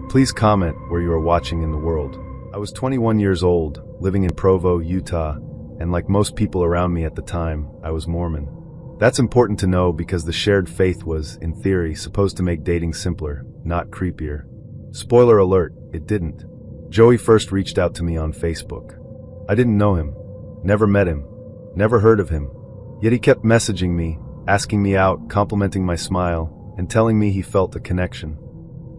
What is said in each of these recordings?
Please comment where you are watching in the world. I was 21 years old, living in Provo, Utah, and like most people around me at the time, I was Mormon. That's important to know because the shared faith was, in theory, supposed to make dating simpler, not creepier. Spoiler alert, it didn't. Joey first reached out to me on Facebook. I didn't know him, never met him, never heard of him. Yet he kept messaging me, asking me out, complimenting my smile, and telling me he felt a connection.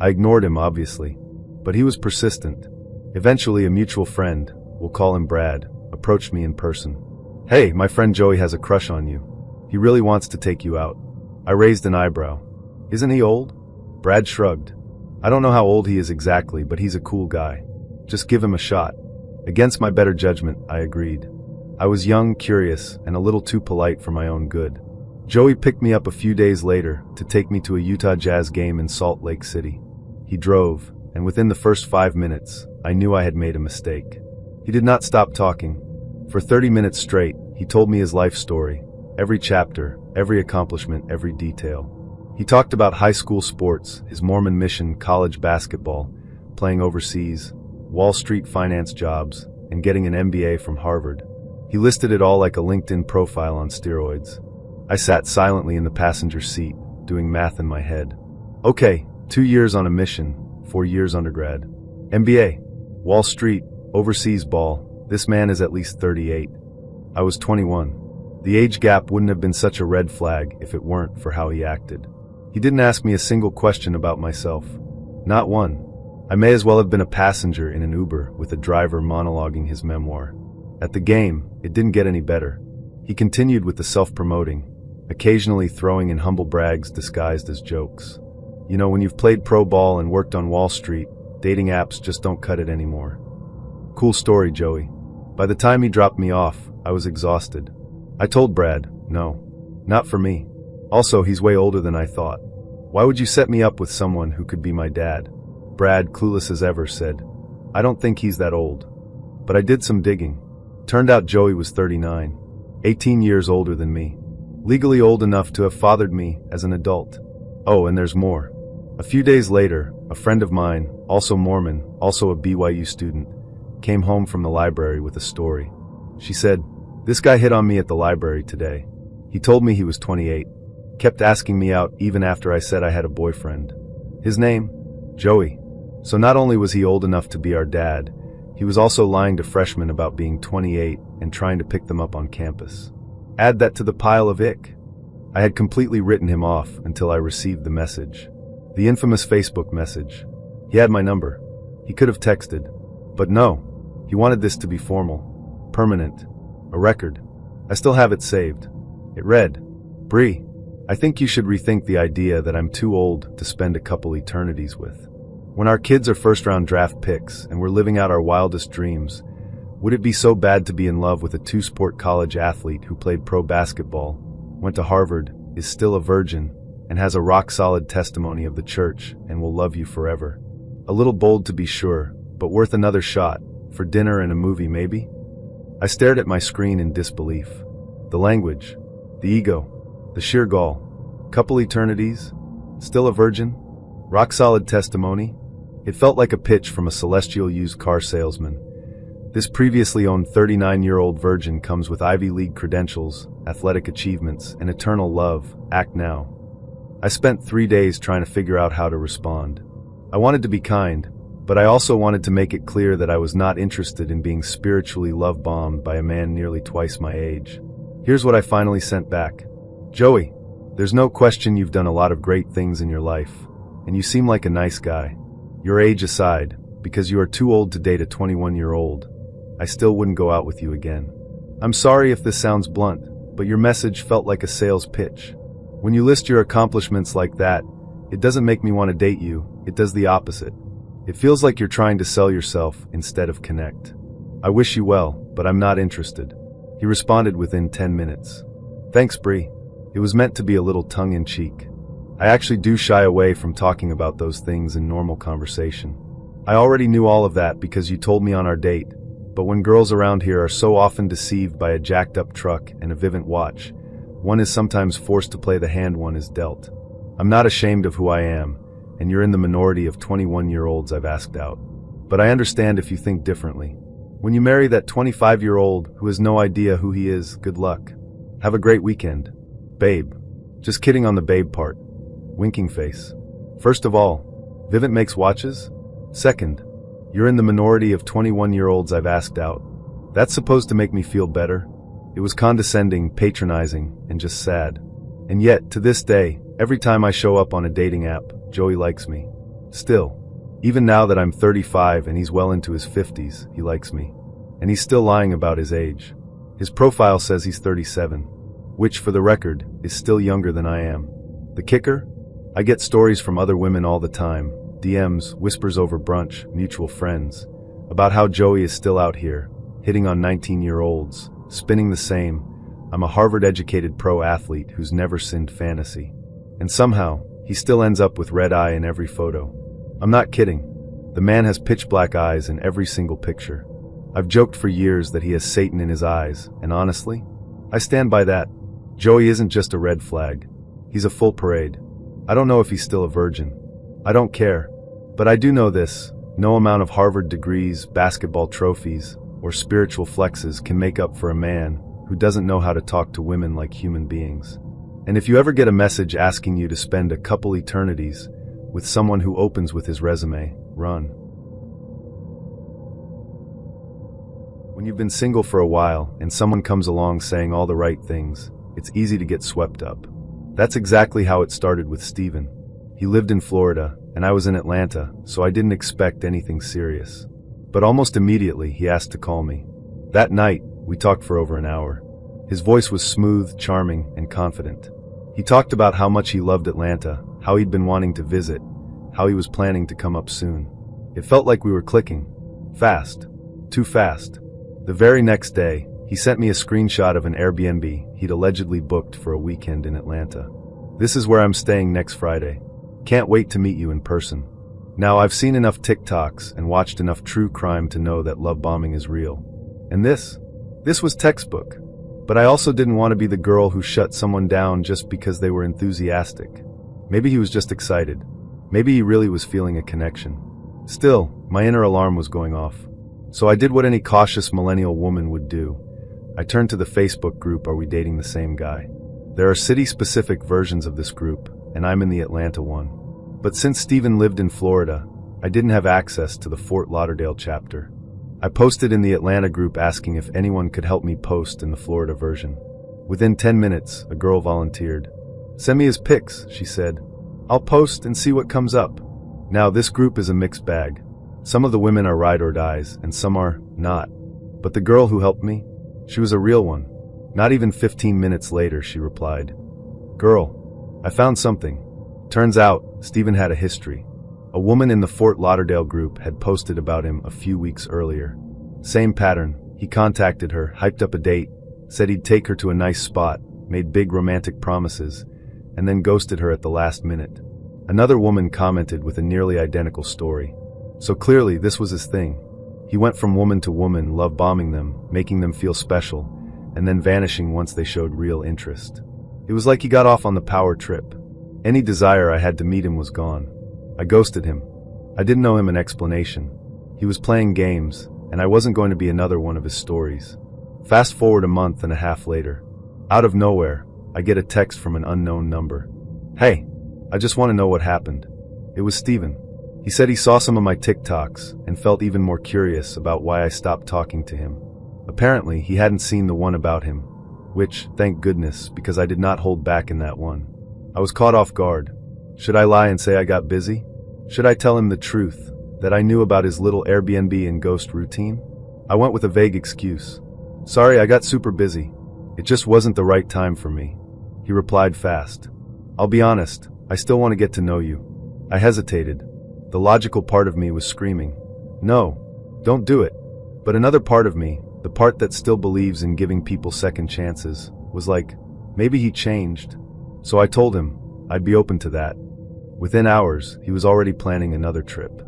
I ignored him, obviously, but he was persistent. Eventually, a mutual friend, we'll call him Brad, approached me in person. "Hey, my friend Joey has a crush on you. He really wants to take you out." I raised an eyebrow. "Isn't he old?" Brad shrugged. "I don't know how old he is exactly, but he's a cool guy. Just give him a shot." Against my better judgment, I agreed. I was young, curious, and a little too polite for my own good. Joey picked me up a few days later to take me to a Utah Jazz game in Salt Lake City. He drove, and within the first 5 minutes, I knew I had made a mistake. He did not stop talking. For 30 minutes straight, he told me his life story, every chapter, every accomplishment, every detail. He talked about high school sports, his Mormon mission, college basketball, playing overseas, Wall Street finance jobs, and getting an MBA from Harvard. He listed it all like a LinkedIn profile on steroids. I sat silently in the passenger seat, doing math in my head. Okay, 2 years on a mission, 4 years undergrad. MBA, Wall Street, overseas ball, this man is at least 38. I was 21. The age gap wouldn't have been such a red flag if it weren't for how he acted. He didn't ask me a single question about myself. Not one. I may as well have been a passenger in an Uber with a driver monologuing his memoir. At the game, it didn't get any better. He continued with the self-promoting, occasionally throwing in humble brags disguised as jokes. You know, when you've played pro ball and worked on Wall Street, dating apps just don't cut it anymore. Cool story, Joey. By the time he dropped me off, I was exhausted. I told Brad, no, not for me. Also, he's way older than I thought. Why would you set me up with someone who could be my dad? Brad, clueless as ever, said, I don't think he's that old. But I did some digging. Turned out Joey was 39, 18 years older than me. Legally old enough to have fathered me as an adult. Oh, and there's more. A few days later, a friend of mine, also Mormon, also a BYU student, came home from the library with a story. She said, "This guy hit on me at the library today. He told me he was 28. Kept asking me out even after I said I had a boyfriend. His name? Joey. So not only was he old enough to be our dad, he was also lying to freshmen about being 28 and trying to pick them up on campus. Add that to the pile of ick. I had completely written him off until I received the message. The infamous Facebook message. He had my number. He could have texted. But no, he wanted this to be formal, permanent, a record. I still have it saved. It read, Bree, I think you should rethink the idea that I'm too old to spend a couple eternities with. When our kids are first-round draft picks and we're living out our wildest dreams, would it be so bad to be in love with a two-sport college athlete who played pro basketball, went to Harvard, is still a virgin, and has a rock-solid testimony of the church and will love you forever? A little bold to be sure, but worth another shot, for dinner and a movie maybe? I stared at my screen in disbelief. The language, the ego, the sheer gall. Couple eternities? Still a virgin? Rock-solid testimony? It felt like a pitch from a celestial used car salesman. This previously owned 39-year-old virgin comes with Ivy League credentials, athletic achievements, and eternal love. Act now. I spent 3 days trying to figure out how to respond. I wanted to be kind, but I also wanted to make it clear that I was not interested in being spiritually love-bombed by a man nearly twice my age. Here's what I finally sent back. Joey, there's no question you've done a lot of great things in your life, and you seem like a nice guy. Your age aside, because you are too old to date a 21-year-old, I still wouldn't go out with you again. I'm sorry if this sounds blunt, but your message felt like a sales pitch. When you list your accomplishments like that, it doesn't make me want to date you, it does the opposite. It feels like you're trying to sell yourself instead of connect. I wish you well, but I'm not interested. He responded within 10 minutes. Thanks, Bree. It was meant to be a little tongue-in-cheek. I actually do shy away from talking about those things in normal conversation. I already knew all of that because you told me on our date, but when girls around here are so often deceived by a jacked-up truck and a Vivint watch, one is sometimes forced to play the hand one is dealt. I'm not ashamed of who I am, and you're in the minority of 21-year-olds I've asked out. But I understand if you think differently. When you marry that 25-year-old who has no idea who he is, good luck. Have a great weekend. Babe. Just kidding on the babe part. Winking face. First of all, Vivint makes watches? Second, you're in the minority of 21-year-olds I've asked out. That's supposed to make me feel better? It was condescending, patronizing, and just sad. And yet, to this day, every time I show up on a dating app, Joey likes me. Still. Even now that I'm 35 and he's well into his 50s, he likes me. And he's still lying about his age. His profile says he's 37, which, for the record, is still younger than I am. The kicker? I get stories from other women all the time, DMs, whispers over brunch, mutual friends, about how Joey is still out here, hitting on 19-year-olds, spinning the same, I'm a Harvard-educated pro athlete who's never sinned fantasy. And somehow, he still ends up with red eye in every photo. I'm not kidding. The man has pitch-black eyes in every single picture. I've joked for years that he has Satan in his eyes, and honestly, I stand by that. Joey isn't just a red flag. He's a full parade. I don't know if he's still a virgin. I don't care. But I do know this. No amount of Harvard degrees, basketball trophies, or spiritual flexes can make up for a man who doesn't know how to talk to women like human beings. And if you ever get a message asking you to spend a couple eternities with someone who opens with his resume, run. When you've been single for a while and someone comes along saying all the right things, it's easy to get swept up. That's exactly how it started with Steven. He lived in Florida, and I was in Atlanta, so I didn't expect anything serious. But almost immediately, he asked to call me. That night, we talked for over an hour. His voice was smooth, charming, and confident. He talked about how much he loved Atlanta, how he'd been wanting to visit, how he was planning to come up soon. It felt like we were clicking. Fast. Too fast. The very next day, he sent me a screenshot of an Airbnb he'd allegedly booked for a weekend in Atlanta. This is where I'm staying next Friday. Can't wait to meet you in person. Now, I've seen enough TikToks and watched enough true crime to know that love bombing is real. And this was textbook. But I also didn't want to be the girl who shut someone down just because they were enthusiastic. Maybe he was just excited. Maybe he really was feeling a connection. Still, my inner alarm was going off. So I did what any cautious millennial woman would do. I turned to the Facebook group Are We Dating the Same Guy? There are city-specific versions of this group, and I'm in the Atlanta one. But since Steven lived in Florida, I didn't have access to the Fort Lauderdale chapter. I posted in the Atlanta group asking if anyone could help me post in the Florida version. Within 10 minutes, a girl volunteered. Send me his pics, she said. I'll post and see what comes up. Now, this group is a mixed bag. Some of the women are ride or dies, and some are not. But the girl who helped me, she was a real one. Not even 15 minutes later, she replied. Girl, I found something. Turns out, Steven had a history. A woman in the Fort Lauderdale group had posted about him a few weeks earlier. Same pattern. He contacted her, hyped up a date, said he'd take her to a nice spot, made big romantic promises, and then ghosted her at the last minute. Another woman commented with a nearly identical story. So clearly, this was his thing. He went from woman to woman, love bombing them, making them feel special, and then vanishing once they showed real interest. It was like he got off on the power trip. Any desire I had to meet him was gone. I ghosted him. I didn't owe him an explanation. He was playing games, and I wasn't going to be another one of his stories. Fast forward a month and a half later. Out of nowhere, I get a text from an unknown number. Hey, I just want to know what happened. It was Steven. He said he saw some of my TikToks and felt even more curious about why I stopped talking to him. Apparently, he hadn't seen the one about him, which, thank goodness, because I did not hold back in that one. I was caught off guard. Should I lie and say I got busy? Should I tell him the truth, that I knew about his little Airbnb and ghost routine? I went with a vague excuse. Sorry, I got super busy. It just wasn't the right time for me. He replied fast. I'll be honest, I still want to get to know you. I hesitated. The logical part of me was screaming, no, don't do it. But another part of me, the part that still believes in giving people second chances, was like, maybe he changed. So I told him I'd be open to that. Within hours, he was already planning another trip.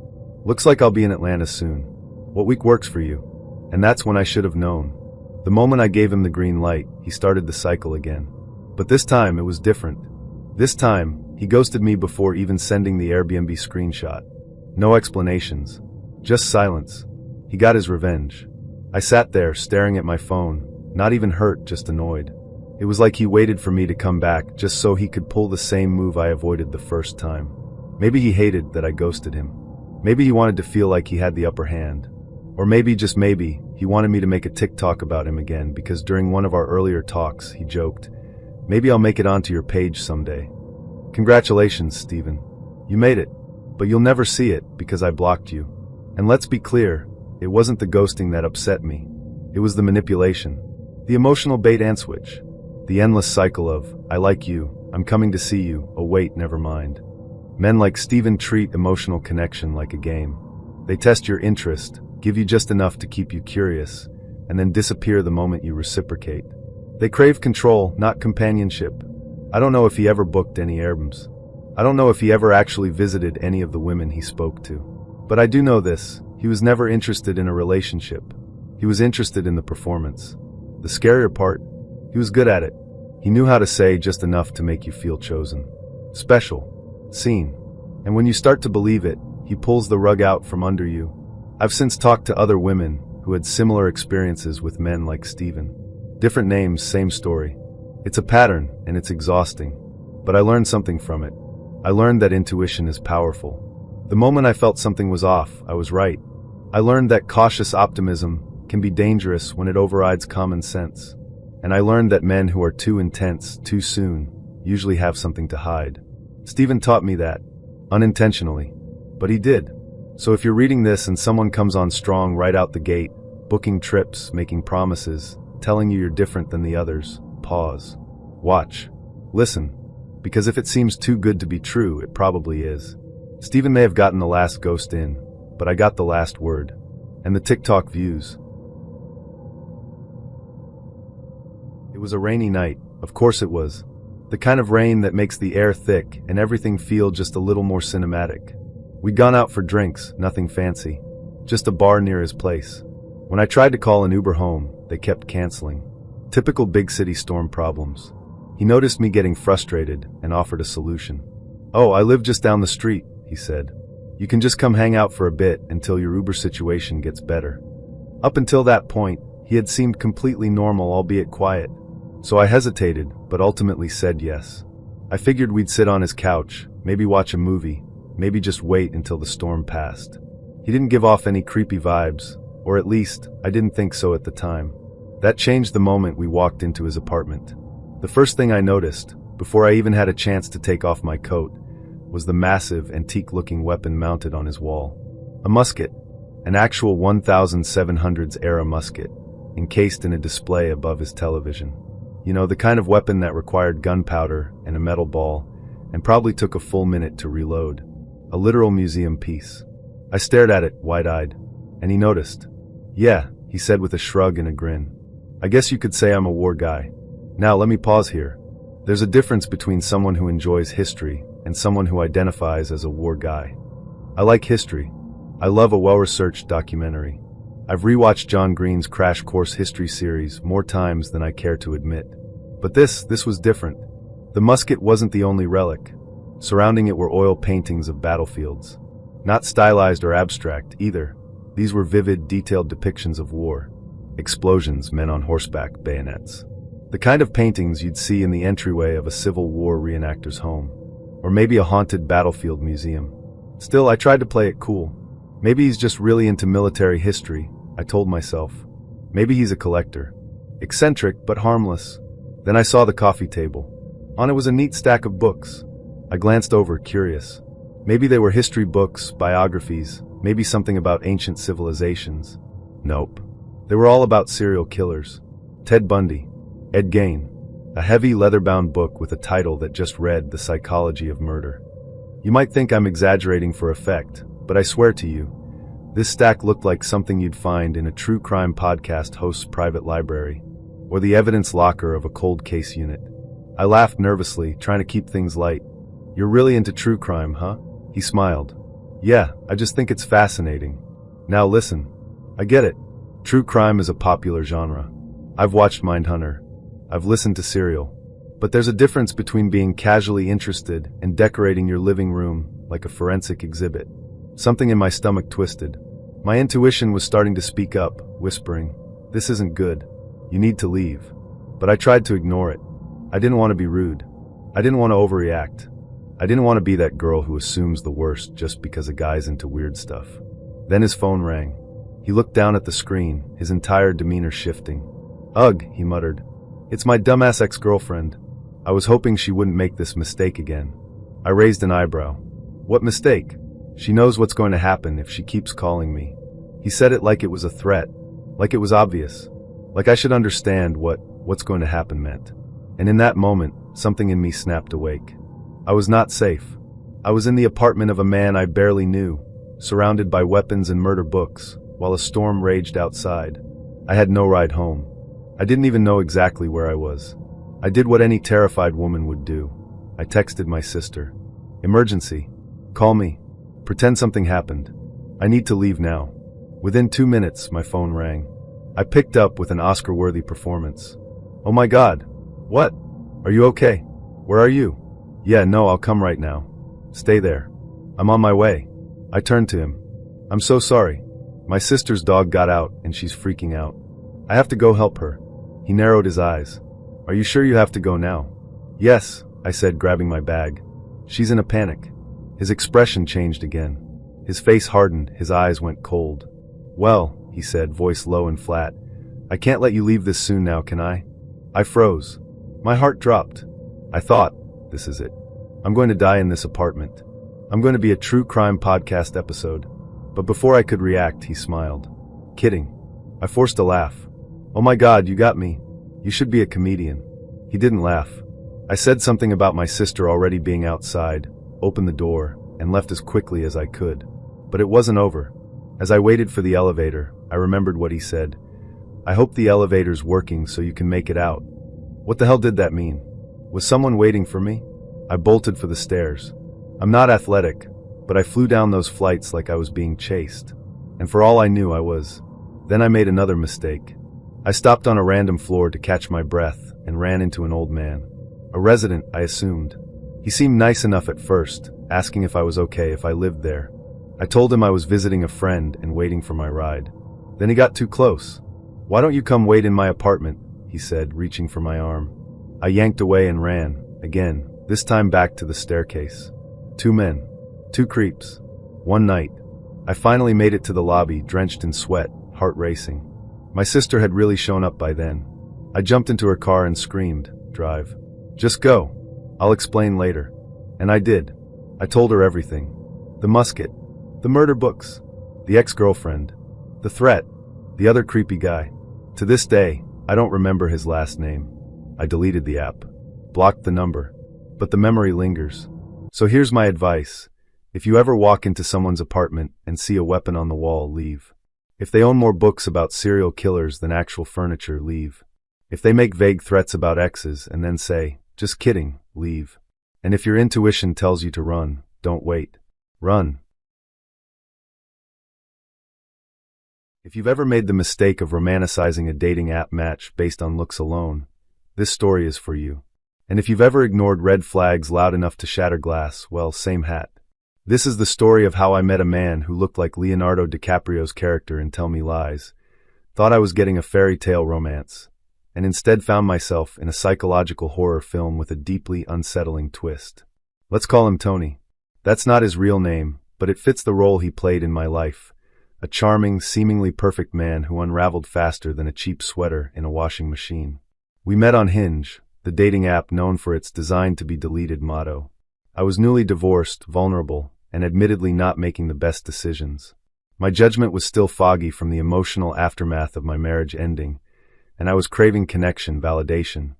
Looks like I'll be in Atlanta soon. What week works for you? And that's when I should have known. The moment I gave him the green light, he started the cycle again. But this time, it was different. This time, He ghosted me before even sending the Airbnb screenshot. No explanations. Just silence. He got his revenge. I sat there, staring at my phone, not even hurt, just annoyed. It was like he waited for me to come back just so he could pull the same move I avoided the first time. Maybe he hated that I ghosted him. Maybe he wanted to feel like he had the upper hand. Or maybe, just maybe, he wanted me to make a TikTok about him again because during one of our earlier talks, he joked, "Maybe I'll make it onto your page someday." Congratulations, Steven. You made it, but you'll never see it because I blocked you. And let's be clear, it wasn't the ghosting that upset me. It was the manipulation, the emotional bait and switch, the endless cycle of, "I like you, I'm coming to see you, oh wait, never mind." Men like Steven treat emotional connection like a game. They test your interest, give you just enough to keep you curious, and then disappear the moment you reciprocate. They crave control, not companionship. I don't know if he ever booked any Airbnbs. I don't know if he ever actually visited any of the women he spoke to. But I do know this, he was never interested in a relationship. He was interested in the performance. The scarier part, he was good at it. He knew how to say just enough to make you feel chosen. Special. Seen. And when you start to believe it, he pulls the rug out from under you. I've since talked to other women who had similar experiences with men like Steven. Different names, same story. It's a pattern, and it's exhausting. But I learned something from it. I learned that intuition is powerful. The moment I felt something was off, I was right. I learned that cautious optimism can be dangerous when it overrides common sense. And I learned that men who are too intense, too soon, usually have something to hide. Steven taught me that. Unintentionally. But he did. So if you're reading this and someone comes on strong right out the gate, booking trips, making promises, telling you you're different than the others, pause. Watch. Listen. Because if it seems too good to be true, it probably is. Steven may have gotten the last ghost in, but I got the last word. And the TikTok views. It was a rainy night. Of course it was. The kind of rain that makes the air thick and everything feel just a little more cinematic. We'd gone out for drinks, nothing fancy. Just a bar near his place. When I tried to call an Uber home, they kept canceling. Typical big city storm problems. He noticed me getting frustrated and offered a solution. "Oh, I live just down the street," he said. "You can just come hang out for a bit until your Uber situation gets better." Up until that point, he had seemed completely normal, albeit quiet. So I hesitated, but ultimately said yes. I figured we'd sit on his couch, maybe watch a movie, maybe just wait until the storm passed. He didn't give off any creepy vibes, or at least, I didn't think so at the time. That changed the moment we walked into his apartment. The first thing I noticed, before I even had a chance to take off my coat, was the massive, antique-looking weapon mounted on his wall. A musket. An actual 1700s era musket, encased in a display above his television. You know, the kind of weapon that required gunpowder and a metal ball, and probably took a full minute to reload. A literal museum piece. I stared at it, wide-eyed, and he noticed. "Yeah," he said with a shrug and a grin. "I guess you could say I'm a war guy." Now let me pause here. There's a difference between someone who enjoys history and someone who identifies as a war guy. I like history. I love a well-researched documentary. I've rewatched John Green's Crash Course History series more times than I care to admit. But this was different. The musket wasn't the only relic. Surrounding it were oil paintings of battlefields. Not stylized or abstract, either. These were vivid, detailed depictions of war. Explosions, men on horseback, bayonets. The kind of paintings you'd see in the entryway of a Civil War reenactor's home. Or maybe a haunted battlefield museum. Still, I tried to play it cool. Maybe he's just really into military history, I told myself. Maybe he's a collector. Eccentric, but harmless. Then I saw the coffee table. On it was a neat stack of books. I glanced over, curious. Maybe they were history books, biographies, maybe something about ancient civilizations. Nope. They were all about serial killers. Ted Bundy. Ed Gein. A heavy leather-bound book with a title that just read The Psychology of Murder. You might think I'm exaggerating for effect, but I swear to you, this stack looked like something you'd find in a true crime podcast host's private library, or the evidence locker of a cold case unit. I laughed nervously, trying to keep things light. "You're really into true crime, huh?" He smiled. "Yeah, I just think it's fascinating. Now listen. I get it. True crime is a popular genre. I've watched Mindhunter. I've listened to Serial. But there's a difference between being casually interested and decorating your living room like a forensic exhibit. Something in my stomach twisted. My intuition was starting to speak up, whispering, "This isn't good. You need to leave." But I tried to ignore it. I didn't want to be rude. I didn't want to overreact. I didn't want to be that girl who assumes the worst just because a guy's into weird stuff. Then his phone rang. He looked down at the screen, his entire demeanor shifting. "Ugh," he muttered. "It's my dumbass ex-girlfriend. I was hoping she wouldn't make this mistake again." I raised an eyebrow. "What mistake? She knows what's going to happen if she keeps calling me." He said it like it was a threat, like it was obvious, like I should understand what's going to happen meant. And in that moment, something in me snapped awake. I was not safe. I was in the apartment of a man I barely knew, surrounded by weapons and murder books, while a storm raged outside. I had no ride home. I didn't even know exactly where I was. I did what any terrified woman would do. I texted my sister. "Emergency. Call me. Pretend something happened. I need to leave now." Within 2 minutes, my phone rang. I picked up with an Oscar-worthy performance. "Oh my God. What? Are you okay? Where are you?" "Yeah, no, I'll come right now." "Stay there. I'm on my way." I turned to him. "I'm so sorry. My sister's dog got out and she's freaking out. I have to go help her." He narrowed his eyes. "Are you sure you have to go now?" "Yes," I said, grabbing my bag. "She's in a panic." His expression changed again. His face hardened, his eyes went cold. "Well," he said, voice low and flat, "I can't let you leave this soon now, can I?" I froze. My heart dropped. I thought, this is it. I'm going to die in this apartment. I'm going to be a true crime podcast episode. But before I could react, he smiled. "Kidding." I forced a laugh. "Oh my God, you got me. You should be a comedian." He didn't laugh. I said something about my sister already being outside, opened the door, and left as quickly as I could. But it wasn't over. As I waited for the elevator, I remembered what he said. "I hope the elevator's working so you can make it out." What the hell did that mean? Was someone waiting for me? I bolted for the stairs. I'm not athletic, but I flew down those flights like I was being chased. And for all I knew, I was. Then I made another mistake. I stopped on a random floor to catch my breath and ran into an old man. A resident, I assumed. He seemed nice enough at first, asking if I was okay if I lived there. I told him I was visiting a friend and waiting for my ride. Then he got too close. "Why don't you come wait in my apartment?" he said, reaching for my arm. I yanked away and ran, again, this time back to the staircase. 2 men. 2 creeps. 1 night. I finally made it to the lobby, drenched in sweat, heart racing. My sister had really shown up by then. I jumped into her car and screamed, "Drive. Just go. I'll explain later." And I did. I told her everything. The musket. The murder books. The ex-girlfriend. The threat. The other creepy guy. To this day, I don't remember his last name. I deleted the app. Blocked the number. But the memory lingers. So here's my advice. If you ever walk into someone's apartment and see a weapon on the wall, leave. If they own more books about serial killers than actual furniture, leave. If they make vague threats about exes and then say, "Just kidding," leave. And if your intuition tells you to run, don't wait. Run. If you've ever made the mistake of romanticizing a dating app match based on looks alone, this story is for you. And if you've ever ignored red flags loud enough to shatter glass, well, same hat. This is the story of how I met a man who looked like Leonardo DiCaprio's character in Tell Me Lies, thought I was getting a fairy tale romance, and instead found myself in a psychological horror film with a deeply unsettling twist. Let's call him Tony. That's not his real name, but it fits the role he played in my life. A charming, seemingly perfect man who unraveled faster than a cheap sweater in a washing machine. We met on Hinge, the dating app known for its designed-to-be-deleted motto. I was newly divorced, vulnerable, and admittedly not making the best decisions. My judgment was still foggy from the emotional aftermath of my marriage ending, and I was craving connection, validation,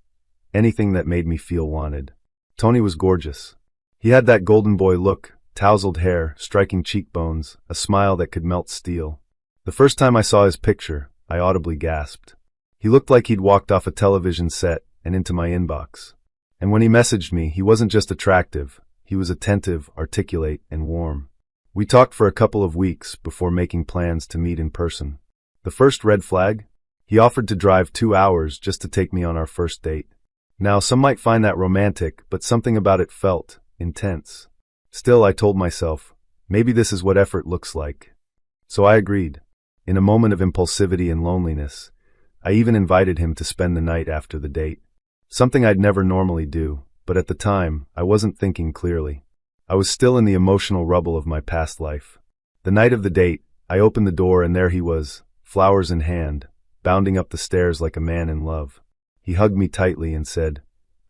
anything that made me feel wanted. Tony was gorgeous. He had that golden boy look, tousled hair, striking cheekbones, a smile that could melt steel. The first time I saw his picture, I audibly gasped. He looked like he'd walked off a television set and into my inbox. And when he messaged me, he wasn't just attractive, he was attentive, articulate, and warm. We talked for a couple of weeks before making plans to meet in person. The first red flag? He offered to drive 2 hours just to take me on our first date. Now, some might find that romantic, but something about it felt intense. Still, I told myself, maybe this is what effort looks like. So I agreed. In a moment of impulsivity and loneliness, I even invited him to spend the night after the date. Something I'd never normally do, but at the time, I wasn't thinking clearly. I was still in the emotional rubble of my past life. The night of the date, I opened the door and there he was, flowers in hand, bounding up the stairs like a man in love. He hugged me tightly and said,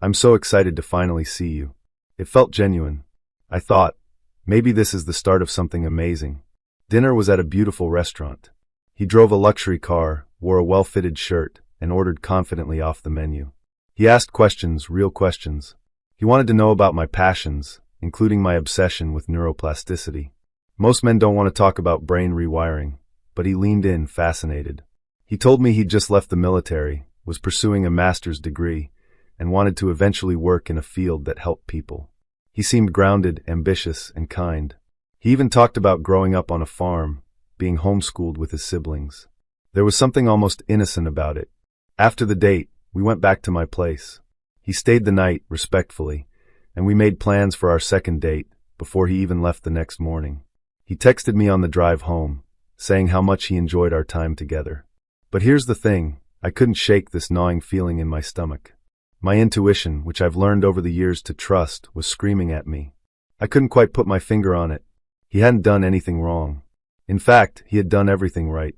"I'm so excited to finally see you." It felt genuine. I thought, maybe this is the start of something amazing. Dinner was at a beautiful restaurant. He drove a luxury car, wore a well-fitted shirt, and ordered confidently off the menu. He asked questions, real questions. He wanted to know about my passions, including my obsession with neuroplasticity. Most men don't want to talk about brain rewiring, but he leaned in, fascinated. He told me he'd just left the military, was pursuing a master's degree, and wanted to eventually work in a field that helped people. He seemed grounded, ambitious, and kind. He even talked about growing up on a farm, being homeschooled with his siblings. There was something almost innocent about it. After the date, we went back to my place. He stayed the night, respectfully, and we made plans for our second date before he even left the next morning. He texted me on the drive home, saying how much he enjoyed our time together. But here's the thing, I couldn't shake this gnawing feeling in my stomach. My intuition, which I've learned over the years to trust, was screaming at me. I couldn't quite put my finger on it. He hadn't done anything wrong. In fact, he had done everything right.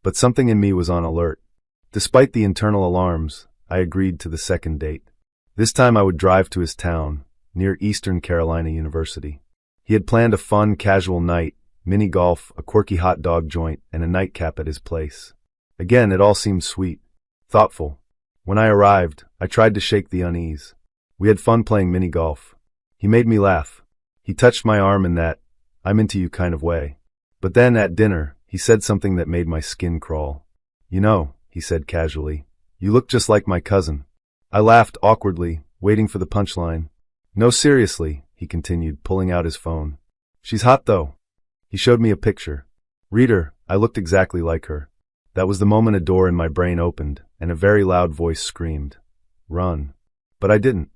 But something in me was on alert. Despite the internal alarms, I agreed to the second date. This time I would drive to his town, near Eastern Carolina University. He had planned a fun, casual night, mini golf, a quirky hot dog joint, and a nightcap at his place. Again, it all seemed sweet, thoughtful. When I arrived, I tried to shake the unease. We had fun playing mini golf. He made me laugh. He touched my arm in that, "I'm into you" kind of way. But then, at dinner, he said something that made my skin crawl. "You know," he said casually, "you look just like my cousin." I laughed awkwardly, waiting for the punchline. "No, seriously," he continued, pulling out his phone. "She's hot though." He showed me a picture. Reader, I looked exactly like her. That was the moment a door in my brain opened, and a very loud voice screamed, "Run." But I didn't.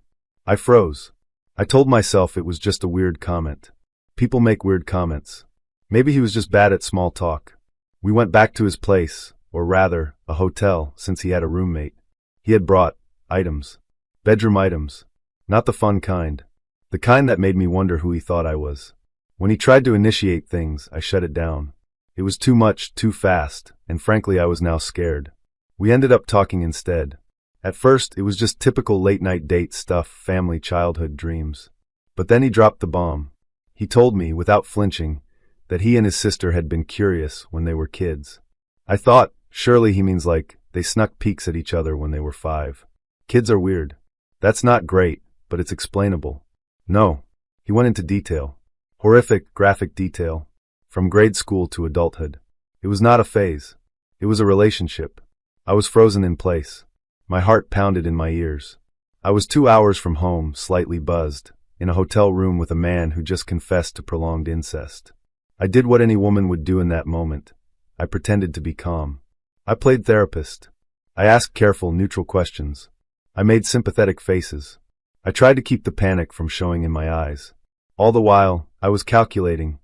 I froze. I told myself it was just a weird comment. People make weird comments. Maybe he was just bad at small talk. We went back to his place, or rather, a hotel, since he had a roommate. He had brought items. Bedroom items. Not the fun kind. The kind that made me wonder who he thought I was. When he tried to initiate things, I shut it down. It was too much, too fast, and frankly I was now scared. We ended up talking instead. At first, it was just typical late-night date stuff, family childhood dreams. But then he dropped the bomb. He told me, without flinching, that he and his sister had been curious when they were kids. I thought, surely he means like, they snuck peeks at each other when they were 5. Kids are weird. That's not great, but it's explainable. No. He went into detail. Horrific, graphic detail. From grade school to adulthood. It was not a phase. It was a relationship. I was frozen in place. My heart pounded in my ears. I was 2 hours from home, slightly buzzed, in a hotel room with a man who just confessed to prolonged incest. I did what any woman would do in that moment. I pretended to be calm. I played therapist. I asked careful, neutral questions. I made sympathetic faces. I tried to keep the panic from showing in my eyes. All the while, I was calculating.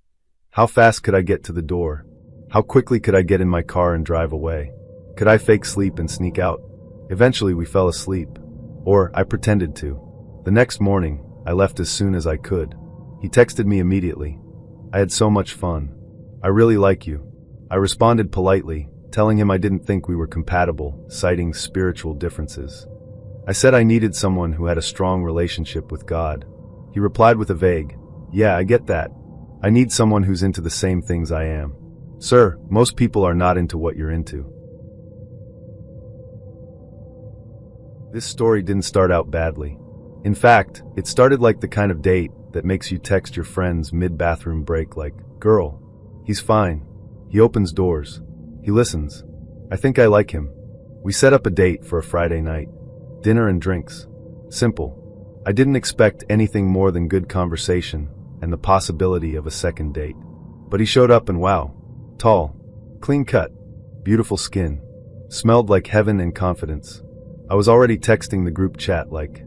How fast could I get to the door? How quickly could I get in my car and drive away? Could I fake sleep and sneak out? Eventually we fell asleep. Or, I pretended to. The next morning, I left as soon as I could. He texted me immediately. "I had so much fun. I really like you." I responded politely, telling him I didn't think we were compatible, citing spiritual differences. I said I needed someone who had a strong relationship with God. He replied with a vague, "Yeah, I get that. I need someone who's into the same things I am." Sir, most people are not into what you're into. This story didn't start out badly. In fact, it started like the kind of date that makes you text your friends mid-bathroom break like, "Girl, he's fine. He opens doors. He listens. I think I like him." We set up a date for a Friday night. Dinner and drinks. Simple. I didn't expect anything more than good conversation and the possibility of a second date. But he showed up and wow. Tall. Clean cut. Beautiful skin. Smelled like heaven and confidence. I was already texting the group chat like,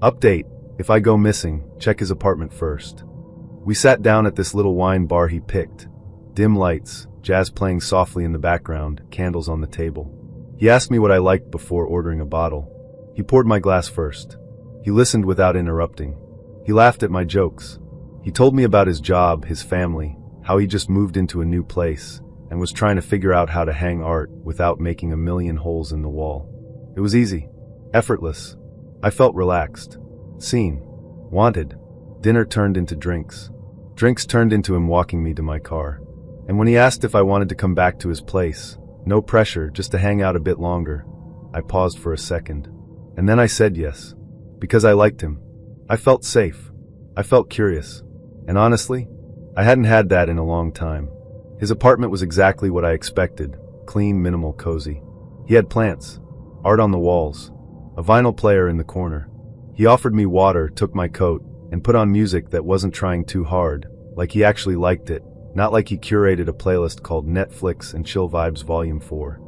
"Update, if I go missing, check his apartment first." We sat down at this little wine bar he picked. Dim lights, jazz playing softly in the background, candles on the table. He asked me what I liked before ordering a bottle. He poured my glass first. He listened without interrupting. He laughed at my jokes. He told me about his job, his family, how he just moved into a new place, and was trying to figure out how to hang art without making a million holes in the wall. It was easy, effortless. I felt relaxed, seen, wanted. Dinner turned into drinks. Drinks turned into him walking me to my car. And when he asked if I wanted to come back to his place, no pressure, just to hang out a bit longer, I paused for a second. And then I said yes. Because I liked him. I felt safe. I felt curious. And honestly, I hadn't had that in a long time. His apartment was exactly what I expected. Clean, minimal, cozy. He had plants, art on the walls, a vinyl player in the corner. He offered me water, took my coat, and put on music that wasn't trying too hard, like he actually liked it, not like he curated a playlist called Netflix and Chill Vibes Volume 4.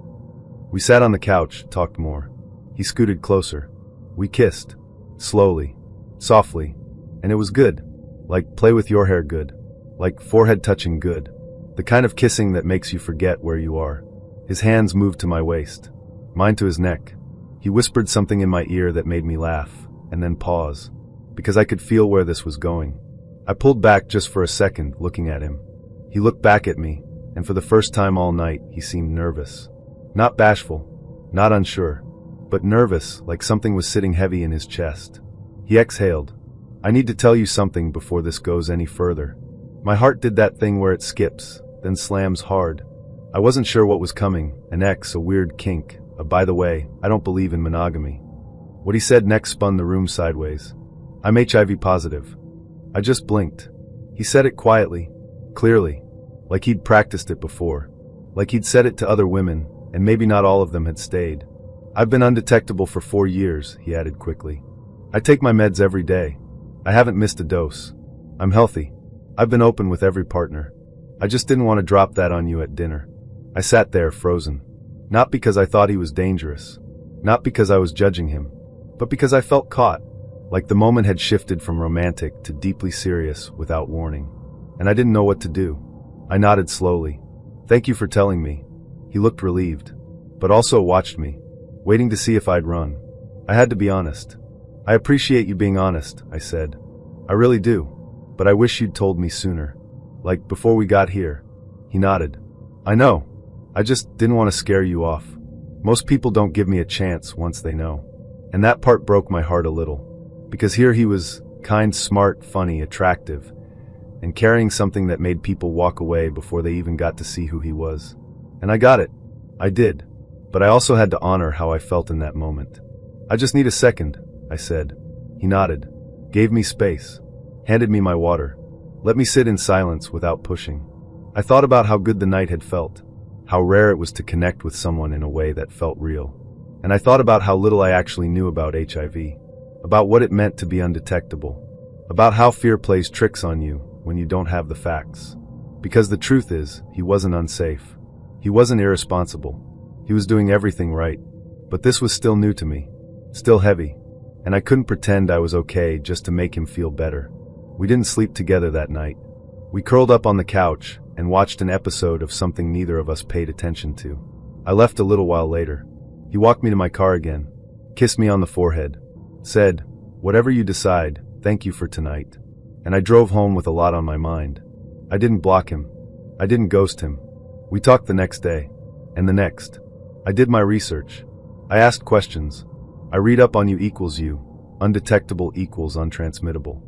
We sat on the couch, talked more. He scooted closer. We kissed. Slowly. Softly. And it was good. Like play with your hair good. Like forehead touching good. The kind of kissing that makes you forget where you are. His hands moved to my waist. Mine to his neck. He whispered something in my ear that made me laugh, and then pause. Because I could feel where this was going. I pulled back just for a second, looking at him. He looked back at me, and for the first time all night, he seemed nervous. Not bashful, not unsure, but nervous, like something was sitting heavy in his chest. He exhaled. "I need to tell you something before this goes any further." My heart did that thing where it skips, then slams hard. I wasn't sure what was coming, an ex, a weird kink, a by the way, I don't believe in monogamy. What he said next spun the room sideways. "I'm HIV positive." I just blinked. He said it quietly, clearly, like he'd practiced it before, like he'd said it to other women, and maybe not all of them had stayed. "I've been undetectable for 4 years, he added quickly. "I take my meds every day. I haven't missed a dose. I'm healthy. I've been open with every partner. I just didn't want to drop that on you at dinner." I sat there, frozen. Not because I thought he was dangerous. Not because I was judging him. But because I felt caught. Like the moment had shifted from romantic to deeply serious without warning. And I didn't know what to do. I nodded slowly. "Thank you for telling me." He looked relieved. But also watched me. Waiting to see if I'd run. I had to be honest. "I appreciate you being honest," I said. "I really do. But I wish you'd told me sooner. Like, before we got here." He nodded. "I know. I just didn't want to scare you off. Most people don't give me a chance once they know." And that part broke my heart a little. Because here he was, kind, smart, funny, attractive, and carrying something that made people walk away before they even got to see who he was. And I got it. I did. But I also had to honor how I felt in that moment. "I just need a second," I said. He nodded, gave me space, handed me my water, let me sit in silence without pushing. I thought about how good the night had felt, how rare it was to connect with someone in a way that felt real. And I thought about how little I actually knew about HIV, about what it meant to be undetectable, about how fear plays tricks on you when you don't have the facts. Because the truth is, he wasn't unsafe. He wasn't irresponsible. He was doing everything right. But this was still new to me, still heavy, and I couldn't pretend I was okay just to make him feel better. We didn't sleep together that night. We curled up on the couch and watched an episode of something neither of us paid attention to. I left a little while later. He walked me to my car again, kissed me on the forehead, said, "Whatever you decide, thank you for tonight." And I drove home with a lot on my mind. I didn't block him. I didn't ghost him. We talked the next day, and the next. I did my research. I asked questions. I read up on you equals you, undetectable equals untransmittable.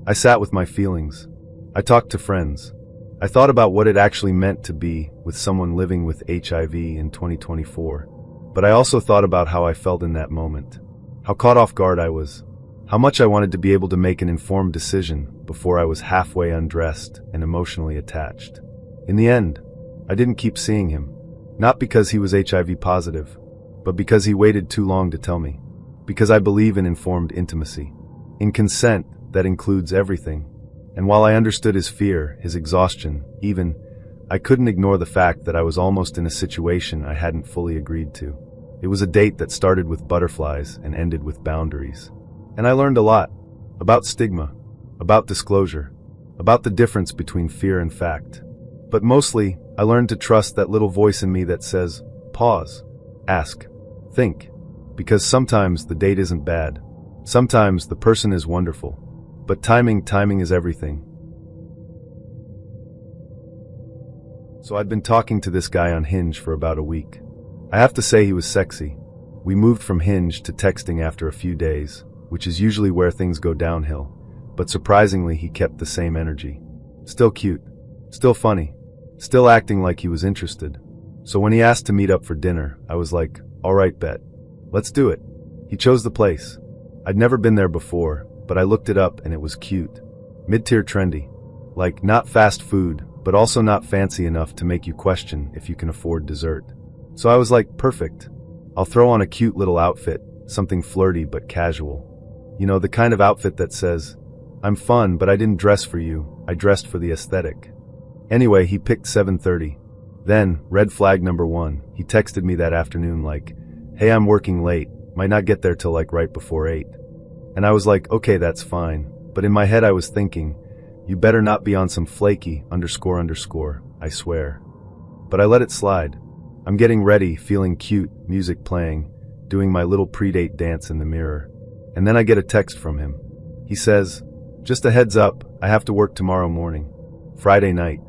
I sat with my feelings. I talked to friends. I thought about what it actually meant to be with someone living with HIV in 2024. But I also thought about how I felt in that moment. How caught off guard I was. How much I wanted to be able to make an informed decision before I was halfway undressed and emotionally attached. In the end, I didn't keep seeing him. Not because he was HIV positive, but because he waited too long to tell me. Because I believe in informed intimacy. In consent that includes everything. And while I understood his fear, his exhaustion, even, I couldn't ignore the fact that I was almost in a situation I hadn't fully agreed to. It was a date that started with butterflies and ended with boundaries. And I learned a lot. About stigma. About disclosure. About the difference between fear and fact. But mostly, I learned to trust that little voice in me that says, pause. Ask. Think. Because sometimes the date isn't bad. Sometimes the person is wonderful. But timing is everything. So I'd been talking to this guy on Hinge for about a week. I have to say he was sexy. We moved from Hinge to texting after a few days, which is usually where things go downhill. But surprisingly, he kept the same energy. Still cute. Still funny. Still acting like he was interested. So when he asked to meet up for dinner, I was like, alright, bet. Let's do it. He chose the place. I'd never been there before, but I looked it up and it was cute. Mid-tier trendy. Like, not fast food, but also not fancy enough to make you question if you can afford dessert. So I was like, perfect. I'll throw on a cute little outfit, something flirty but casual. You know, the kind of outfit that says, I'm fun, but I didn't dress for you, I dressed for the aesthetic. Anyway, he picked 7:30. Then, red flag number 1, he texted me that afternoon like, hey, I'm working late, might not get there till like right before 8. And I was like, okay, that's fine. But in my head I was thinking, you better not be on some flaky __, I swear. But I let it slide. I'm getting ready, feeling cute, music playing, doing my little pre-date dance in the mirror. And then I get a text from him. He says, just a heads up, I have to work tomorrow morning. Friday night.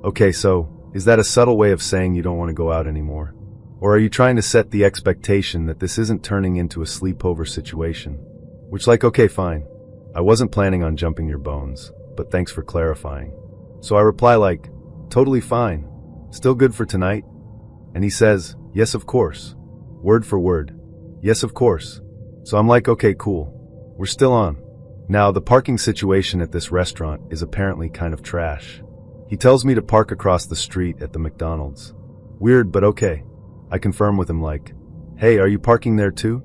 Okay, so, is that a subtle way of saying you don't want to go out anymore? Or are you trying to set the expectation that this isn't turning into a sleepover situation? Which, like, okay, fine. I wasn't planning on jumping your bones, but thanks for clarifying. So I reply like, totally fine. Still good for tonight? And he says, yes, of course. Word for word. Yes, of course. So I'm like, okay, cool. We're still on. Now, the parking situation at this restaurant is apparently kind of trash. He tells me to park across the street at the McDonald's. Weird, but okay. I confirm with him like, hey, are you parking there too?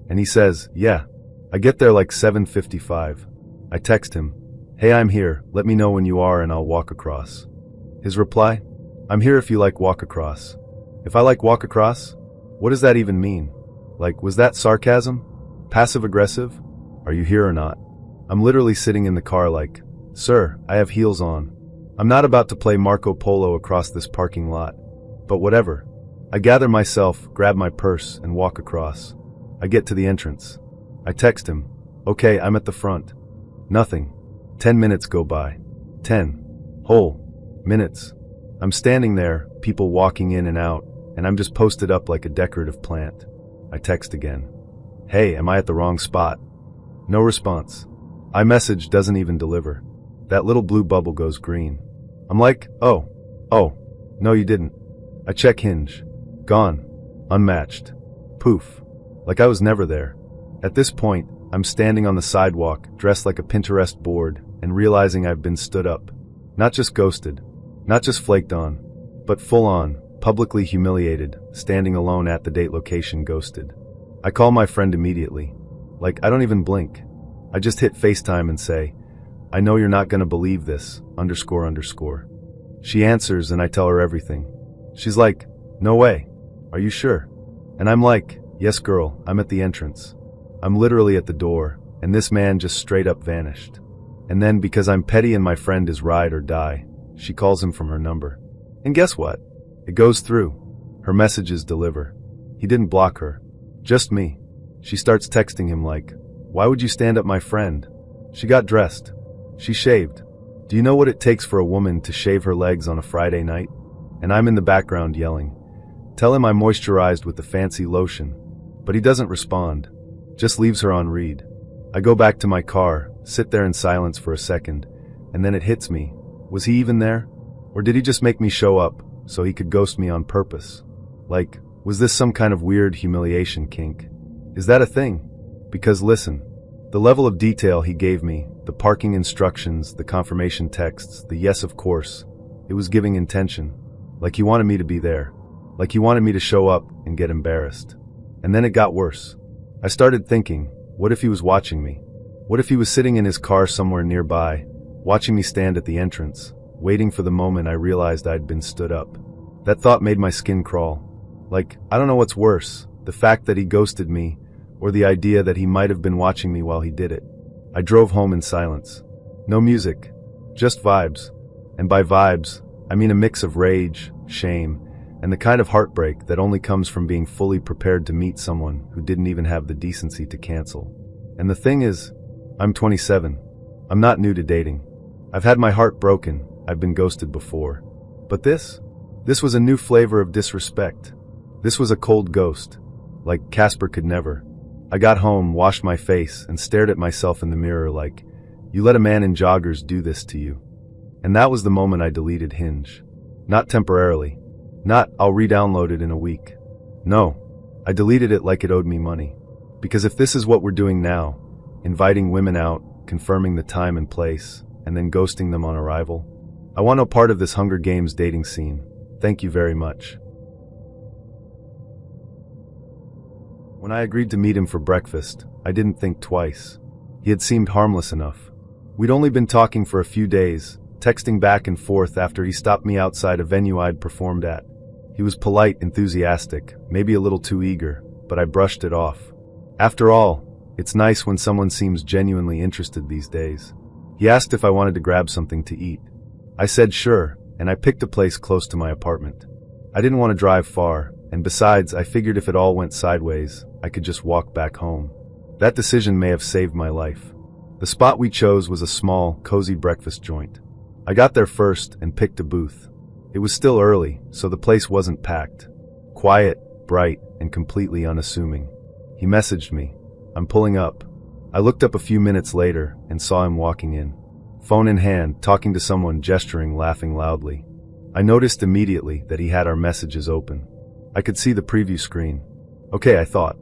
And he says, yeah. I get there like 7:55. I text him, hey, I'm here, let me know when you are and I'll walk across. His reply, I'm here if you like walk across. If I like walk across? What does that even mean? Like, was that sarcasm? Passive aggressive? Are you here or not? I'm literally sitting in the car like, sir, I have heels on. I'm not about to play Marco Polo across this parking lot. But whatever. I gather myself, grab my purse, and walk across. I get to the entrance. I text him, okay, I'm at the front. Nothing. 10 minutes go by. 10 whole minutes. I'm standing there, people walking in and out, and I'm just posted up like a decorative plant. I text again. Hey, am I at the wrong spot? No response. iMessage doesn't even deliver. That little blue bubble goes green. I'm like, oh, no you didn't. I check Hinge. Gone. Unmatched. Poof. Like I was never there. At this point, I'm standing on the sidewalk, dressed like a Pinterest board, and realizing I've been stood up. Not just ghosted. Not just flaked on. But full on, publicly humiliated, standing alone at the date location ghosted. I call my friend immediately. Like, I don't even blink. I just hit FaceTime and say, I know you're not gonna believe this, __. She answers and I tell her everything. She's like, no way. Are you sure? And I'm like, yes girl, I'm at the entrance. I'm literally at the door, and this man just straight up vanished. And then because I'm petty and my friend is ride or die, she calls him from her number. And guess what? It goes through. Her messages deliver. He didn't block her. Just me. She starts texting him like, why would you stand up my friend? She got dressed. She shaved. Do you know what it takes for a woman to shave her legs on a Friday night? And I'm in the background yelling. Tell him I moisturized with the fancy lotion. But he doesn't respond. Just leaves her on read. I go back to my car, sit there in silence for a second, and then it hits me. Was he even there? Or did he just make me show up so he could ghost me on purpose? Like, was this some kind of weird humiliation kink? Is that a thing? Because listen, the level of detail he gave me, the parking instructions, the confirmation texts, the yes of course, it was giving intention. Like he wanted me to be there. Like he wanted me to show up and get embarrassed. And then it got worse. I started thinking, what if he was watching me? What if he was sitting in his car somewhere nearby, watching me stand at the entrance, waiting for the moment I realized I'd been stood up? That thought made my skin crawl. Like, I don't know what's worse, the fact that he ghosted me, or the idea that he might have been watching me while he did it. I drove home in silence. No music, just vibes. And by vibes, I mean a mix of rage, shame, and the kind of heartbreak that only comes from being fully prepared to meet someone who didn't even have the decency to cancel. And the thing is, I'm 27. I'm not new to dating. I've had my heart broken, I've been ghosted before. But this was a new flavor of disrespect. This was a cold ghost, like Casper could never. I got home, washed my face, and stared at myself in the mirror like, you let a man in joggers do this to you. And that was the moment I deleted Hinge. Not temporarily. Not, I'll re-download it in a week. No, I deleted it like it owed me money. Because if this is what we're doing now, inviting women out, confirming the time and place, and then ghosting them on arrival, I want no part of this Hunger Games dating scene. Thank you very much. When I agreed to meet him for breakfast, I didn't think twice. He had seemed harmless enough. We'd only been talking for a few days, texting back and forth after he stopped me outside a venue I'd performed at. He was polite, enthusiastic, maybe a little too eager, but I brushed it off. After all, it's nice when someone seems genuinely interested these days. He asked if I wanted to grab something to eat. I said sure, and I picked a place close to my apartment. I didn't want to drive far, and besides, I figured if it all went sideways, I could just walk back home. That decision may have saved my life. The spot we chose was a small, cozy breakfast joint. I got there first and picked a booth. It was still early, so the place wasn't packed. Quiet, bright, and completely unassuming. He messaged me, I'm pulling up. I looked up a few minutes later and saw him walking in. Phone in hand, talking to someone, gesturing, laughing loudly. I noticed immediately that he had our messages open. I could see the preview screen. Okay, I thought.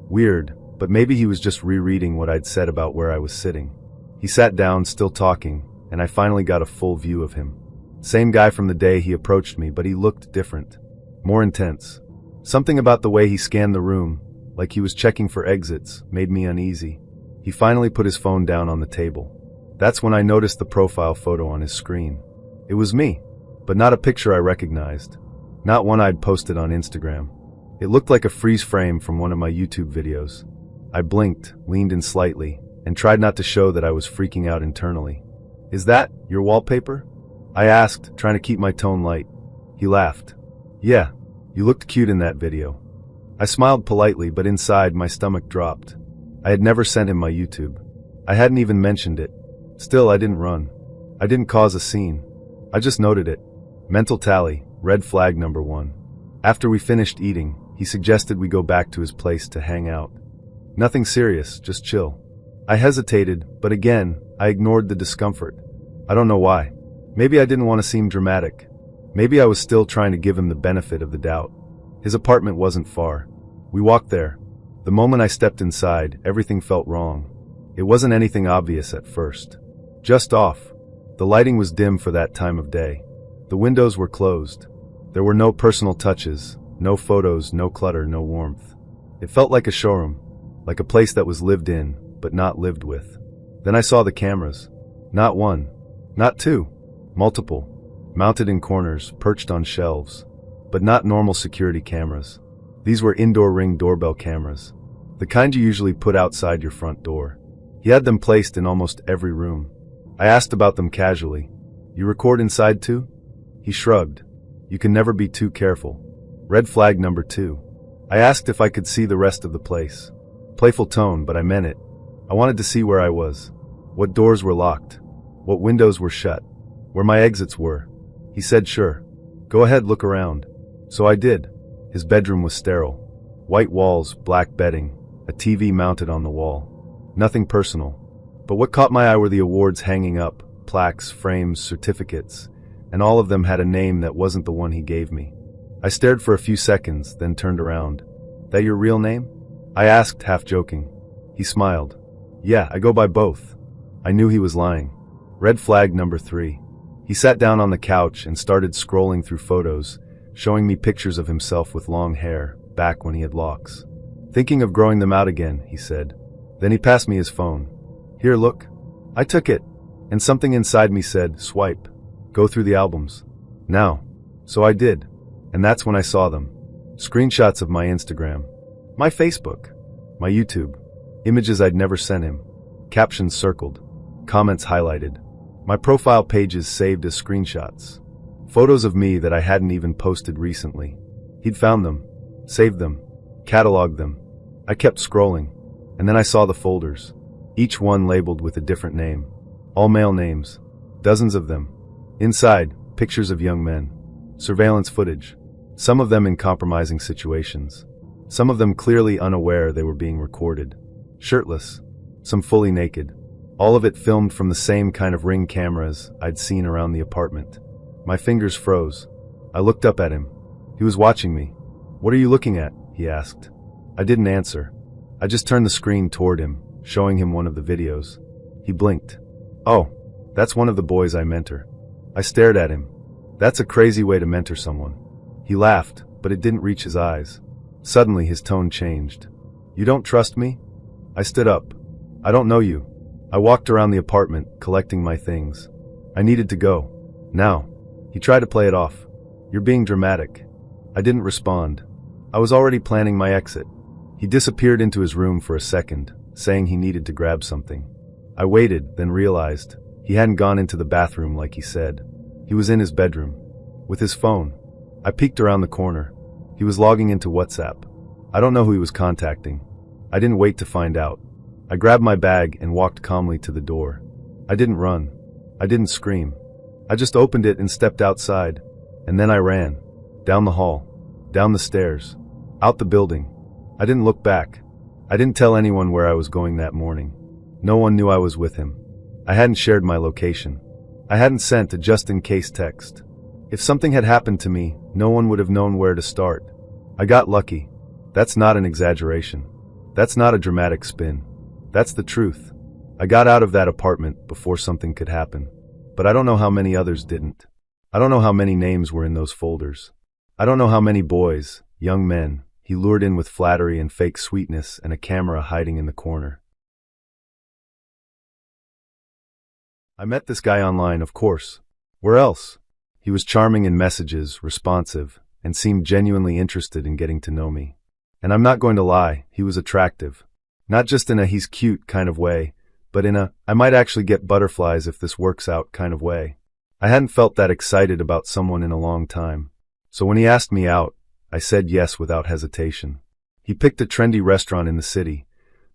Weird, but maybe he was just rereading what I'd said about where I was sitting. He sat down, still talking, and I finally got a full view of him. Same guy from the day he approached me, but he looked different. More intense. Something about the way he scanned the room, like he was checking for exits, made me uneasy. He finally put his phone down on the table. That's when I noticed the profile photo on his screen. It was me, but not a picture I recognized. Not one I'd posted on Instagram. It looked like a freeze frame from one of my YouTube videos. I blinked, leaned in slightly, and tried not to show that I was freaking out internally. Is that your wallpaper? I asked, trying to keep my tone light. He laughed. Yeah, you looked cute in that video. I smiled politely, but inside my stomach dropped. I had never sent him my YouTube. I hadn't even mentioned it. Still, I didn't run. I didn't cause a scene. I just noted it. Mental tally, red flag number 1. After we finished eating, he suggested we go back to his place to hang out. Nothing serious, just chill. I hesitated, but again, I ignored the discomfort. I don't know why. Maybe I didn't want to seem dramatic. Maybe I was still trying to give him the benefit of the doubt. His apartment wasn't far. We walked there. The moment I stepped inside, everything felt wrong. It wasn't anything obvious at first. Just off. The lighting was dim for that time of day. The windows were closed. There were no personal touches, no photos, no clutter, no warmth. It felt like a showroom, like a place that was lived in, but not lived with. Then I saw the cameras. Not one, not two, multiple, mounted in corners, perched on shelves. But not normal security cameras. These were indoor Ring doorbell cameras, the kind you usually put outside your front door. He had them placed in almost every room. I asked about them casually. You record inside too? He shrugged. You can never be too careful. Red flag number 2. I asked if I could see the rest of the place. Playful tone, but I meant it. I wanted to see where I was. What doors were locked. What windows were shut. Where my exits were. He said sure. Go ahead, look around. So I did. His bedroom was sterile. White walls, black bedding, a TV mounted on the wall. Nothing personal. But what caught my eye were the awards hanging up, plaques, frames, certificates, and all of them had a name that wasn't the one he gave me. I stared for a few seconds, then turned around. That your real name? I asked, half joking. He smiled. Yeah, I go by both. I knew he was lying. Red flag number 3. He sat down on the couch and started scrolling through photos, showing me pictures of himself with long hair, back when he had locks. Thinking of growing them out again, he said. Then he passed me his phone. Here, look. I took it, and something inside me said, swipe. Go through the albums. Now. So I did, and that's when I saw them. Screenshots of my Instagram. My Facebook. My YouTube. Images I'd never sent him. Captions circled. Comments highlighted. My profile pages saved as screenshots. Photos of me that I hadn't even posted recently. He'd found them, saved them, cataloged them. I kept scrolling, and then I saw the folders, each one labeled with a different name. All male names. Dozens of them. Inside, pictures of young men. Surveillance footage. Some of them in compromising situations. Some of them clearly unaware they were being recorded. Shirtless. Some fully naked. All of it filmed from the same kind of Ring cameras I'd seen around the apartment. My fingers froze. I looked up at him. He was watching me. "What are you looking at?" he asked. I didn't answer. I just turned the screen toward him, showing him one of the videos. He blinked. "Oh, that's one of the boys I mentor." I stared at him. "That's a crazy way to mentor someone." He laughed, but it didn't reach his eyes. Suddenly his tone changed. "You don't trust me?" I stood up. "I don't know you." I walked around the apartment, collecting my things. I needed to go. Now. He tried to play it off. "You're being dramatic." I didn't respond. I was already planning my exit. He disappeared into his room for a second, saying he needed to grab something. I waited, then realized he hadn't gone into the bathroom like he said. He was in his bedroom, with his phone. I peeked around the corner. He was logging into WhatsApp. I don't know who he was contacting. I didn't wait to find out. I grabbed my bag and walked calmly to the door. I didn't run. I didn't scream. I just opened it and stepped outside. And then I ran. Down the hall. Down the stairs. Out the building. I didn't look back. I didn't tell anyone where I was going that morning. No one knew I was with him. I hadn't shared my location. I hadn't sent a just-in-case text. If something had happened to me, no one would have known where to start. I got lucky. That's not an exaggeration. That's not a dramatic spin. That's the truth. I got out of that apartment before something could happen. But I don't know how many others didn't. I don't know how many names were in those folders. I don't know how many boys, young men, he lured in with flattery and fake sweetness and a camera hiding in the corner. I met this guy online, of course. Where else? He was charming in messages, responsive, and seemed genuinely interested in getting to know me. And I'm not going to lie, he was attractive. Not just in a he's cute kind of way, but in a I might actually get butterflies if this works out kind of way. I hadn't felt that excited about someone in a long time. So when he asked me out, I said yes without hesitation. He picked a trendy restaurant in the city,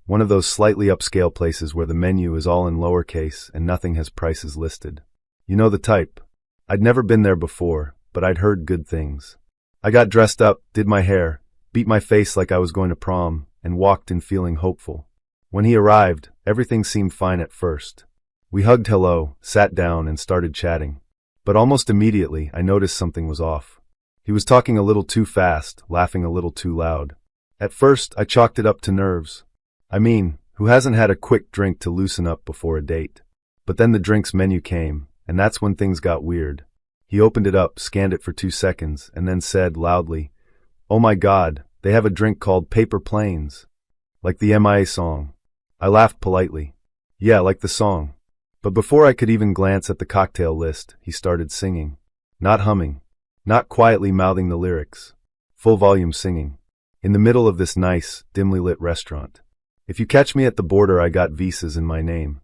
one of those slightly upscale places where the menu is all in lowercase and nothing has prices listed. You know the type. I'd never been there before, but I'd heard good things. I got dressed up, did my hair, beat my face like I was going to prom, and walked in feeling hopeful. When he arrived, everything seemed fine at first. We hugged hello, sat down, and started chatting. But almost immediately, I noticed something was off. He was talking a little too fast, laughing a little too loud. At first, I chalked it up to nerves. I mean, who hasn't had a quick drink to loosen up before a date? But then the drinks menu came, and that's when things got weird. He opened it up, scanned it for 2 seconds, and then said loudly, "Oh my God, they have a drink called Paper Planes." Like the MIA song. I laughed politely. Yeah, like the song. But before I could even glance at the cocktail list, he started singing. Not humming. Not quietly mouthing the lyrics. Full volume singing. In the middle of this nice, dimly lit restaurant. If you catch me at the border, I got visas in my name.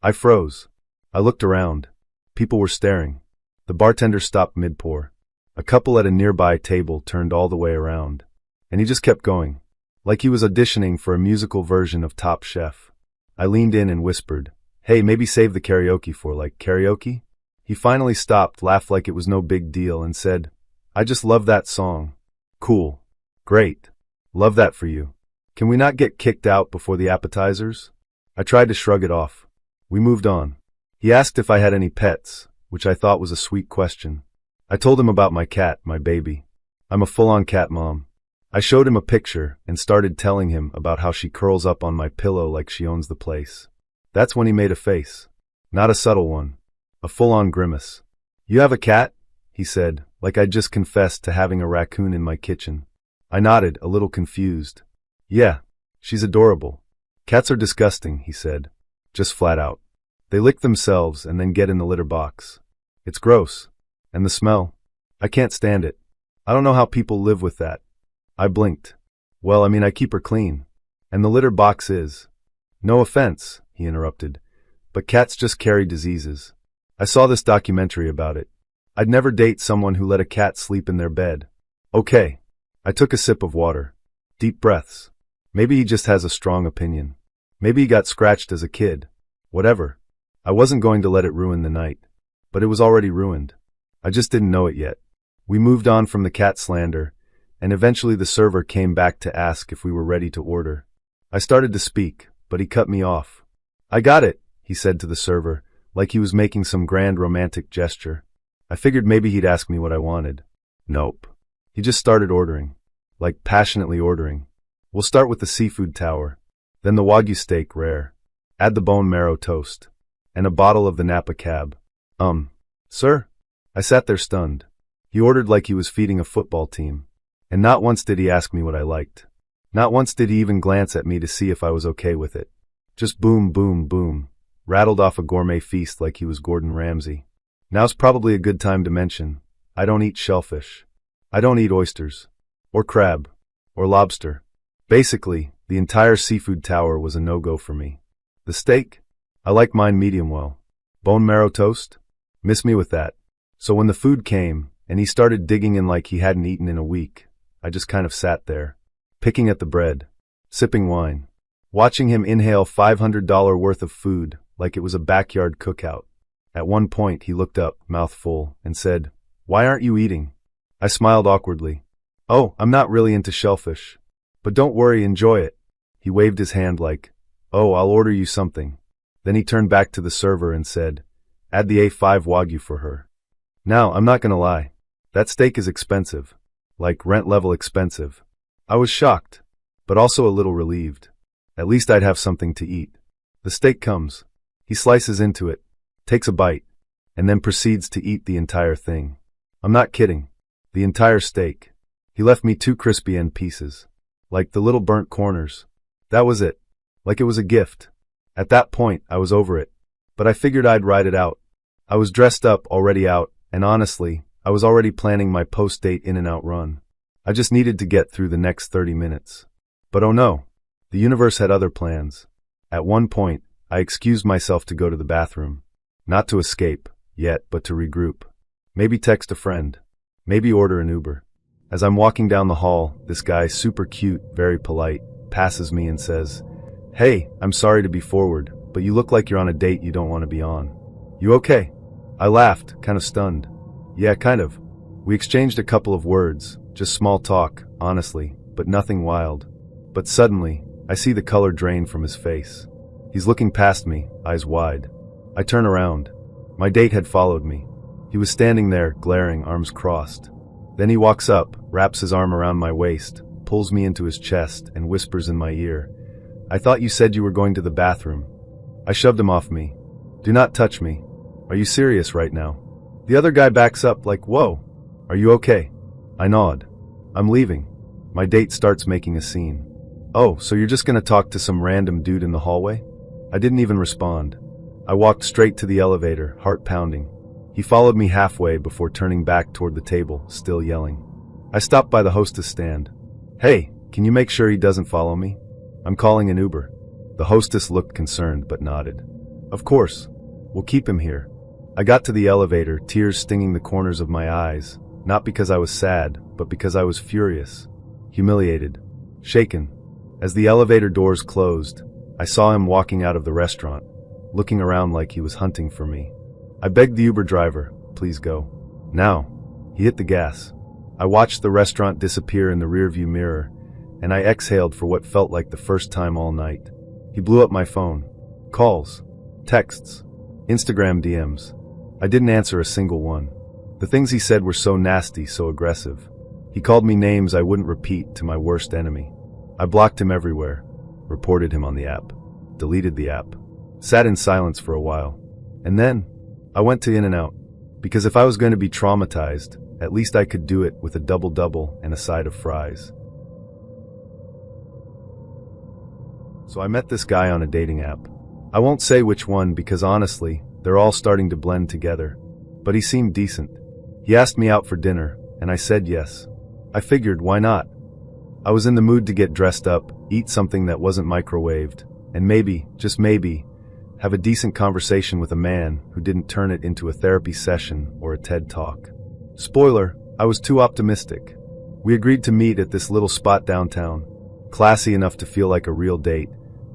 I froze. I looked around. People were staring. The bartender stopped mid-pour. A couple at a nearby table turned all the way around. And he just kept going. Like he was auditioning for a musical version of Top Chef. I leaned in and whispered, "Hey, maybe save the karaoke for, like, karaoke?" He finally stopped, laughed like it was no big deal, and said, "I just love that song." Cool. Great. Love that for you. Can we not get kicked out before the appetizers? I tried to shrug it off. We moved on. He asked if I had any pets, which I thought was a sweet question. I told him about my cat, my baby. I'm a full-on cat mom. I showed him a picture and started telling him about how she curls up on my pillow like she owns the place. That's when he made a face. Not a subtle one. A full-on grimace. "You have a cat?" he said, like I'd just confessed to having a raccoon in my kitchen. I nodded, a little confused. "Yeah, she's adorable." "Cats are disgusting," he said. Just flat out. "They lick themselves and then get in the litter box. It's gross. And the smell. I can't stand it. I don't know how people live with that." I blinked. Well, I mean, I keep her clean. And the litter box is. No offense, he interrupted, but cats just carry diseases. I saw this documentary about it. I'd never date someone who let a cat sleep in their bed. Okay. I took a sip of water. Deep breaths. Maybe he just has a strong opinion. Maybe he got scratched as a kid. Whatever. I wasn't going to let it ruin the night. But it was already ruined. I just didn't know it yet. We moved on from the cat slander, and eventually the server came back to ask if we were ready to order. I started to speak, but he cut me off. I got it, he said to the server, like he was making some grand romantic gesture. I figured maybe he'd ask me what I wanted. Nope. He just started ordering. Like passionately ordering. We'll start with the seafood tower, then the Wagyu steak rare. Add the bone marrow toast. And a bottle of the Napa Cab. Sir? I sat there stunned. He ordered like he was feeding a football team. And not once did he ask me what I liked. Not once did he even glance at me to see if I was okay with it. Just boom, boom, boom. Rattled off a gourmet feast like he was Gordon Ramsay. Now's probably a good time to mention, I don't eat shellfish. I don't eat oysters. Or crab. Or lobster. Basically, the entire seafood tower was a no-go for me. The steak? I like mine medium well. Bone marrow toast? Miss me with that. So when the food came, and he started digging in like he hadn't eaten in a week, I just kind of sat there, picking at the bread, sipping wine, watching him inhale $500 worth of food like it was a backyard cookout. At one point he looked up, mouth full, and said, "Why aren't you eating?" I smiled awkwardly. "Oh, I'm not really into shellfish. But don't worry, enjoy it." He waved his hand like, "Oh, I'll order you something." Then he turned back to the server and said, "Add the A5 Wagyu for her." Now, I'm not gonna lie. That steak is expensive. Like rent level expensive. I was shocked, but also a little relieved. At least I'd have something to eat. The steak comes. He slices into it, takes a bite, and then proceeds to eat the entire thing. I'm not kidding. The entire steak. He left me 2 crispy end pieces. Like the little burnt corners. That was it. Like it was a gift. At that point, I was over it. But I figured I'd ride it out. I was dressed up, already out, and honestly, I was already planning my post-date in-and-out run. I just needed to get through the next 30 minutes. But oh no, the universe had other plans. At one point, I excused myself to go to the bathroom. Not to escape, yet, but to regroup. Maybe text a friend. Maybe order an Uber. As I'm walking down the hall, this guy, super cute, very polite, passes me and says, "Hey, I'm sorry to be forward, but you look like you're on a date you don't want to be on. You okay?" I laughed, kind of stunned. "Yeah, kind of." We exchanged a couple of words, just small talk, honestly, but nothing wild. But suddenly, I see the color drain from his face. He's looking past me, eyes wide. I turn around. My date had followed me. He was standing there, glaring, arms crossed. Then he walks up, wraps his arm around my waist, pulls me into his chest, and whispers in my ear, "I thought you said you were going to the bathroom." I shoved him off me. "Do not touch me. Are you serious right now?" The other guy backs up like, "Whoa. Are you okay?" I nod. "I'm leaving." My date starts making a scene. "Oh, so you're just gonna talk to some random dude in the hallway?" I didn't even respond. I walked straight to the elevator, heart pounding. He followed me halfway before turning back toward the table, still yelling. I stopped by the hostess stand. "Hey, can you make sure he doesn't follow me? I'm calling an Uber." The hostess looked concerned but nodded. "Of course. We'll keep him here." I got to the elevator, tears stinging the corners of my eyes, not because I was sad, but because I was furious, humiliated, shaken. As the elevator doors closed, I saw him walking out of the restaurant, looking around like he was hunting for me. I begged the Uber driver, "Please go. Now." He hit the gas. I watched the restaurant disappear in the rearview mirror, and I exhaled for what felt like the first time all night. He blew up my phone. Calls. Texts. Instagram DMs. I didn't answer a single one. The things he said were so nasty, so aggressive. He called me names I wouldn't repeat to my worst enemy. I blocked him everywhere. Reported him on the app. Deleted the app. Sat in silence for a while. And then, I went to In-N-Out. Because if I was going to be traumatized, at least I could do it with a double-double and a side of fries. So I met this guy on a dating app. I won't say which one because honestly, they're all starting to blend together. But he seemed decent. He asked me out for dinner, and I said yes. I figured, why not? I was in the mood to get dressed up, eat something that wasn't microwaved, and maybe, just maybe, have a decent conversation with a man who didn't turn it into a therapy session or a TED Talk. Spoiler, I was too optimistic. We agreed to meet at this little spot downtown, classy enough to feel like a real date,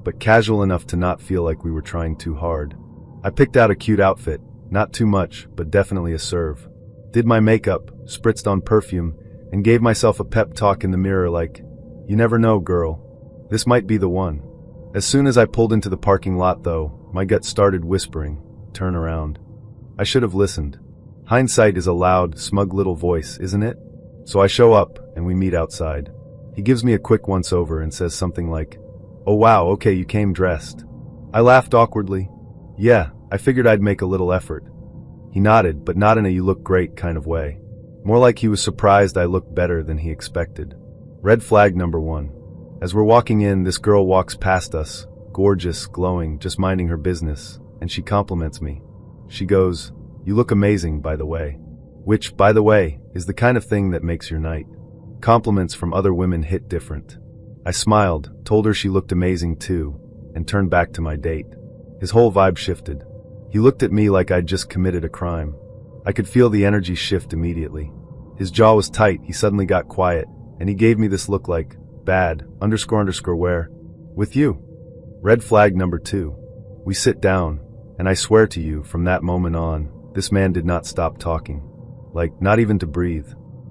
but casual enough to not feel like we were trying too hard. I picked out a cute outfit, not too much, but definitely a serve. Did my makeup, spritzed on perfume, and gave myself a pep talk in the mirror like, "You never know, girl. This might be the one." As soon as I pulled into the parking lot though, my gut started whispering, "Turn around." I should have listened. Hindsight is a loud, smug little voice, isn't it? So I show up, and we meet outside. He gives me a quick once-over and says something like, "Oh wow, okay, you came dressed." I laughed awkwardly. "Yeah, I figured I'd make a little effort." He nodded, but not in a "you look great" kind of way. More like he was surprised I looked better than he expected. Red flag number 1. As we're walking in, this girl walks past us, gorgeous, glowing, just minding her business, and she compliments me. She goes, "You look amazing, by the way." Which, by the way, is the kind of thing that makes your night. Compliments from other women hit different. I smiled, told her she looked amazing too, and turned back to my date. His whole vibe shifted. He looked at me like I'd just committed a crime. I could feel the energy shift immediately. His jaw was tight, he suddenly got quiet, and he gave me this look like, "Bad, __, where? With you." Red flag number 2. We sit down, and I swear to you, from that moment on, this man did not stop talking. Like, not even to breathe.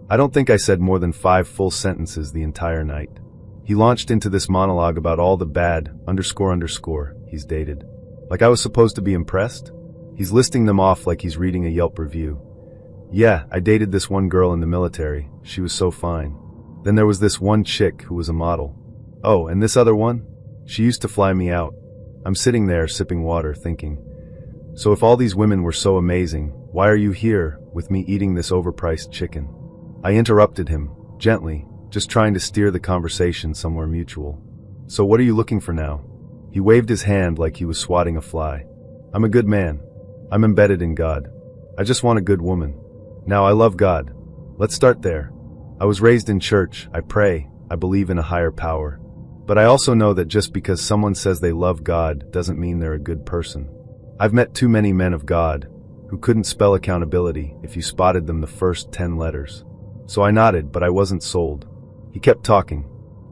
I don't think I said more than 5 full sentences the entire night. He launched into this monologue about all the bad, __, he's dated. Like I was supposed to be impressed? He's listing them off like he's reading a Yelp review. "Yeah, I dated this one girl in the military. She was so fine. Then there was this one chick who was a model. Oh, and this other one? She used to fly me out." I'm sitting there sipping water thinking, so if all these women were so amazing, why are you here with me eating this overpriced chicken? I interrupted him, gently, just trying to steer the conversation somewhere mutual. "So what are you looking for now?" He waved his hand like he was swatting a fly. "I'm a good man. I'm embedded in God. I just want a good woman. Now I love God. Let's start there. I was raised in church, I pray, I believe in a higher power. But I also know that just because someone says they love God doesn't mean they're a good person. I've met too many men of God who couldn't spell accountability if you spotted them the first 10 letters. So I nodded, but I wasn't sold. He kept talking.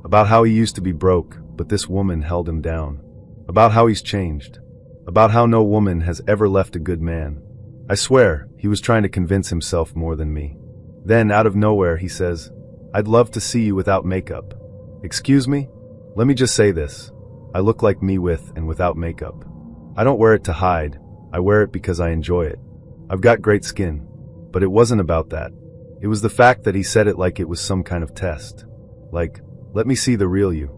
About how he used to be broke, but this woman held him down. About how he's changed. About how no woman has ever left a good man. I swear, he was trying to convince himself more than me. Then, out of nowhere, he says, "I'd love to see you without makeup." Excuse me? Let me just say this. I look like me with and without makeup. I don't wear it to hide. I wear it because I enjoy it. I've got great skin. But it wasn't about that. It was the fact that he said it like it was some kind of test. Like, "Let me see the real you."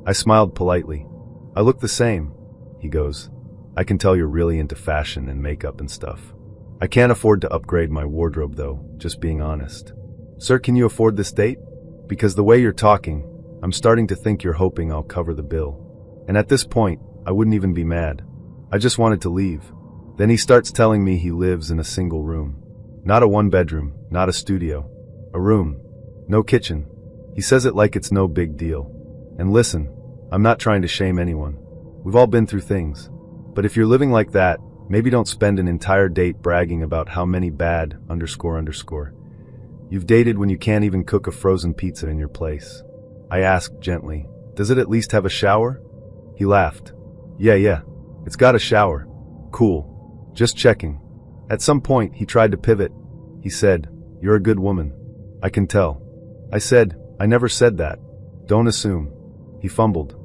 I smiled politely. "I look the same." He goes, "I can tell you're really into fashion and makeup and stuff. I can't afford to upgrade my wardrobe though, just being honest." "Sir, can you afford this date? Because the way you're talking, I'm starting to think you're hoping I'll cover the bill." And at this point, I wouldn't even be mad. I just wanted to leave. Then he starts telling me he lives in a single room. Not a 1-bedroom, not a studio. A room. No kitchen. He says it like it's no big deal. And listen, I'm not trying to shame anyone. We've all been through things. But if you're living like that, maybe don't spend an entire date bragging about how many bad __. You've dated when you can't even cook a frozen pizza in your place. I asked gently, "Does it at least have a shower?" He laughed. Yeah, it's got a shower." "Cool. Just checking." At some point, he tried to pivot. He said, "You're a good woman. I can tell." I said, "I never said that. Don't assume." He fumbled.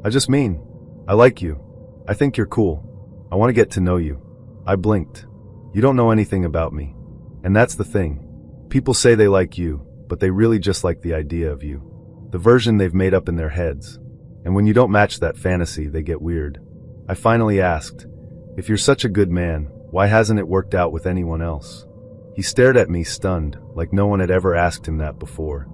"I just mean, I like you. I think you're cool. I want to get to know you." I blinked. "You don't know anything about me. And that's the thing. People say they like you, but they really just like the idea of you. The version they've made up in their heads. And when you don't match that fantasy, they get weird." I finally asked, "If you're such a good man, why hasn't it worked out with anyone else?" He stared at me stunned, like no one had ever asked him that before.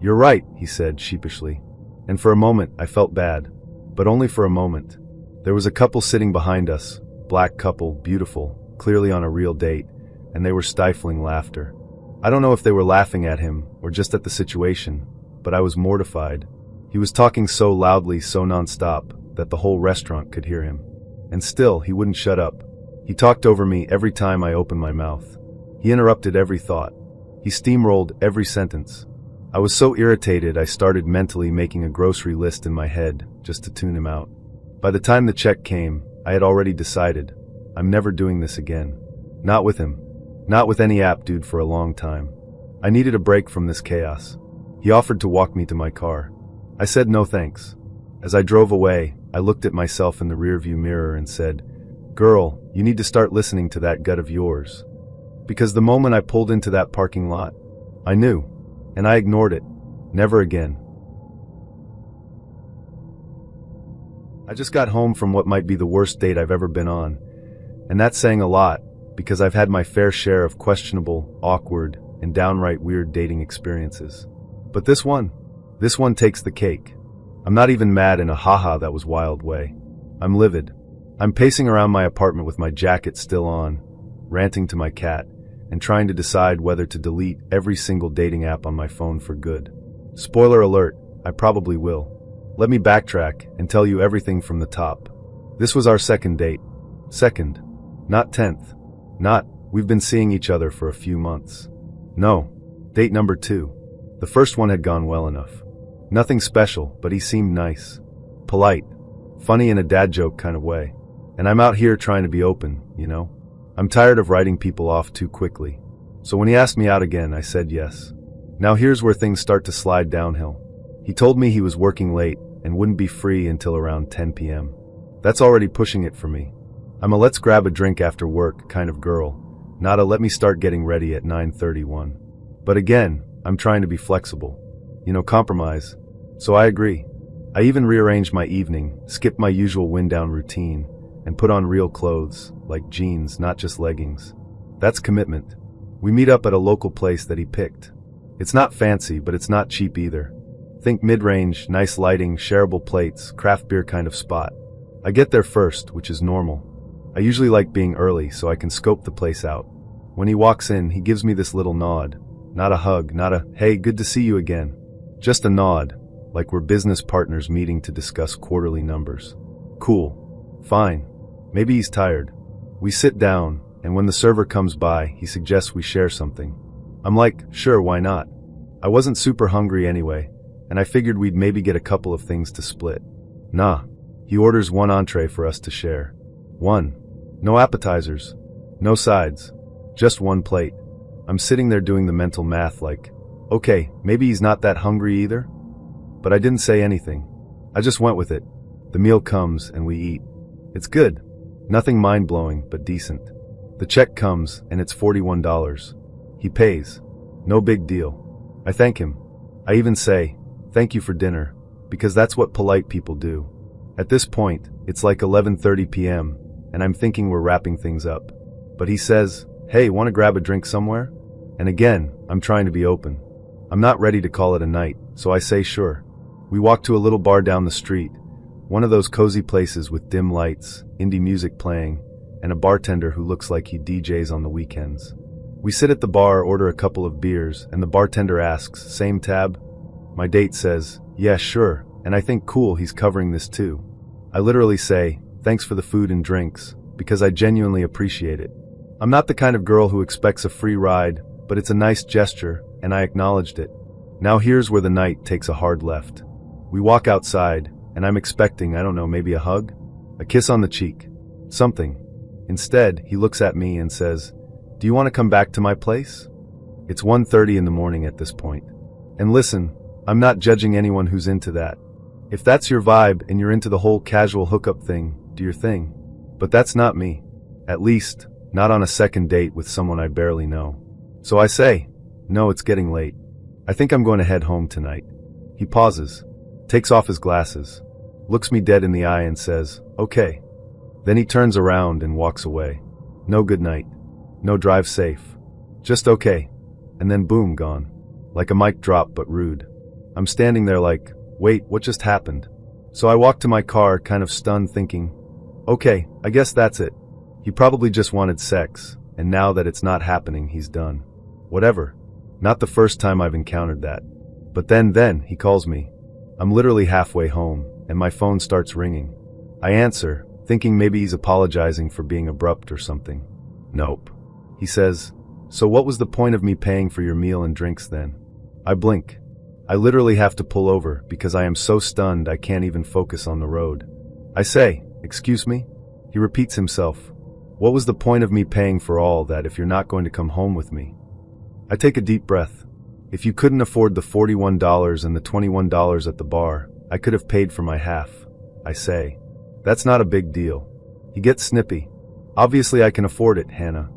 "You're right," he said sheepishly. And for a moment, I felt bad. But only for a moment. There was a couple sitting behind us, black couple, beautiful, clearly on a real date, and they were stifling laughter. I don't know if they were laughing at him or just at the situation, but I was mortified. He was talking so loudly, so nonstop, that the whole restaurant could hear him. And still, he wouldn't shut up. He talked over me every time I opened my mouth. He interrupted every thought. He steamrolled every sentence. I was so irritated I started mentally making a grocery list in my head just to tune him out. By the time the check came, I had already decided, I'm never doing this again. Not with him. Not with any app dude for a long time. I needed a break from this chaos. He offered to walk me to my car. I said no thanks. As I drove away, I looked at myself in the rearview mirror and said, "Girl, you need to start listening to that gut of yours." Because the moment I pulled into that parking lot, I knew, and I ignored it. Never again. I just got home from what might be the worst date I've ever been on, and that's saying a lot, because I've had my fair share of questionable, awkward, and downright weird dating experiences. But this one takes the cake. I'm not even mad in a haha that was wild way. I'm livid. I'm pacing around my apartment with my jacket still on, ranting to my cat, and trying to decide whether to delete every single dating app on my phone for good. Spoiler alert, I probably will. Let me backtrack and tell you everything from the top. This was our second date. Second. Not 10th. Not, we've been seeing each other for a few months. No. Date number 2. The first one had gone well enough. Nothing special, but he seemed nice. Polite. Funny in a dad joke kind of way. And I'm out here trying to be open, you know? I'm tired of writing people off too quickly. So when he asked me out again, I said yes. Now here's where things start to slide downhill. He told me he was working late and wouldn't be free until around 10 p.m. That's already pushing it for me. I'm a let's grab a drink after work kind of girl, not a let me start getting ready at 9:31. But again, I'm trying to be flexible. You know, compromise. So I agree. I even rearranged my evening, skipped my usual wind-down routine, and put on real clothes, like jeans, not just leggings. That's commitment. We meet up at a local place that he picked. It's not fancy, but it's not cheap either. Think mid-range, nice lighting, shareable plates, craft beer kind of spot. I get there first, which is normal. I usually like being early so I can scope the place out. When he walks in, he gives me this little nod. Not a hug, not a, hey, good to see you again. Just a nod, like we're business partners meeting to discuss quarterly numbers. Cool. Fine. Maybe he's tired. We sit down, and when the server comes by, he suggests we share something. I'm like, sure, why not? I wasn't super hungry anyway, and I figured we'd maybe get a couple of things to split. Nah. He orders one entree for us to share. One. No appetizers. No sides. Just one plate. I'm sitting there doing the mental math like, okay, maybe he's not that hungry either? But I didn't say anything. I just went with it. The meal comes and we eat. It's good. Nothing mind-blowing, but decent. The check comes and it's $41. He pays. No big deal. I thank him. I even say, thank you for dinner, because that's what polite people do. At this point, it's like 11:30 p.m., and I'm thinking we're wrapping things up. But he says, hey, want to grab a drink somewhere? And again, I'm trying to be open. I'm not ready to call it a night, so I say sure. We walk to a little bar down the street, one of those cozy places with dim lights, indie music playing, and a bartender who looks like he DJs on the weekends. We sit at the bar, order a couple of beers, and the bartender asks, same tab? My date says, yeah, sure, and I think cool, he's covering this too. I literally say, thanks for the food and drinks, because I genuinely appreciate it. I'm not the kind of girl who expects a free ride, but it's a nice gesture, and I acknowledged it. Now here's where the night takes a hard left. We walk outside, and I'm expecting, I don't know, maybe a hug? A kiss on the cheek. Something. Instead, he looks at me and says, do you want to come back to my place? It's 1:30 in the morning at this point. And listen, I'm not judging anyone who's into that. If that's your vibe and you're into the whole casual hookup thing, do your thing. But that's not me. At least, not on a second date with someone I barely know. So I say, no, it's getting late. I think I'm going to head home tonight. He pauses, takes off his glasses, looks me dead in the eye and says, okay. Then he turns around and walks away. No good night. No drive safe. Just okay. And then boom, gone. Like a mic drop, but rude. I'm standing there like, wait, what just happened? So I walk to my car, kind of stunned, thinking, okay, I guess that's it. He probably just wanted sex, and now that it's not happening, he's done. Whatever. Not the first time I've encountered that. But then he calls me. I'm literally halfway home, and my phone starts ringing. I answer, thinking maybe he's apologizing for being abrupt or something. Nope. He says, "So what was the point of me paying for your meal and drinks then?" I blink. I literally have to pull over because I am so stunned I can't even focus on the road. I say, "Excuse me?" He repeats himself. "What was the point of me paying for all that if you're not going to come home with me?" I take a deep breath. If you couldn't afford the $41 and the $21 at the bar, I could have paid for my half, I say. That's not a big deal. He gets snippy. "Obviously I can afford it, Hannah."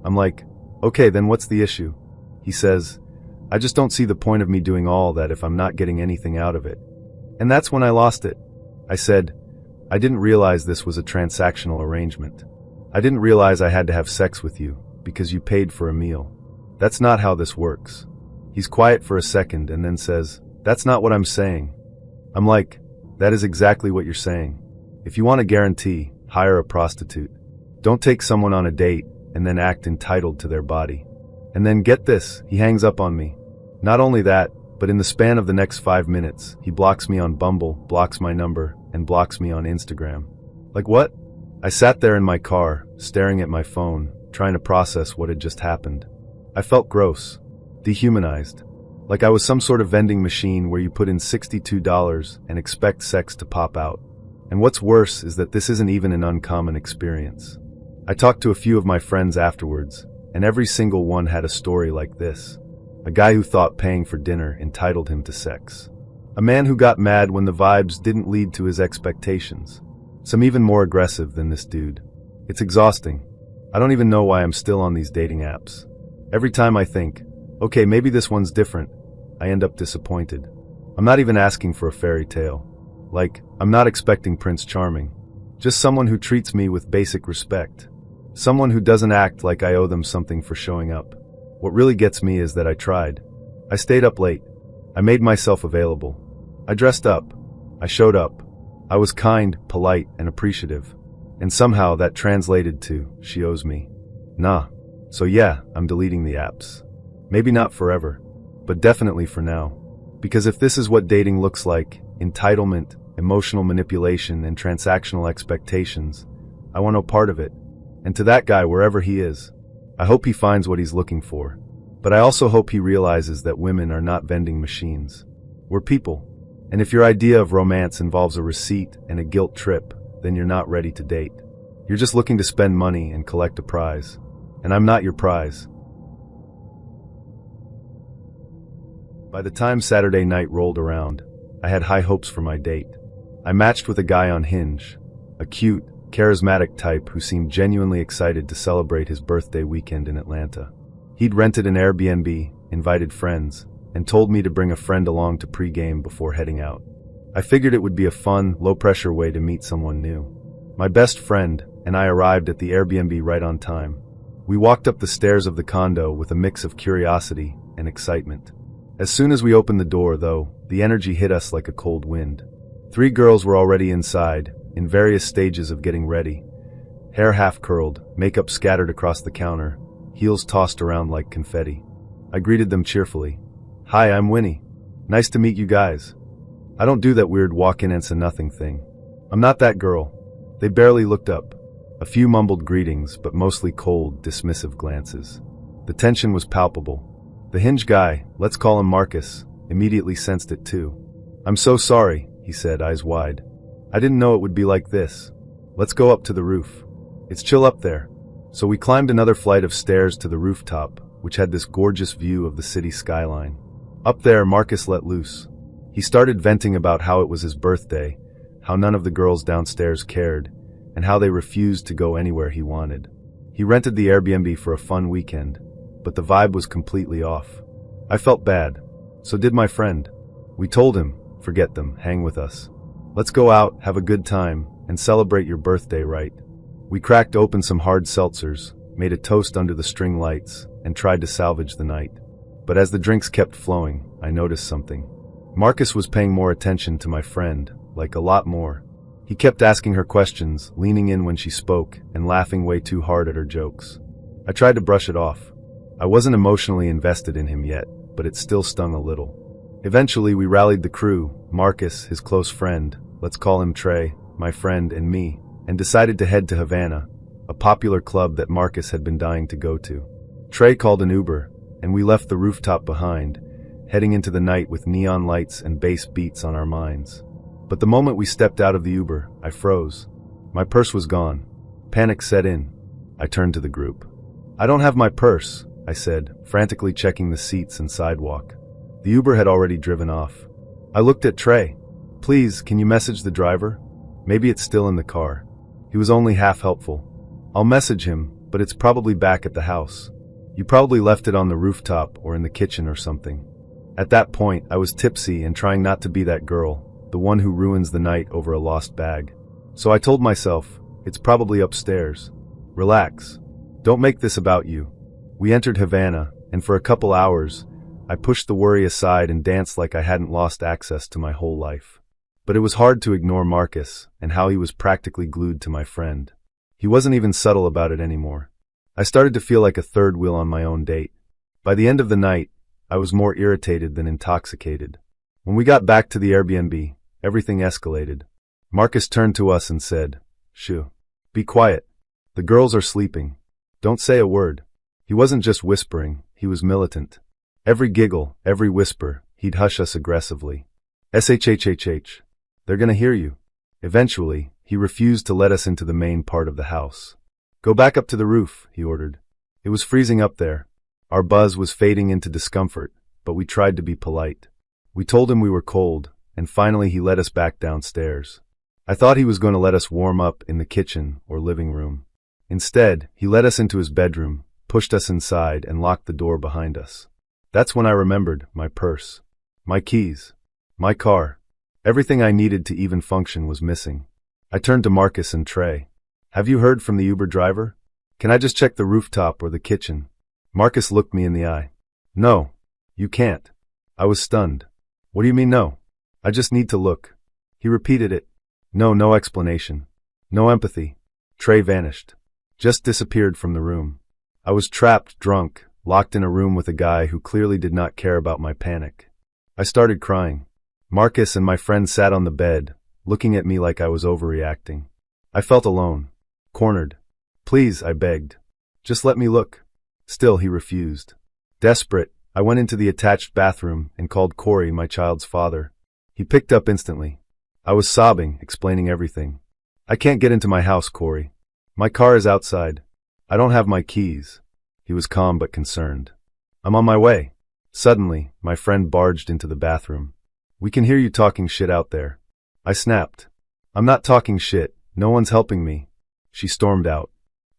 I'm like, "Okay, then what's the issue?" He says, "I just don't see the point of me doing all that if I'm not getting anything out of it." And that's when I lost it. I said, "I didn't realize this was a transactional arrangement. I didn't realize I had to have sex with you because you paid for a meal. That's not how this works." He's quiet for a second and then says, "That's not what I'm saying." I'm like, "That is exactly what you're saying. If you want a guarantee, hire a prostitute. Don't take someone on a date and then act entitled to their body." And then get this, he hangs up on me. Not only that, but in the span of the next 5 minutes, he blocks me on Bumble, blocks my number, and blocks me on Instagram. Like what? I sat there in my car, staring at my phone, trying to process what had just happened. I felt gross, dehumanized, like I was some sort of vending machine where you put in $62 and expect sex to pop out. And what's worse is that this isn't even an uncommon experience. I talked to a few of my friends afterwards, and every single one had a story like this. A guy who thought paying for dinner entitled him to sex. A man who got mad when the vibes didn't lead to his expectations. Some even more aggressive than this dude. It's exhausting. I don't even know why I'm still on these dating apps. Every time I think, okay, maybe this one's different, I end up disappointed. I'm not even asking for a fairy tale. Like, I'm not expecting Prince Charming. Just someone who treats me with basic respect. Someone who doesn't act like I owe them something for showing up. What really gets me is that I tried. I stayed up late. I made myself available. I dressed up. I showed up. I was kind, polite, and appreciative. And somehow that translated to, she owes me. Nah. So yeah, I'm deleting the apps. Maybe not forever, but definitely for now. Because if this is what dating looks like, entitlement, emotional manipulation, and transactional expectations, I want no part of it. And to that guy, wherever he is, I hope he finds what he's looking for. But I also hope he realizes that women are not vending machines. We're people. And if your idea of romance involves a receipt and a guilt trip, then you're not ready to date. You're just looking to spend money and collect a prize. And I'm not your prize. By the time Saturday night rolled around, I had high hopes for my date. I matched with a guy on Hinge, a cute, charismatic type who seemed genuinely excited to celebrate his birthday weekend in Atlanta. He'd rented an Airbnb, invited friends, and told me to bring a friend along to pregame before heading out. I figured it would be a fun, low-pressure way to meet someone new. My best friend and I arrived at the Airbnb right on time. We walked up the stairs of the condo with a mix of curiosity and excitement. As soon as we opened the door, though, the energy hit us like a cold wind. 3 girls were already inside, in various stages of getting ready. Hair half curled, makeup scattered across the counter, heels tossed around like confetti. I greeted them cheerfully. "Hi, I'm Winnie. Nice to meet you guys." I don't do that weird walk-in-and-say-nothing thing. I'm not that girl. They barely looked up. A few mumbled greetings, but mostly cold, dismissive glances. The tension was palpable. The Hinge guy, let's call him Marcus, immediately sensed it too. "I'm so sorry," he said, eyes wide. "I didn't know it would be like this. Let's go up to the roof. It's chill up there." So we climbed another flight of stairs to the rooftop, which had this gorgeous view of the city skyline. Up there, Marcus let loose. He started venting about how it was his birthday, how none of the girls downstairs cared, and how they refused to go anywhere he wanted. He rented the Airbnb for a fun weekend, but the vibe was completely off. I felt bad. So did my friend. We told him, forget them, hang with us. Let's go out, have a good time, and celebrate your birthday right. We cracked open some hard seltzers, made a toast under the string lights, and tried to salvage the night. But as the drinks kept flowing, I noticed something. Marcus was paying more attention to my friend, like a lot more. He kept asking her questions, leaning in when she spoke, and laughing way too hard at her jokes. I tried to brush it off. I wasn't emotionally invested in him yet, but it still stung a little. Eventually, we rallied the crew, Marcus, his close friend, let's call him Trey, my friend, and me, and decided to head to Havana, a popular club that Marcus had been dying to go to. Trey called an Uber, and we left the rooftop behind, heading into the night with neon lights and bass beats on our minds. But the moment we stepped out of the Uber, I froze. My purse was gone. Panic set in. I turned to the group. "I don't have my purse," I said, frantically checking the seats and sidewalk. The Uber had already driven off. I looked at Trey. "Please, can you message the driver? Maybe it's still in the car." He was only half helpful. "I'll message him, but it's probably back at the house. You probably left it on the rooftop or in the kitchen or something." At that point, I was tipsy and trying not to be that girl, the one who ruins the night over a lost bag. So I told myself, it's probably upstairs. Relax. Don't make this about you. We entered Havana, and for a couple hours, I pushed the worry aside and danced like I hadn't lost access to my whole life. But it was hard to ignore Marcus and how he was practically glued to my friend. He wasn't even subtle about it anymore. I started to feel like a third wheel on my own date. By the end of the night, I was more irritated than intoxicated. When we got back to the Airbnb, everything escalated. Marcus turned to us and said, "Shoo. Be quiet. The girls are sleeping. Don't say a word." He wasn't just whispering, he was militant. Every giggle, every whisper, he'd hush us aggressively. "SHHHH. They're gonna hear you." Eventually, he refused to let us into the main part of the house. "Go back up to the roof," he ordered. It was freezing up there. Our buzz was fading into discomfort, but we tried to be polite. We told him we were cold, and finally he led us back downstairs. I thought he was going to let us warm up in the kitchen or living room. Instead, he led us into his bedroom, pushed us inside, and locked the door behind us. That's when I remembered my purse, my keys, my car. Everything I needed to even function was missing. I turned to Marcus and Trey. "Have you heard from the Uber driver? Can I just check the rooftop or the kitchen?" Marcus looked me in the eye. "No, you can't." I was stunned. "What do you mean no? I just need to look." He repeated it. No explanation. No empathy. Trey vanished. Just disappeared from the room. I was trapped, drunk, locked in a room with a guy who clearly did not care about my panic. I started crying. Marcus and my friend sat on the bed, looking at me like I was overreacting. I felt alone. Cornered. "Please," I begged. "Just let me look." Still, he refused. Desperate, I went into the attached bathroom and called Corey, my child's father. He picked up instantly. I was sobbing, explaining everything. "I can't get into my house, Corey. My car is outside. I don't have my keys." He was calm but concerned. "I'm on my way." Suddenly, my friend barged into the bathroom. "We can hear you talking shit out there." I snapped. "I'm not talking shit. No one's helping me." She stormed out.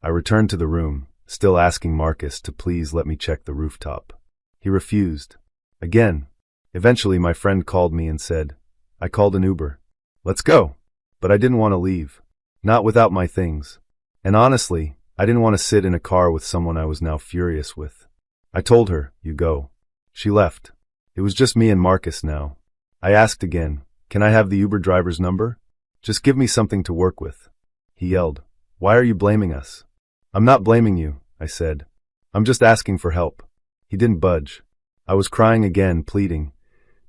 I returned to the room, still asking Marcus to please let me check the rooftop. He refused. Again. Eventually, my friend called me and said, "I called an Uber. Let's go." But I didn't want to leave. Not without my things. And honestly, I didn't want to sit in a car with someone I was now furious with. I told her, "You go." She left. It was just me and Marcus now. I asked again, "Can I have the Uber driver's number? Just give me something to work with." He yelled, "Why are you blaming us?" "I'm not blaming you," I said. "I'm just asking for help." He didn't budge. I was crying again, pleading.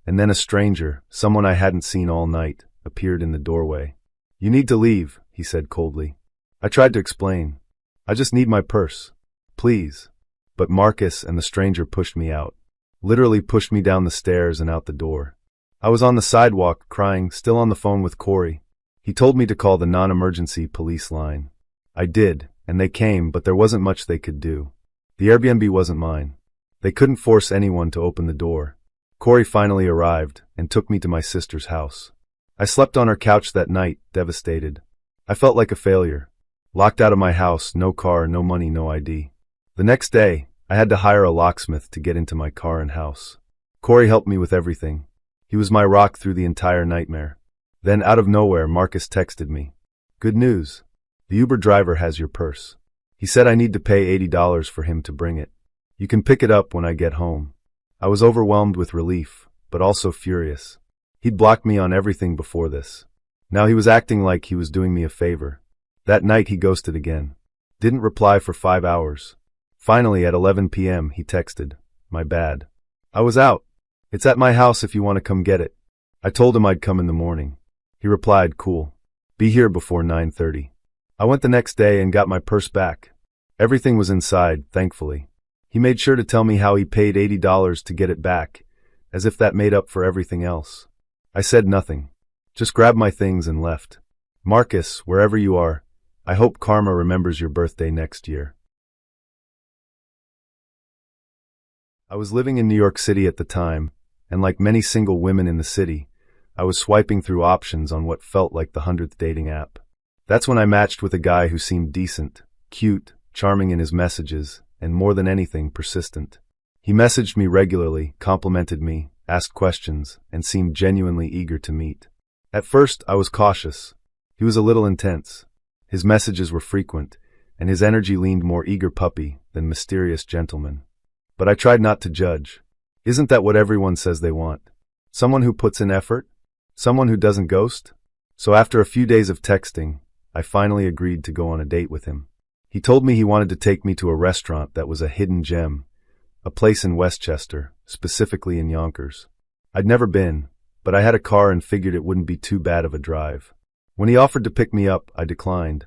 And then a stranger, someone I hadn't seen all night, appeared in the doorway. "You need to leave," he said coldly. I tried to explain. "I just need my purse. Please." But Marcus and the stranger pushed me out. Literally pushed me down the stairs and out the door. I was on the sidewalk, crying, still on the phone with Corey. He told me to call the non-emergency police line. I did, and they came, but there wasn't much they could do. The Airbnb wasn't mine. They couldn't force anyone to open the door. Corey finally arrived and took me to my sister's house. I slept on her couch that night, devastated. I felt like a failure. Locked out of my house, no car, no money, no ID. The next day, I had to hire a locksmith to get into my car and house. Corey helped me with everything. He was my rock through the entire nightmare. Then, out of nowhere, Marcus texted me. "Good news. The Uber driver has your purse. He said I need to pay $80 for him to bring it. You can pick it up when I get home." I was overwhelmed with relief, but also furious. He'd blocked me on everything before this. Now he was acting like he was doing me a favor. That night he ghosted again. Didn't reply for 5 hours. Finally, at 11 p.m., he texted, "My bad. I was out." It's at my house if you want to come get it. I told him I'd come in the morning. He replied, cool. Be here before 9:30. I went the next day and got my purse back. Everything was inside, thankfully. He made sure to tell me how he paid $80 to get it back, as if that made up for everything else. I said nothing. Just grabbed my things and left. Marcus, wherever you are, I hope karma remembers your birthday next year. I was living in New York City at the time, and like many single women in the city, I was swiping through options on what felt like the 100th dating app. That's when I matched with a guy who seemed decent, cute, charming in his messages, and more than anything, persistent. He messaged me regularly, complimented me, asked questions, and seemed genuinely eager to meet. At first, I was cautious. He was a little intense. His messages were frequent, and his energy leaned more eager puppy than mysterious gentleman. But I tried not to judge. Isn't that what everyone says they want? Someone who puts in effort? Someone who doesn't ghost? So after a few days of texting, I finally agreed to go on a date with him. He told me he wanted to take me to a restaurant that was a hidden gem, a place in Westchester, specifically in Yonkers. I'd never been, but I had a car and figured it wouldn't be too bad of a drive. When he offered to pick me up, I declined.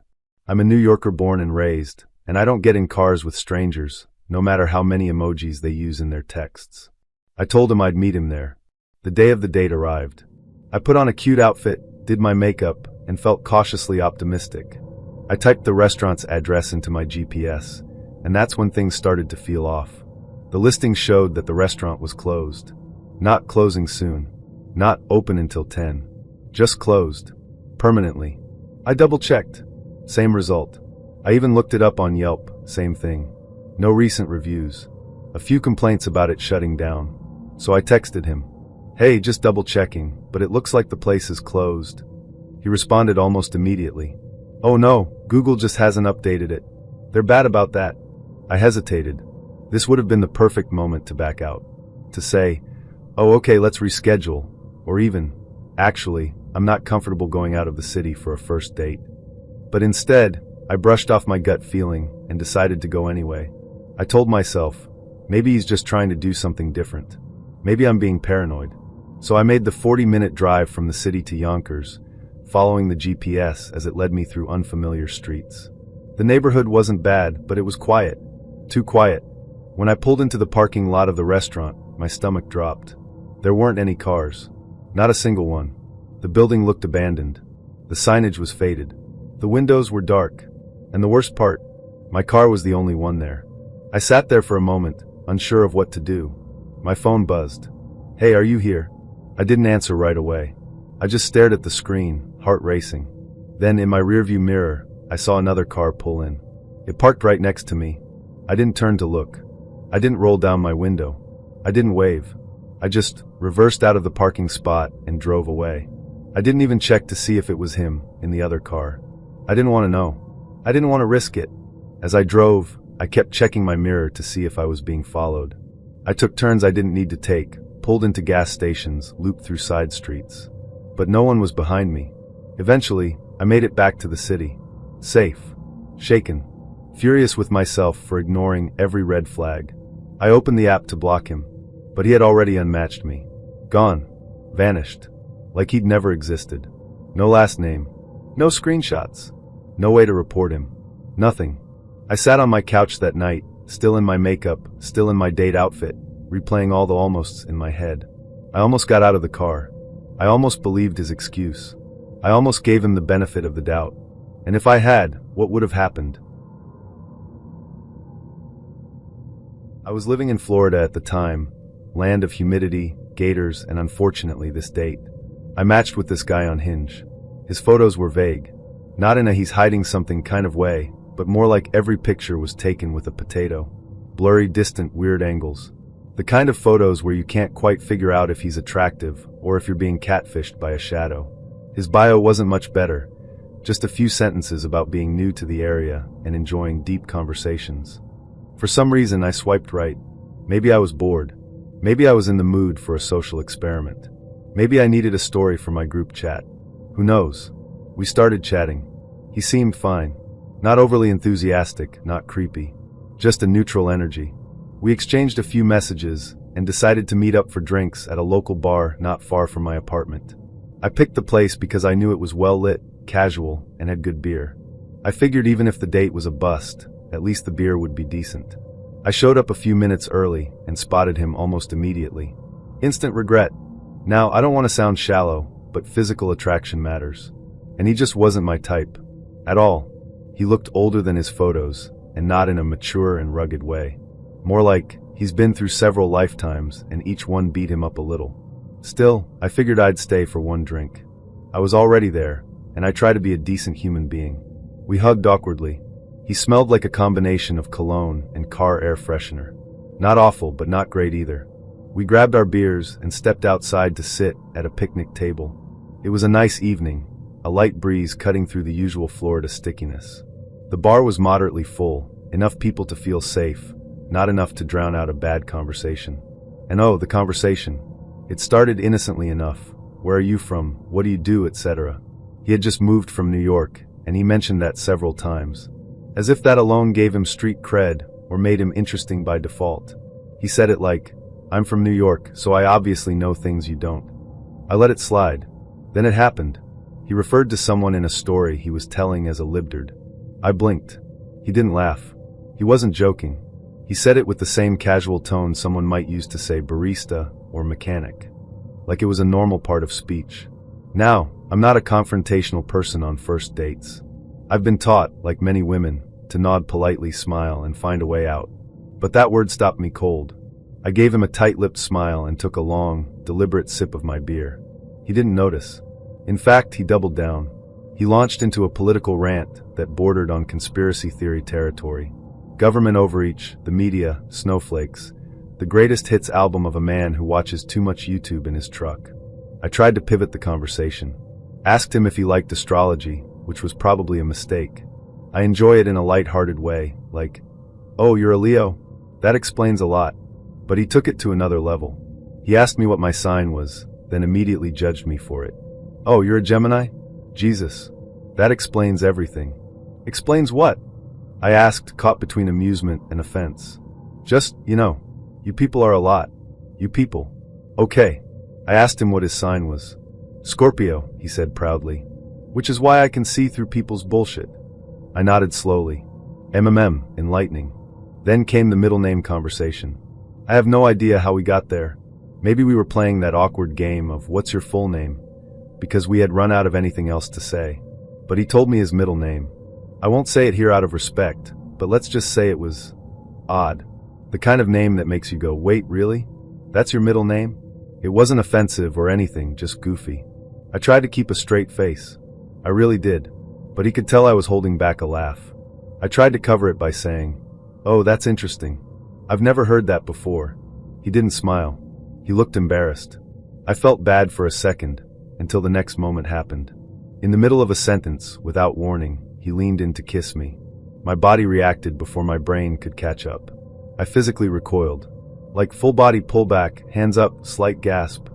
I'm a New Yorker born and raised, and I don't get in cars with strangers, no matter how many emojis they use in their texts. I told him I'd meet him there. The day of the date arrived. I put on a cute outfit, did my makeup, and felt cautiously optimistic. I typed the restaurant's address into my GPS, and that's when things started to feel off. The listing showed that the restaurant was closed. Not closing soon. Not open until 10. Just closed. Permanently. I double-checked. Same result. I even looked it up on Yelp. Same thing. No recent reviews. A few complaints about it shutting down. So I texted him. Hey, just double-checking, but it looks like the place is closed. He responded almost immediately. Oh no, Google just hasn't updated it. They're bad about that. I hesitated. This would have been the perfect moment to back out. To say, oh okay, let's reschedule. Or even, actually, I'm not comfortable going out of the city for a first date. But instead, I brushed off my gut feeling and decided to go anyway. I told myself, maybe he's just trying to do something different. Maybe I'm being paranoid. So I made the 40-minute drive from the city to Yonkers, following the GPS as it led me through unfamiliar streets. The neighborhood wasn't bad, but it was quiet. Too quiet. When I pulled into the parking lot of the restaurant, my stomach dropped. There weren't any cars. Not a single one. The building looked abandoned. The signage was faded. The windows were dark. And the worst part, my car was the only one there. I sat there for a moment, unsure of what to do. My phone buzzed. Hey, are you here? I didn't answer right away. I just stared at the screen, heart racing. Then, in my rearview mirror, I saw another car pull in. It parked right next to me. I didn't turn to look. I didn't roll down my window. I didn't wave. I just reversed out of the parking spot and drove away. I didn't even check to see if it was him in the other car. I didn't want to know. I didn't want to risk it. As I drove, I kept checking my mirror to see if I was being followed. I took turns I didn't need to take, pulled into gas stations, looped through side streets. But no one was behind me. Eventually, I made it back to the city. Safe. Shaken. Furious with myself for ignoring every red flag. I opened the app to block him, but he had already unmatched me. Gone. Vanished. Like he'd never existed. No last name. No screenshots. No way to report him. Nothing. I sat on my couch that night, still in my makeup, still in my date outfit, replaying all the almosts in my head. I almost got out of the car. I almost believed his excuse. I almost gave him the benefit of the doubt. And if I had, what would have happened? I was living in Florida at the time, land of humidity, gators, and unfortunately this date. I matched with this guy on Hinge. His photos were vague. Not in a he's hiding something kind of way, but more like every picture was taken with a potato. Blurry, distant, weird angles. The kind of photos where you can't quite figure out if he's attractive or if you're being catfished by a shadow. His bio wasn't much better, just a few sentences about being new to the area and enjoying deep conversations. For some reason, I swiped right. Maybe I was bored. Maybe I was in the mood for a social experiment. Maybe I needed a story for my group chat. Who knows? We started chatting. He seemed fine. Not overly enthusiastic, not creepy. Just a neutral energy. We exchanged a few messages, and decided to meet up for drinks at a local bar not far from my apartment. I picked the place because I knew it was well lit, casual, and had good beer. I figured even if the date was a bust, at least the beer would be decent. I showed up a few minutes early and spotted him almost immediately. Instant regret. Now, I don't want to sound shallow, but physical attraction matters. And he just wasn't my type. At all. He looked older than his photos, and not in a mature and rugged way. More like, he's been through several lifetimes, and each one beat him up a little. Still, I figured I'd stay for one drink. I was already there, and I tried to be a decent human being. We hugged awkwardly. He smelled like a combination of cologne and car air freshener. Not awful, but not great either. We grabbed our beers and stepped outside to sit at a picnic table. It was a nice evening, a light breeze cutting through the usual Florida stickiness. The bar was moderately full, enough people to feel safe, not enough to drown out a bad conversation. And oh, the conversation. It started innocently enough. Where are you from? What do you do, etc. He had just moved from New York, and he mentioned that several times. As if that alone gave him street cred, or made him interesting by default. He said it like, I'm from New York, so I obviously know things you don't. I let it slide. Then it happened. He referred to someone in a story he was telling as a libtard. I blinked. He didn't laugh. He wasn't joking. He said it with the same casual tone someone might use to say barista or mechanic. Like it was a normal part of speech. Now, I'm not a confrontational person on first dates. I've been taught, like many women, to nod politely, smile, and find a way out. But that word stopped me cold. I gave him a tight-lipped smile and took a long, deliberate sip of my beer. He didn't notice. In fact, he doubled down. He launched into a political rant that bordered on conspiracy theory territory. Government overreach, the media, snowflakes, the greatest hits album of a man who watches too much YouTube in his truck. I tried to pivot the conversation. Asked him if he liked astrology, which was probably a mistake. I enjoy it in a light-hearted way, like, oh, you're a Leo? That explains a lot. But he took it to another level. He asked me what my sign was, then immediately judged me for it. Oh, you're a Gemini? Jesus. That explains everything. Explains what? I asked, caught between amusement and offense. Just, you people are a lot. You people. Okay. I asked him what his sign was. Scorpio, he said proudly. Which is why I can see through people's bullshit. I nodded slowly. Enlightening. Then came the middle name conversation. I have no idea how we got there. Maybe we were playing that awkward game of what's your full name, because we had run out of anything else to say. But he told me his middle name. I won't say it here out of respect, but let's just say it was odd. The kind of name that makes you go, wait, really? That's your middle name? It wasn't offensive or anything, just goofy. I tried to keep a straight face. I really did. But he could tell I was holding back a laugh. I tried to cover it by saying, oh, that's interesting. I've never heard that before. He didn't smile. He looked embarrassed. I felt bad for a second, until the next moment happened. In the middle of a sentence, without warning, he leaned in to kiss me. My body reacted before my brain could catch up. I physically recoiled. Like full-body pullback, hands up, slight gasp.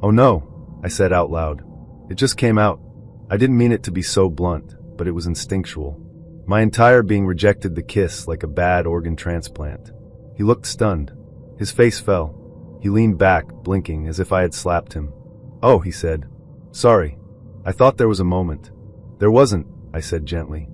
Oh no, I said out loud. It just came out. I didn't mean it to be so blunt, but it was instinctual. My entire being rejected the kiss like a bad organ transplant. He looked stunned. His face fell. He leaned back, blinking as if I had slapped him. Oh, he said. Sorry. I thought there was a moment. There wasn't, I said gently.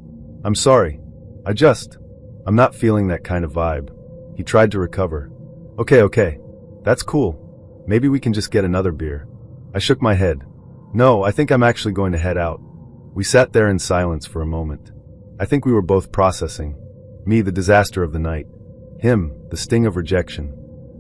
I'm sorry. I'm not feeling that kind of vibe. He tried to recover. Okay. That's cool. Maybe we can just get another beer. I shook my head. No, I think I'm actually going to head out. We sat there in silence for a moment. I think we were both processing. Me, the disaster of the night. Him, the sting of rejection.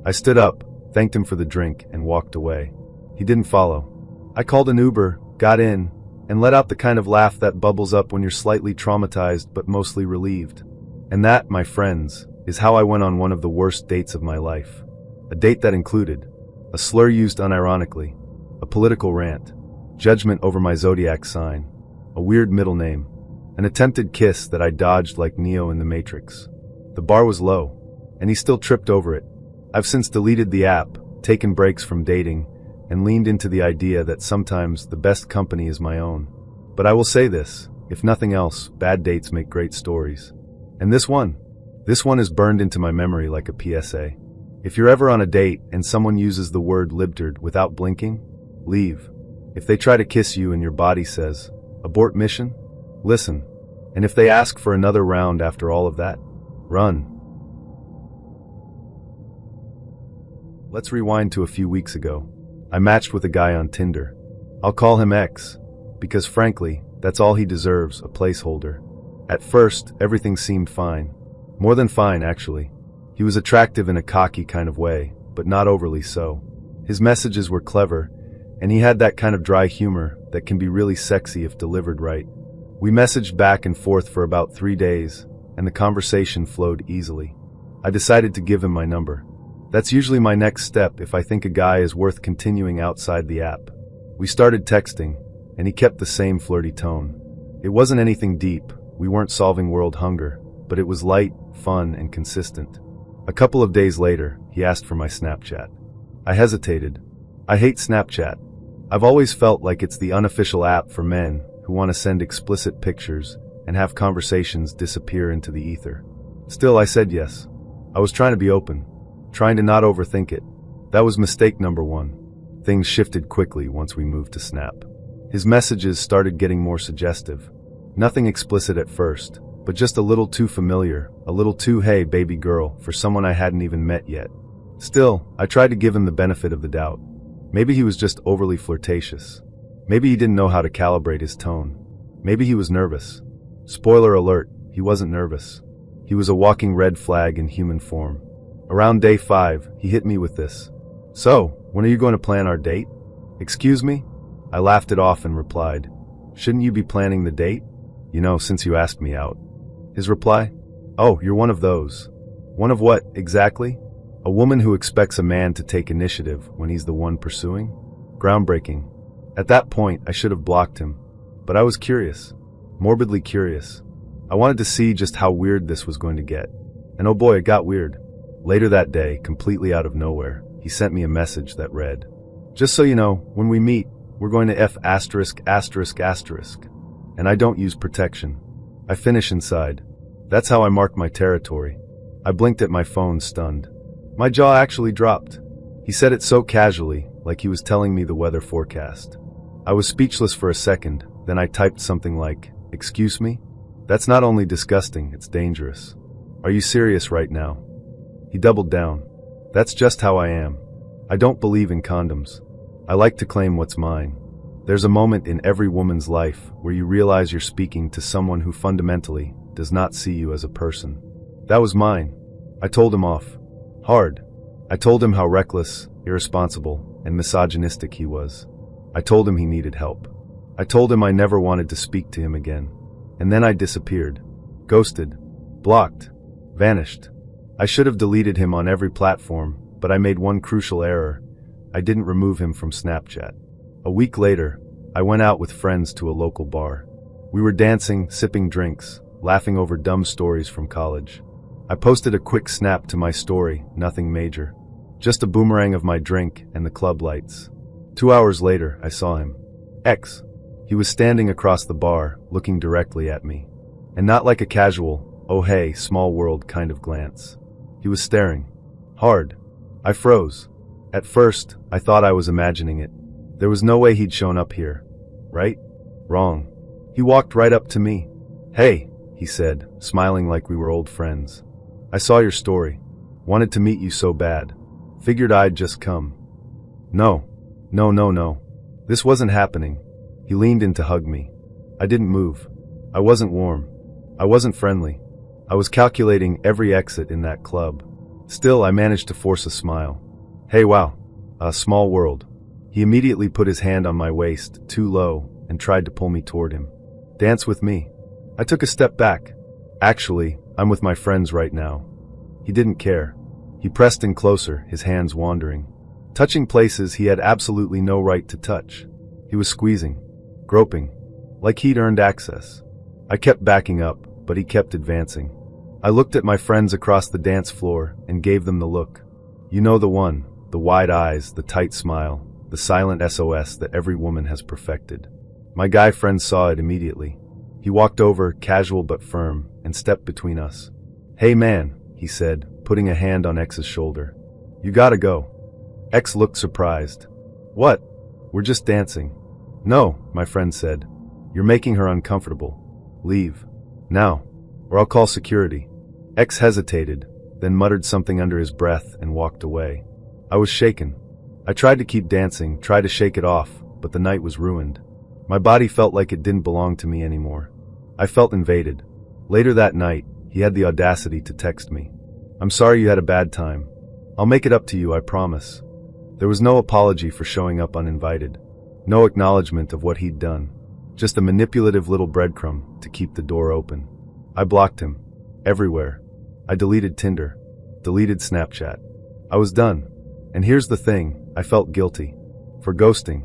I stood up, thanked him for the drink, and walked away. He didn't follow. I called an Uber, got in, and let out the kind of laugh that bubbles up when you're slightly traumatized but mostly relieved. And that, my friends, is how I went on one of the worst dates of my life. A date that included a slur used unironically, a political rant, judgment over my zodiac sign, a weird middle name, an attempted kiss that I dodged like Neo in the Matrix. The bar was low, and he still tripped over it. I've since deleted the app, taken breaks from dating, and leaned into the idea that sometimes the best company is my own. But I will say this, if nothing else, bad dates make great stories. And this one is burned into my memory like a PSA. If you're ever on a date and someone uses the word libtard without blinking, leave. If they try to kiss you and your body says, abort mission, listen. And if they ask for another round after all of that, run. Let's rewind to a few weeks ago. I matched with a guy on Tinder. I'll call him X, because frankly, that's all he deserves, a placeholder. At first, everything seemed fine. More than fine, actually. He was attractive in a cocky kind of way, but not overly so. His messages were clever, and he had that kind of dry humor that can be really sexy if delivered right. We messaged back and forth for about 3 days, and the conversation flowed easily. I decided to give him my number. That's usually my next step if I think a guy is worth continuing outside the app. We started texting, and he kept the same flirty tone. It wasn't anything deep, we weren't solving world hunger, but it was light, fun, and consistent. A couple of days later, he asked for my Snapchat. I hesitated. I hate Snapchat. I've always felt like it's the unofficial app for men who want to send explicit pictures and have conversations disappear into the ether. Still, I said yes. I was trying to be open, trying to not overthink it. That was mistake number 1. Things shifted quickly once we moved to Snap. His messages started getting more suggestive. Nothing explicit at first, but just a little too familiar, a little too hey baby girl for someone I hadn't even met yet. Still, I tried to give him the benefit of the doubt. Maybe he was just overly flirtatious. Maybe he didn't know how to calibrate his tone. Maybe he was nervous. Spoiler alert, he wasn't nervous. He was a walking red flag in human form. Around day 5, he hit me with this. So, when are you going to plan our date? Excuse me? I laughed it off and replied, shouldn't you be planning the date? You know, since you asked me out. His reply? Oh, you're one of those. One of what, exactly? A woman who expects a man to take initiative when he's the one pursuing? Groundbreaking. At that point, I should have blocked him. But I was curious. Morbidly curious. I wanted to see just how weird this was going to get. And oh boy, it got weird. Later that day, completely out of nowhere, he sent me a message that read, just so you know, when we meet, we're going to F********. And I don't use protection. I finish inside. That's how I mark my territory. I blinked at my phone, stunned. My jaw actually dropped. He said it so casually, like he was telling me the weather forecast. I was speechless for a second, then I typed something like, excuse me? That's not only disgusting, it's dangerous. Are you serious right now? He doubled down. That's just how I am. I don't believe in condoms. I like to claim what's mine. There's a moment in every woman's life where you realize you're speaking to someone who fundamentally does not see you as a person. That was mine. I told him off. Hard. I told him how reckless, irresponsible, and misogynistic he was. I told him he needed help. I told him I never wanted to speak to him again. And then I disappeared. Ghosted. Blocked. Vanished. I should have deleted him on every platform, but I made one crucial error. I didn't remove him from Snapchat. A week later, I went out with friends to a local bar. We were dancing, sipping drinks, laughing over dumb stories from college. I posted a quick snap to my story, nothing major. Just a boomerang of my drink and the club lights. 2 hours later, I saw him. X. He was standing across the bar, looking directly at me. And not like a casual, oh hey, small world kind of glance. He was staring. Hard. I froze. At first, I thought I was imagining it. There was no way he'd shown up here. Right? Wrong. He walked right up to me. Hey, he said, smiling like we were old friends. I saw your story. Wanted to meet you so bad. Figured I'd just come. No. This wasn't happening. He leaned in to hug me. I didn't move. I wasn't warm. I wasn't friendly. I was calculating every exit in that club. Still, I managed to force a smile. Hey, wow. A small world. He immediately put his hand on my waist, too low, and tried to pull me toward him. Dance with me. I took a step back. Actually, I'm with my friends right now. He didn't care. He pressed in closer, his hands wandering. Touching places he had absolutely no right to touch. He was squeezing, groping, like he'd earned access. I kept backing up, but he kept advancing. I looked at my friends across the dance floor and gave them the look. You know the one, the wide eyes, the tight smile, the silent SOS that every woman has perfected. My guy friend saw it immediately. He walked over, casual but firm, and stepped between us. Hey man, he said, putting a hand on X's shoulder. You gotta go. X looked surprised. What? We're just dancing. No, my friend said. You're making her uncomfortable. Leave. Now, or I'll call security. X hesitated, then muttered something under his breath and walked away. I was shaken. I tried to keep dancing, tried to shake it off, but the night was ruined. My body felt like it didn't belong to me anymore. I felt invaded. Later that night, he had the audacity to text me. I'm sorry you had a bad time. I'll make it up to you, I promise. There was no apology for showing up uninvited. No acknowledgement of what he'd done. Just a manipulative little breadcrumb to keep the door open. I blocked him. Everywhere. I deleted Tinder. Deleted Snapchat. I was done. And here's the thing, I felt guilty. For ghosting.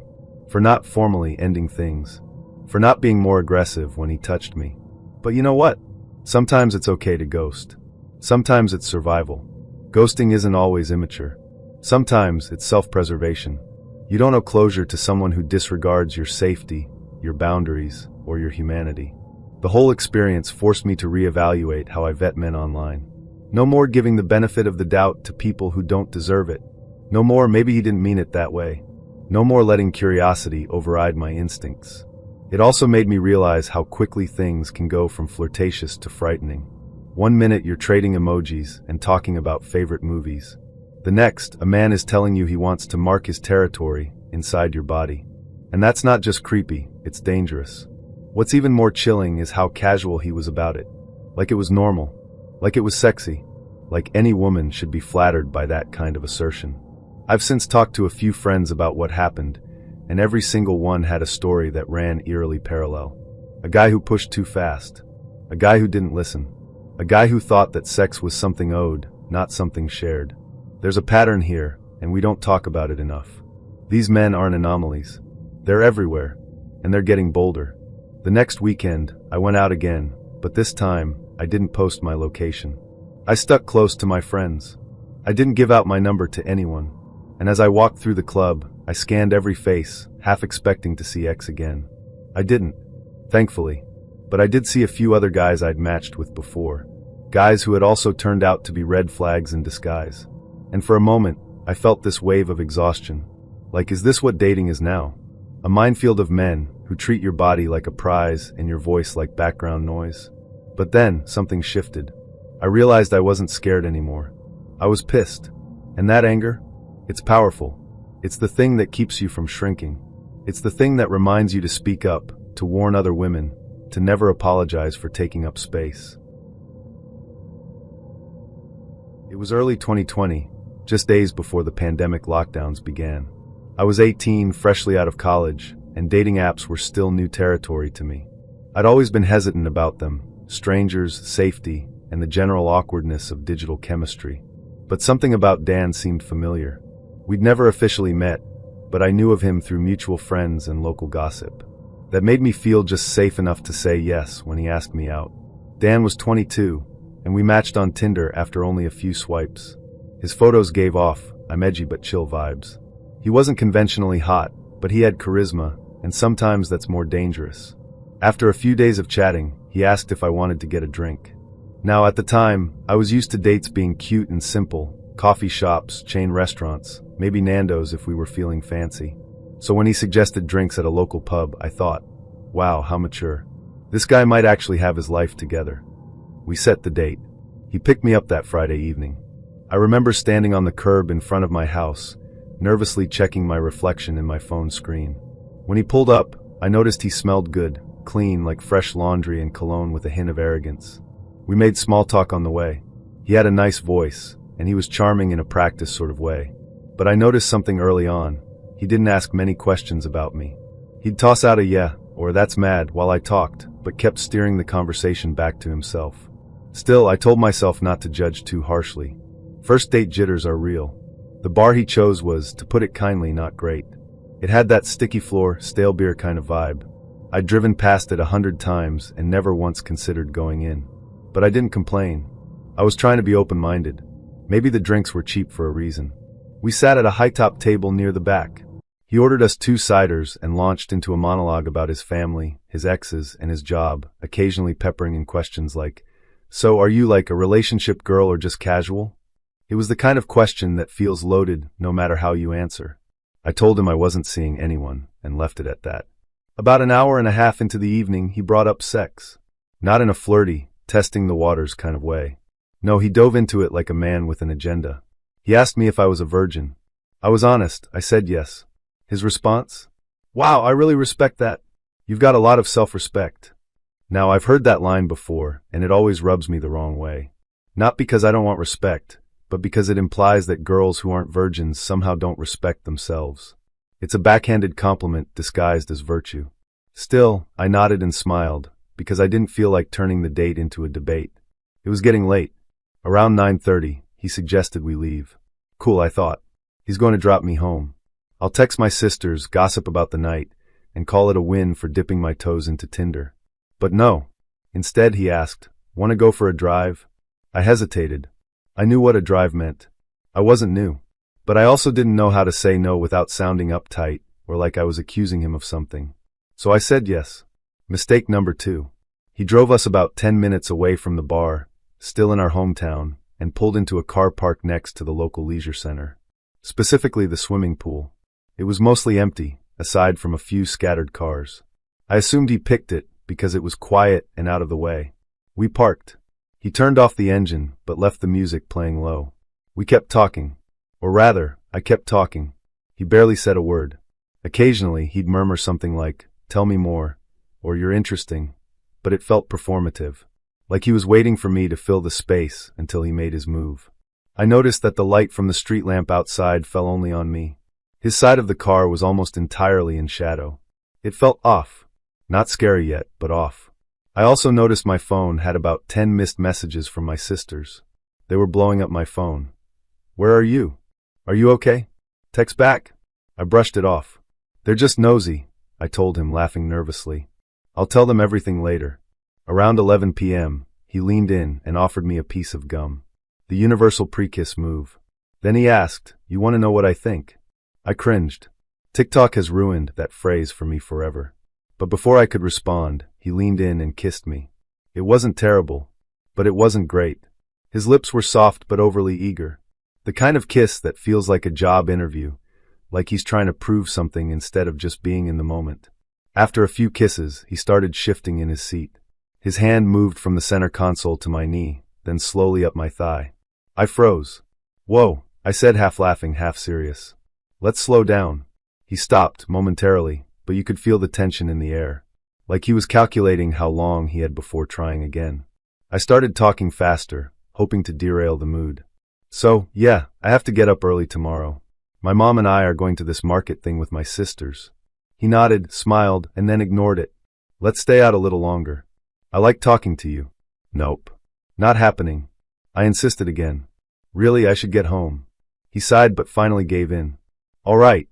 For not formally ending things. For not being more aggressive when he touched me. But you know what? Sometimes it's okay to ghost. Sometimes it's survival. Ghosting isn't always immature. Sometimes it's self-preservation. You don't owe closure to someone who disregards your safety, your boundaries, or your humanity. The whole experience forced me to reevaluate how I vet men online. No more giving the benefit of the doubt to people who don't deserve it. No more maybe he didn't mean it that way. No more letting curiosity override my instincts. It also made me realize how quickly things can go from flirtatious to frightening. 1 minute you're trading emojis and talking about favorite movies. The next, a man is telling you he wants to mark his territory inside your body. And that's not just creepy, it's dangerous. What's even more chilling is how casual he was about it. Like it was normal. Like it was sexy. Like any woman should be flattered by that kind of assertion. I've since talked to a few friends about what happened, and every single one had a story that ran eerily parallel. A guy who pushed too fast. A guy who didn't listen. A guy who thought that sex was something owed, not something shared. There's a pattern here, and we don't talk about it enough. These men aren't anomalies. They're everywhere, and they're getting bolder. The next weekend, I went out again, but this time, I didn't post my location. I stuck close to my friends. I didn't give out my number to anyone. And as I walked through the club, I scanned every face, half expecting to see X again. I didn't, thankfully. But I did see a few other guys I'd matched with before. Guys who had also turned out to be red flags in disguise. And for a moment, I felt this wave of exhaustion. Like, is this what dating is now? A minefield of men who treat your body like a prize and your voice like background noise. But then, something shifted. I realized I wasn't scared anymore. I was pissed. And that anger? It's powerful. It's the thing that keeps you from shrinking. It's the thing that reminds you to speak up, to warn other women, to never apologize for taking up space. It was early 2020, just days before the pandemic lockdowns began. I was 18, freshly out of college, and dating apps were still new territory to me. I'd always been hesitant about them, strangers, safety, and the general awkwardness of digital chemistry. But something about Dan seemed familiar. We'd never officially met, but I knew of him through mutual friends and local gossip. That made me feel just safe enough to say yes when he asked me out. Dan was 22, and we matched on Tinder after only a few swipes. His photos gave off, I'm edgy but chill vibes. He wasn't conventionally hot, but he had charisma, and sometimes that's more dangerous. After a few days of chatting, he asked if I wanted to get a drink. Now, at the time, I was used to dates being cute and simple, coffee shops, chain restaurants, maybe Nando's if we were feeling fancy. So when he suggested drinks at a local pub, I thought, wow, how mature. This guy might actually have his life together. We set the date. He picked me up that Friday evening. I remember standing on the curb in front of my house, nervously checking my reflection in my phone screen. When he pulled up, I noticed he smelled good, clean like fresh laundry and cologne with a hint of arrogance. We made small talk on the way. He had a nice voice, and he was charming in a practiced sort of way. But I noticed something early on. He didn't ask many questions about me. He'd toss out a yeah, or that's mad, while I talked, but kept steering the conversation back to himself. Still, I told myself not to judge too harshly. First date jitters are real. The bar he chose was, to put it kindly, not great. It had that sticky floor, stale beer kind of vibe. I'd driven past it 100 times and never once considered going in. But I didn't complain. I was trying to be open-minded. Maybe the drinks were cheap for a reason. We sat at a high-top table near the back. He ordered us 2 ciders and launched into a monologue about his family, his exes, and his job, occasionally peppering in questions like, so are you like a relationship girl or just casual? It was the kind of question that feels loaded no matter how you answer. I told him I wasn't seeing anyone, and left it at that. About an hour and a half into the evening, he brought up sex. Not in a flirty, testing the waters kind of way. No, he dove into it like a man with an agenda. He asked me if I was a virgin. I was honest, I said yes. His response? Wow, I really respect that. You've got a lot of self-respect. Now, I've heard that line before, and it always rubs me the wrong way. Not because I don't want respect, but because it implies that girls who aren't virgins somehow don't respect themselves. It's a backhanded compliment disguised as virtue. Still, I nodded and smiled, because I didn't feel like turning the date into a debate. It was getting late. Around 9:30, he suggested we leave. Cool, I thought. He's going to drop me home. I'll text my sisters, gossip about the night, and call it a win for dipping my toes into Tinder. But no. Instead, he asked, "Want to go for a drive?" I hesitated. I knew what a drive meant. I wasn't new. But I also didn't know how to say no without sounding uptight or like I was accusing him of something. So I said yes. Mistake number 2. He drove us about 10 minutes away from the bar, still in our hometown, and pulled into a car park next to the local leisure center. Specifically the swimming pool. It was mostly empty, aside from a few scattered cars. I assumed he picked it because it was quiet and out of the way. We parked. He turned off the engine, but left the music playing low. We kept talking. Or rather, I kept talking. He barely said a word. Occasionally, he'd murmur something like, "Tell me more," or "You're interesting," but it felt performative. Like he was waiting for me to fill the space until he made his move. I noticed that the light from the street lamp outside fell only on me. His side of the car was almost entirely in shadow. It felt off. Not scary yet, but off. I also noticed my phone had about 10 missed messages from my sisters. They were blowing up my phone. "Where are you? Are you okay? Text back." I brushed it off. "They're just nosy," I told him, laughing nervously. "I'll tell them everything later." Around 11 p.m., he leaned in and offered me a piece of gum. The universal pre-kiss move. Then he asked, "You want to know what I think?" I cringed. TikTok has ruined that phrase for me forever. But before I could respond, he leaned in and kissed me. It wasn't terrible, but it wasn't great. His lips were soft but overly eager. The kind of kiss that feels like a job interview, like he's trying to prove something instead of just being in the moment. After a few kisses, he started shifting in his seat. His hand moved from the center console to my knee, then slowly up my thigh. I froze. "Whoa," I said, half laughing, half serious. "Let's slow down." He stopped momentarily, but you could feel the tension in the air, like he was calculating how long he had before trying again. I started talking faster, hoping to derail the mood. "So, yeah, I have to get up early tomorrow. My mom and I are going to this market thing with my sisters." He nodded, smiled, and then ignored it. "Let's stay out a little longer. I like talking to you." "Nope. Not happening." I insisted again. "Really, I should get home." He sighed but finally gave in. "All right,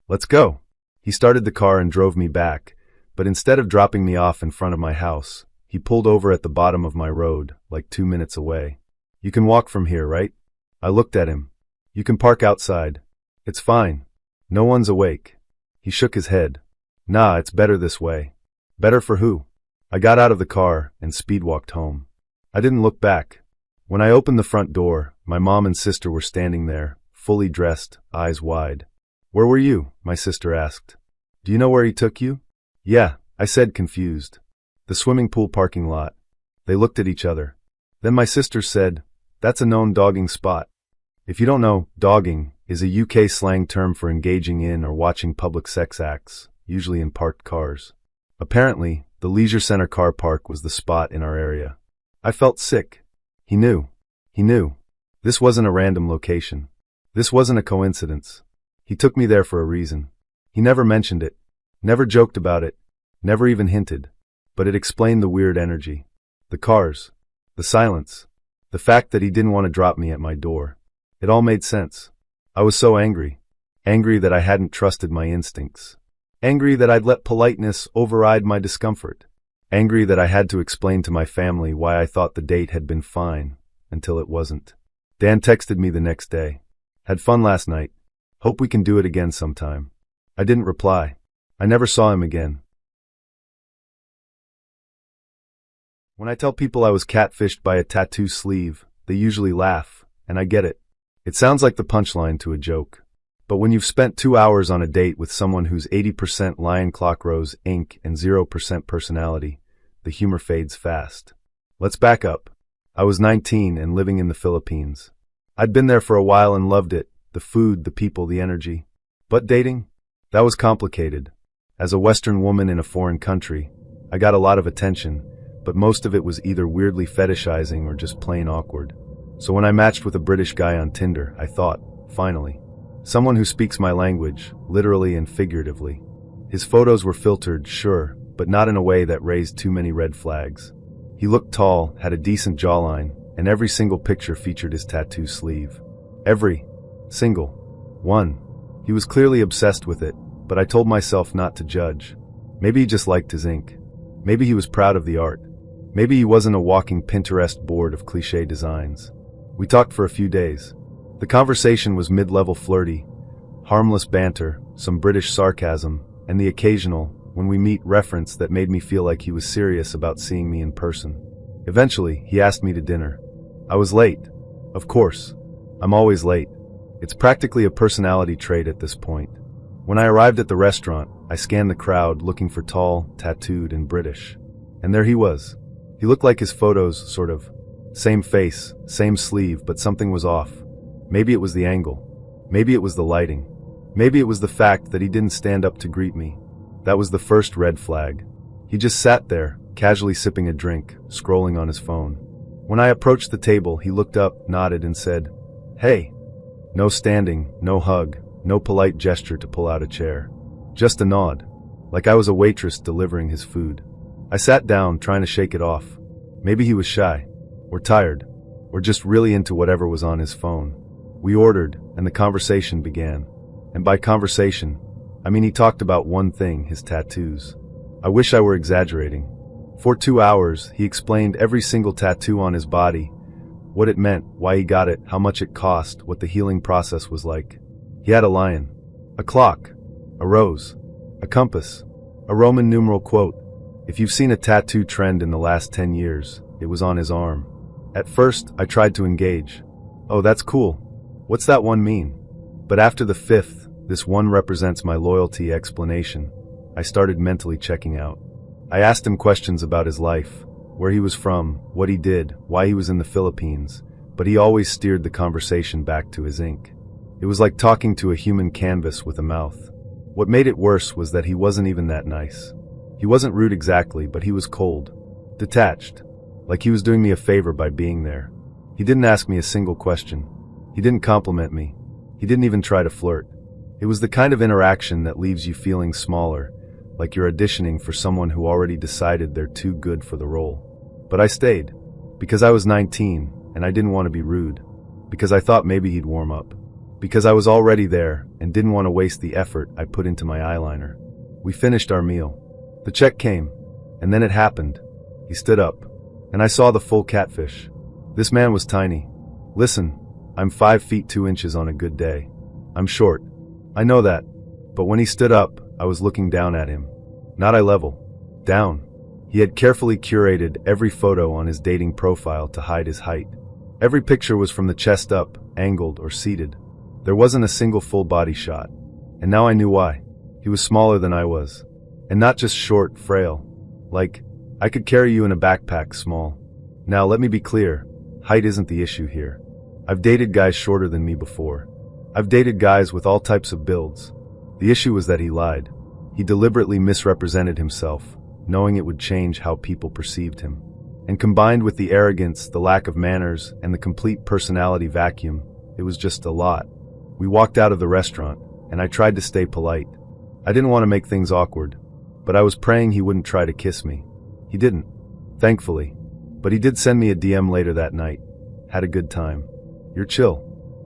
let's go." He started the car and drove me back, but instead of dropping me off in front of my house, he pulled over at the bottom of my road, like 2 minutes away. "You can walk from here, right?" I looked at him. "You can park outside. It's fine. No one's awake." He shook his head. "Nah, it's better this way." "Better for who?" I got out of the car and speed walked home. I didn't look back. When I opened the front door, my mom and sister were standing there, fully dressed, eyes wide. "Where were you?" my sister asked. "Do you know where he took you?" "Yeah," I said, confused. "The swimming pool parking lot." They looked at each other. Then my sister said, "That's a known dogging spot." If you don't know, dogging is a UK slang term for engaging in or watching public sex acts, usually in parked cars. Apparently, the leisure center car park was the spot in our area. I felt sick. He knew. He knew. This wasn't a random location. This wasn't a coincidence. He took me there for a reason. He never mentioned it, never joked about it, never even hinted. But it explained the weird energy. The cars. The silence. The fact that he didn't want to drop me at my door. It all made sense. I was so angry. Angry that I hadn't trusted my instincts. Angry that I'd let politeness override my discomfort. Angry that I had to explain to my family why I thought the date had been fine, until it wasn't. Dan texted me the next day. "Had fun last night. Hope we can do it again sometime." I didn't reply. I never saw him again. When I tell people I was catfished by a tattoo sleeve, they usually laugh, and I get it. It sounds like the punchline to a joke. But when you've spent 2 hours on a date with someone who's 80% lion clock rose ink and 0% personality, the humor fades fast. Let's back up. I was 19 and living in the Philippines. I'd been there for a while and loved it, the food, the people, the energy. But dating? That was complicated. As a Western woman in a foreign country, I got a lot of attention, but most of it was either weirdly fetishizing or just plain awkward. So when I matched with a British guy on Tinder, I thought, finally, someone who speaks my language, literally and figuratively. His photos were filtered, sure, but not in a way that raised too many red flags. He looked tall, had a decent jawline, and every single picture featured his tattoo sleeve. Every single one. He was clearly obsessed with it, but I told myself not to judge. Maybe he just liked his ink. Maybe he was proud of the art. Maybe he wasn't a walking Pinterest board of cliché designs. We talked for a few days. The conversation was mid-level flirty, harmless banter, some British sarcasm, and the occasional, when we meet, reference that made me feel like he was serious about seeing me in person. Eventually, he asked me to dinner. I was late. Of course. I'm always late. It's practically a personality trait at this point. When I arrived at the restaurant, I scanned the crowd looking for tall, tattooed, and British. And there he was. He looked like his photos, sort of. Same face, same sleeve, but something was off. Maybe it was the angle. Maybe it was the lighting. Maybe it was the fact that he didn't stand up to greet me. That was the first red flag. He just sat there, casually sipping a drink, scrolling on his phone. When I approached the table, he looked up, nodded, and said, "Hey." No standing, no hug, no polite gesture to pull out a chair. Just a nod, like I was a waitress delivering his food. I sat down, trying to shake it off. Maybe he was shy, or tired, or just really into whatever was on his phone. We ordered, and the conversation began. And by conversation, I mean he talked about one thing, his tattoos. I wish I were exaggerating. For 2 hours, he explained every single tattoo on his body, what it meant, why he got it, how much it cost, what the healing process was like. He had a lion, a clock, a rose, a compass, a Roman numeral quote. If you've seen a tattoo trend in the last 10 years, it was on his arm. At first, I tried to engage. Oh, that's cool. What's that one mean? But after the fifth, this one represents my loyalty explanation, I started mentally checking out. I asked him questions about his life, where he was from, what he did, why he was in the Philippines, but he always steered the conversation back to his ink. It was like talking to a human canvas with a mouth. What made it worse was that he wasn't even that nice. He wasn't rude exactly, but he was cold, detached, like he was doing me a favor by being there. He didn't ask me a single question. He didn't compliment me. He didn't even try to flirt. It was the kind of interaction that leaves you feeling smaller, like you're auditioning for someone who already decided they're too good for the role. But I stayed, because I was 19, and I didn't want to be rude, because I thought maybe he'd warm up, because I was already there and didn't want to waste the effort I put into my eyeliner. We finished our meal. The check came, and then it happened. He stood up, and I saw the full catfish. This man was tiny. Listen, I'm 5 feet 2 inches on a good day. I'm short. I know that. But when he stood up, I was looking down at him. Not eye level. Down. He had carefully curated every photo on his dating profile to hide his height. Every picture was from the chest up, angled, or seated. There wasn't a single full body shot. And now I knew why. He was smaller than I was. And not just short, frail. Like, I could carry you in a backpack small. Now let me be clear, height isn't the issue here. I've dated guys shorter than me before. I've dated guys with all types of builds. The issue was that he lied. He deliberately misrepresented himself, knowing it would change how people perceived him. And combined with the arrogance, the lack of manners, and the complete personality vacuum, it was just a lot. We walked out of the restaurant, and I tried to stay polite. I didn't want to make things awkward, but I was praying he wouldn't try to kiss me. He didn't, thankfully. But he did send me a DM later that night. Had a good time. You're chill.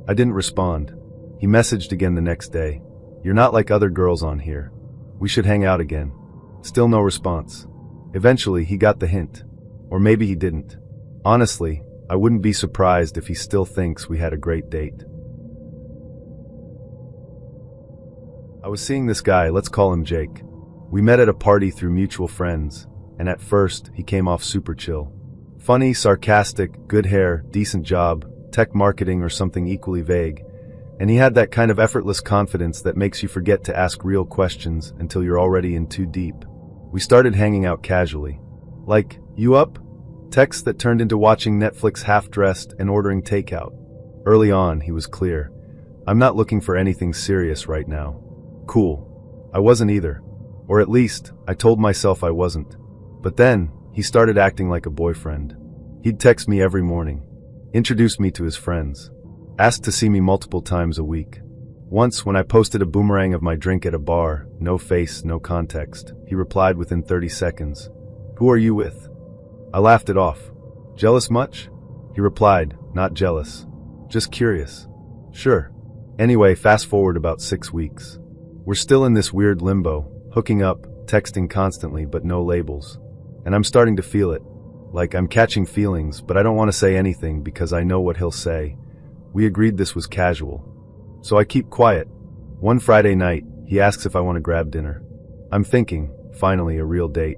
I didn't respond. He messaged again the next day. You're not like other girls on here. We should hang out again. Still no response. Eventually, he got the hint. Or maybe he didn't. Honestly, I wouldn't be surprised if he still thinks we had a great date. I was seeing this guy, let's call him Jake. We met at a party through mutual friends, and at first, he came off super chill. Funny, sarcastic, good hair, decent job, tech marketing or something equally vague, and he had that kind of effortless confidence that makes you forget to ask real questions until you're already in too deep. We started hanging out casually. Like, "You up?" Texts that turned into watching Netflix half-dressed and ordering takeout. Early on, he was clear. "I'm not looking for anything serious right now." Cool. I wasn't either. Or at least, I told myself I wasn't. But then, he started acting like a boyfriend. He'd text me every morning, introduce me to his friends, asked to see me multiple times a week. Once, when I posted a boomerang of my drink at a bar, no face, no context, he replied within 30 seconds, "Who are you with?" I laughed it off. "Jealous much?" He replied, "Not jealous. Just curious." "Sure." Anyway, fast forward about 6 weeks. We're still in this weird limbo, hooking up, texting constantly, but no labels. And I'm starting to feel it. Like, I'm catching feelings, but I don't want to say anything because I know what he'll say. We agreed this was casual. So I keep quiet. One Friday night, he asks if I want to grab dinner. I'm thinking, finally, a real date.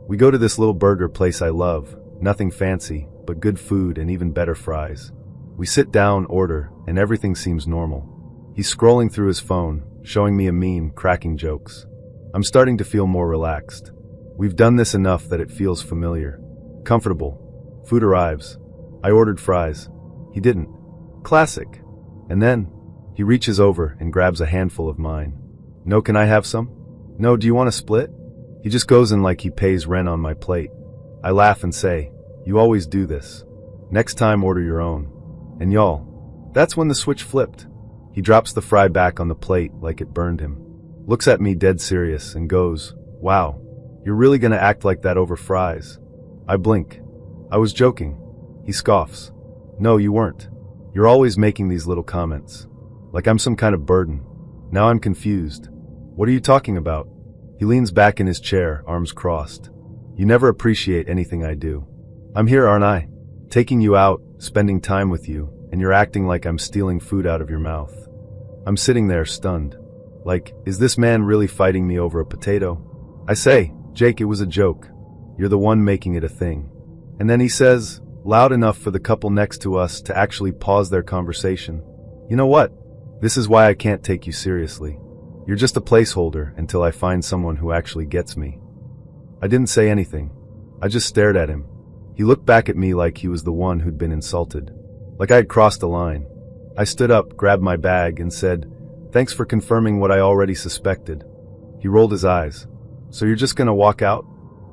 We go to this little burger place I love, nothing fancy, but good food and even better fries. We sit down, order, and everything seems normal. He's scrolling through his phone, showing me a meme, cracking jokes. I'm starting to feel more relaxed. We've done this enough that it feels familiar. Comfortable. Food arrives. I ordered fries. He didn't. Classic. And then, he reaches over and grabs a handful of mine. "No, can I have some?" "No, do you want to split?" He just goes in like he pays rent on my plate. I laugh and say, "You always do this. Next time order your own." And y'all, that's when the switch flipped. He drops the fry back on the plate like it burned him. Looks at me dead serious and goes, "Wow, you're really gonna act like that over fries?" I blink. "I was joking." He scoffs. "No, you weren't. You're always making these little comments. Like I'm some kind of burden." Now I'm confused. "What are you talking about?" He leans back in his chair, arms crossed. "You never appreciate anything I do. I'm here, aren't I? Taking you out, spending time with you, and you're acting like I'm stealing food out of your mouth." I'm sitting there, stunned. Like, is this man really fighting me over a potato? I say, "Jake, it was a joke. You're the one making it a thing." And then he says, loud enough for the couple next to us to actually pause their conversation, "You know what? This is why I can't take you seriously. You're just a placeholder until I find someone who actually gets me." I didn't say anything. I just stared at him. He looked back at me like he was the one who'd been insulted. Like I had crossed a line. I stood up, grabbed my bag, and said, "Thanks for confirming what I already suspected." He rolled his eyes. "So you're just gonna walk out?"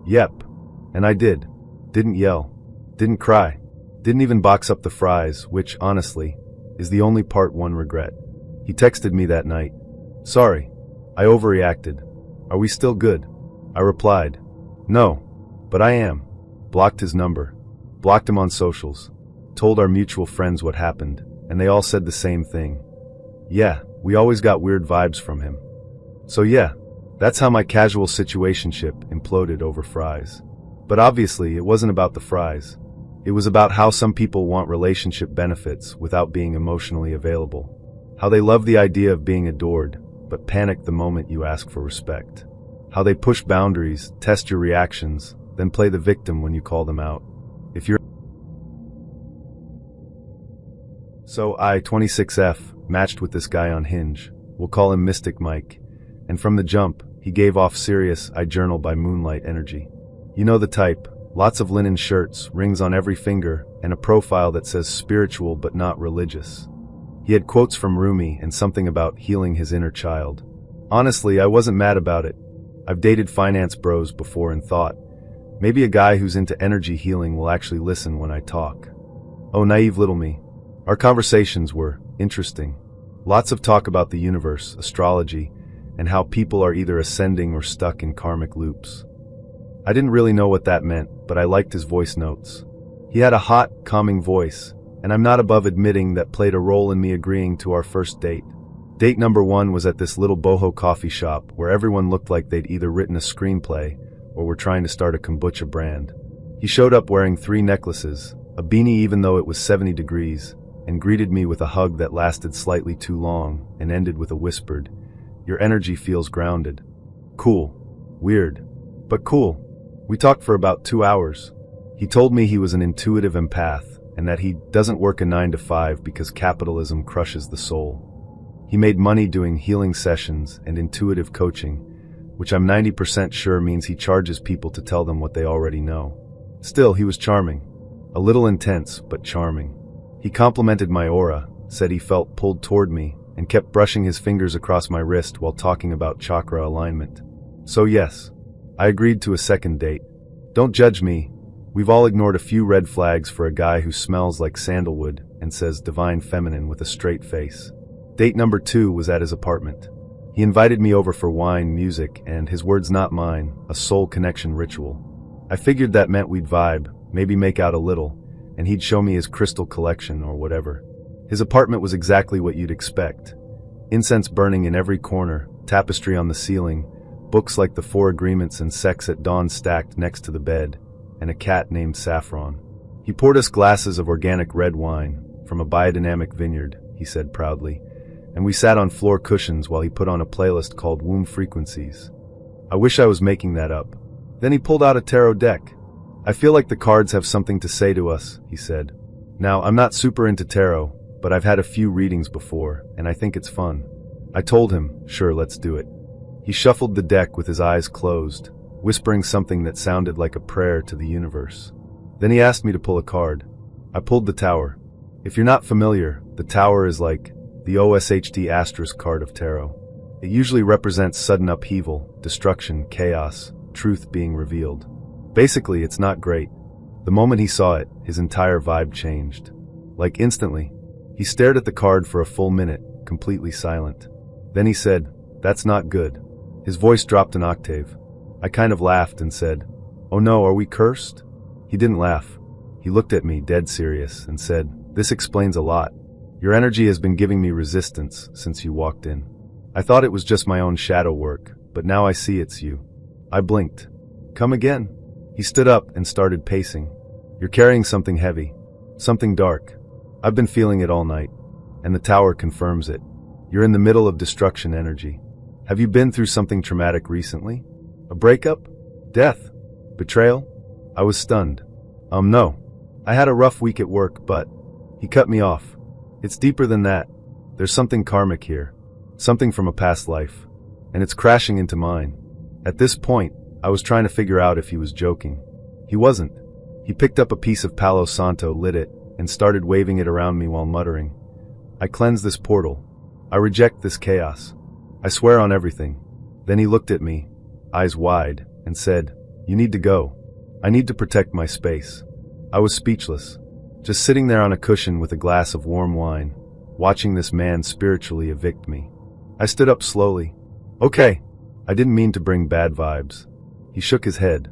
"Yep." And I did. Didn't yell. Didn't cry. Didn't even box up the fries, which, honestly, is the only part one regret. He texted me that night. "Sorry. I overreacted. Are we still good?" I replied, "No. But I am." Blocked his number. Blocked him on socials. Told our mutual friends what happened, and they all said the same thing. Yeah, we always got weird vibes from him. So yeah, that's how my casual situationship imploded over fries. But obviously, it wasn't about the fries. It was about how some people want relationship benefits without being emotionally available. How they love the idea of being adored, but panic the moment you ask for respect. How they push boundaries, test your reactions, then play the victim when you call them out. If you're So I, 26F, matched with this guy on Hinge. We'll call him Mystic Mike. And from the jump, he gave off serious I journal by moonlight energy. You know the type, lots of linen shirts, rings on every finger, and a profile that says spiritual but not religious. He had quotes from Rumi and something about healing his inner child. Honestly, I wasn't mad about it. I've dated finance bros before and thought, maybe a guy who's into energy healing will actually listen when I talk. Oh, naive little me. Our conversations were interesting. Lots of talk about the universe, astrology, and how people are either ascending or stuck in karmic loops. I didn't really know what that meant, but I liked his voice notes. He had a hot, calming voice, and I'm not above admitting that played a role in me agreeing to our first date. Date number 1 was at this little boho coffee shop where everyone looked like they'd either written a screenplay or were trying to start a kombucha brand. He showed up wearing 3 necklaces, a beanie even though it was 70 degrees, and greeted me with a hug that lasted slightly too long and ended with a whispered, "Your energy feels grounded." Cool. Weird. But cool. We talked for about 2 hours. He told me he was an intuitive empath, and that he doesn't work a 9 to 5 because capitalism crushes the soul. He made money doing healing sessions and intuitive coaching, which I'm 90% sure means he charges people to tell them what they already know. Still, he was charming. A little intense, but charming. He complimented my aura, said he felt pulled toward me, and kept brushing his fingers across my wrist while talking about chakra alignment. So yes, I agreed to a second date. Don't judge me. We've all ignored a few red flags for a guy who smells like sandalwood and says divine feminine with a straight face. Date number 2 was at his apartment. He invited me over for wine, music, and, his words not mine, a soul connection ritual. I figured that meant we'd vibe, maybe make out a little, and he'd show me his crystal collection or whatever. His apartment was exactly what you'd expect. Incense burning in every corner, tapestry on the ceiling, books like The 4 Agreements and Sex at Dawn stacked next to the bed, and a cat named Saffron. He poured us glasses of organic red wine, from a biodynamic vineyard, he said proudly, and we sat on floor cushions while he put on a playlist called Womb Frequencies. I wish I was making that up. Then he pulled out a tarot deck. I feel like the cards have something to say to us, he said. Now, I'm not super into tarot, but I've had a few readings before, and I think it's fun. I told him, sure, let's do it. He shuffled the deck with his eyes closed, whispering something that sounded like a prayer to the universe. Then he asked me to pull a card. I pulled the Tower. If you're not familiar, the Tower is like the OSHD asterisk card of tarot. It usually represents sudden upheaval, destruction, chaos, truth being revealed. Basically, it's not great. The moment he saw it, his entire vibe changed. Like instantly. He stared at the card for a full minute, completely silent. Then he said, "That's not good." His voice dropped an octave. I kind of laughed and said, "Oh no, are we cursed?" He didn't laugh. He looked at me, dead serious, and said, "This explains a lot. Your energy has been giving me resistance since you walked in. I thought it was just my own shadow work, but now I see it's you." I blinked. "Come again?" He stood up and started pacing. "You're carrying something heavy. Something dark. I've been feeling it all night. And the Tower confirms it. You're in the middle of destruction energy. Have you been through something traumatic recently? A breakup? Death? Betrayal?" I was stunned. No. I had a rough week at work, but..." He cut me off. "It's deeper than that. There's something karmic here. Something from a past life. And it's crashing into mine." At this point, I was trying to figure out if he was joking. He wasn't. He picked up a piece of Palo Santo, lit it, and started waving it around me while muttering, "I cleanse this portal. I reject this chaos. I swear on everything." Then he looked at me, eyes wide, and said, "You need to go. I need to protect my space." I was speechless, just sitting there on a cushion with a glass of warm wine, watching this man spiritually evict me. I stood up slowly. "Okay. I didn't mean to bring bad vibes." He shook his head.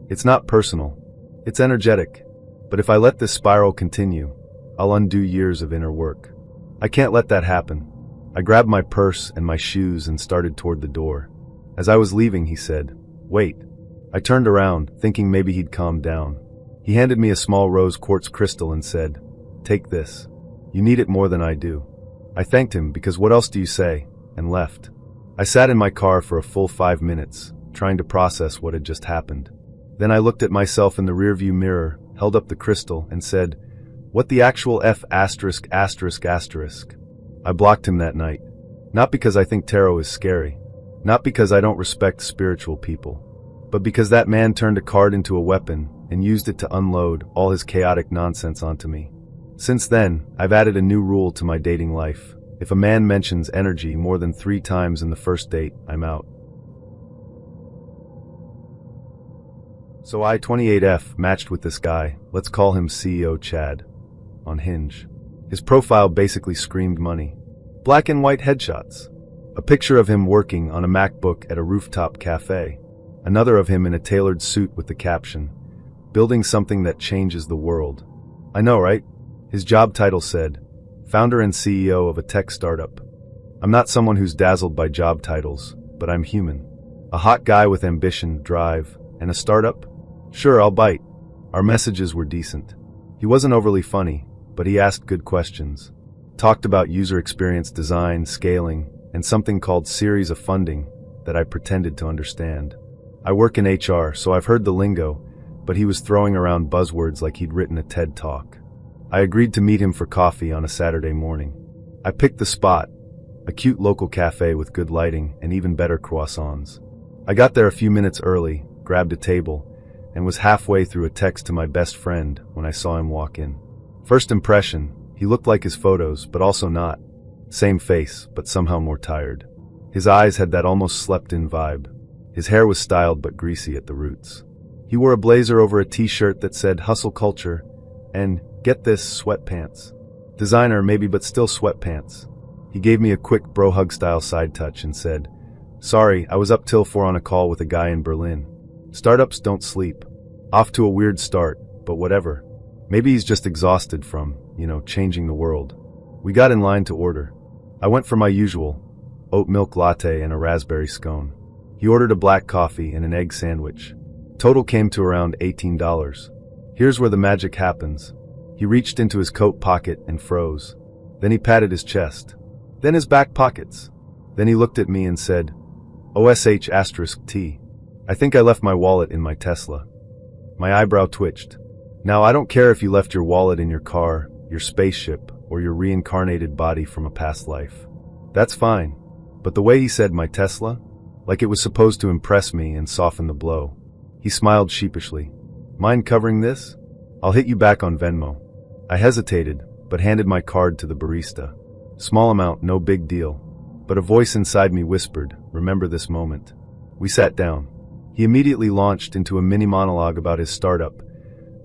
"It's not personal. It's energetic. But if I let this spiral continue, I'll undo years of inner work. I can't let that happen." I grabbed my purse and my shoes and started toward the door. As I was leaving, he said, "Wait." I turned around, thinking maybe he'd calmed down. He handed me a small rose quartz crystal and said, "Take this. You need it more than I do." I thanked him because what else do you say, and left. I sat in my car for a full 5 minutes, trying to process what had just happened. Then I looked at myself in the rearview mirror, held up the crystal, and said, "What the actual F asterisk asterisk asterisk?" I blocked him that night. Not because I think tarot is scary. Not because I don't respect spiritual people. But because that man turned a card into a weapon and used it to unload all his chaotic nonsense onto me. Since then, I've added a new rule to my dating life. If a man mentions energy more than 3 times in the first date, I'm out. So I, 28F, matched with this guy, let's call him CEO Chad, on Hinge. His profile basically screamed money. Black and white headshots. A picture of him working on a MacBook at a rooftop cafe. Another of him in a tailored suit with the caption, "Building something that changes the world." I know, right? His job title said, "Founder and CEO of a tech startup." I'm not someone who's dazzled by job titles, but I'm human. A hot guy with ambition, drive, and a startup? Sure, I'll bite. Our messages were decent. He wasn't overly funny, but he asked good questions. Talked about user experience design, scaling, and something called series of funding that I pretended to understand. I work in HR, so I've heard the lingo, but he was throwing around buzzwords like he'd written a TED Talk. I agreed to meet him for coffee on a Saturday morning. I picked the spot, a cute local cafe with good lighting and even better croissants. I got there a few minutes early, grabbed a table, and was halfway through a text to my best friend when I saw him walk in. First impression, he looked like his photos, but also not. Same face, but somehow more tired. His eyes had that almost slept-in vibe. His hair was styled but greasy at the roots. He wore a blazer over a t-shirt that said hustle culture and, get this, sweatpants. Designer maybe, but still sweatpants. He gave me a quick bro hug style side touch and said, "Sorry, I was up till 4 on a call with a guy in Berlin. Startups don't sleep." Off to a weird start, but whatever. Maybe he's just exhausted from, changing the world. We got in line to order. I went for my usual, oat milk latte and a raspberry scone. He ordered a black coffee and an egg sandwich. Total came to around $18. Here's where the magic happens. He reached into his coat pocket and froze. Then he patted his chest. Then his back pockets. Then he looked at me and said, OSH*T. I think I left my wallet in my Tesla. My eyebrow twitched. Now, I don't care if you left your wallet in your car, your spaceship, or your reincarnated body from a past life. That's fine. But the way he said my Tesla, like it was supposed to impress me and soften the blow. He smiled sheepishly. Mind covering this? I'll hit you back on Venmo. I hesitated, but handed my card to the barista. Small amount, no big deal. But a voice inside me whispered, remember this moment. We sat down. He immediately launched into a mini monologue about his startup,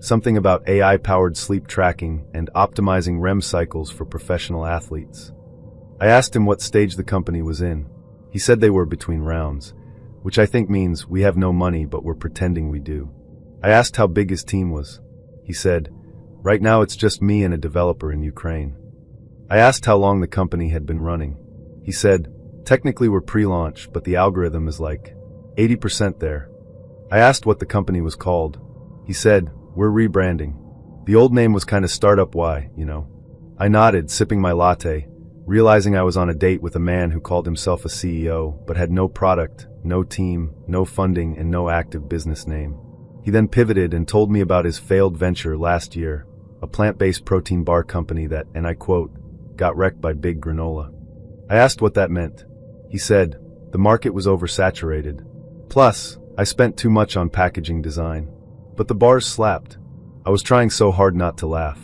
something about AI-powered sleep tracking and optimizing REM cycles for professional athletes. I asked him what stage the company was in. He said they were between rounds, which I think means we have no money but we're pretending we do. I asked how big his team was. He said, right now it's just me and a developer in Ukraine. I asked how long the company had been running. He said, technically we're pre-launch, but the algorithm is like 80% there. I asked what the company was called. He said, we're rebranding. The old name was kinda startup-y, I nodded, sipping my latte, realizing I was on a date with a man who called himself a CEO, but had no product, no team, no funding, and no active business name. He then pivoted and told me about his failed venture last year, a plant-based protein bar company that, and I quote, got wrecked by big granola. I asked what that meant. He said, the market was oversaturated. Plus, I spent too much on packaging design. But the bars slapped. I was trying so hard not to laugh.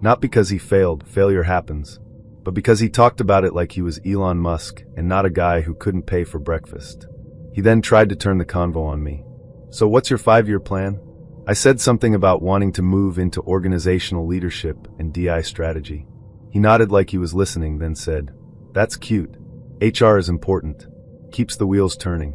Not because he failed, failure happens, but because he talked about it like he was Elon Musk and not a guy who couldn't pay for breakfast. He then tried to turn the convo on me. So what's your 5-year plan? I said something about wanting to move into organizational leadership and DI strategy. He nodded like he was listening, then said, that's cute. HR is important. Keeps the wheels turning.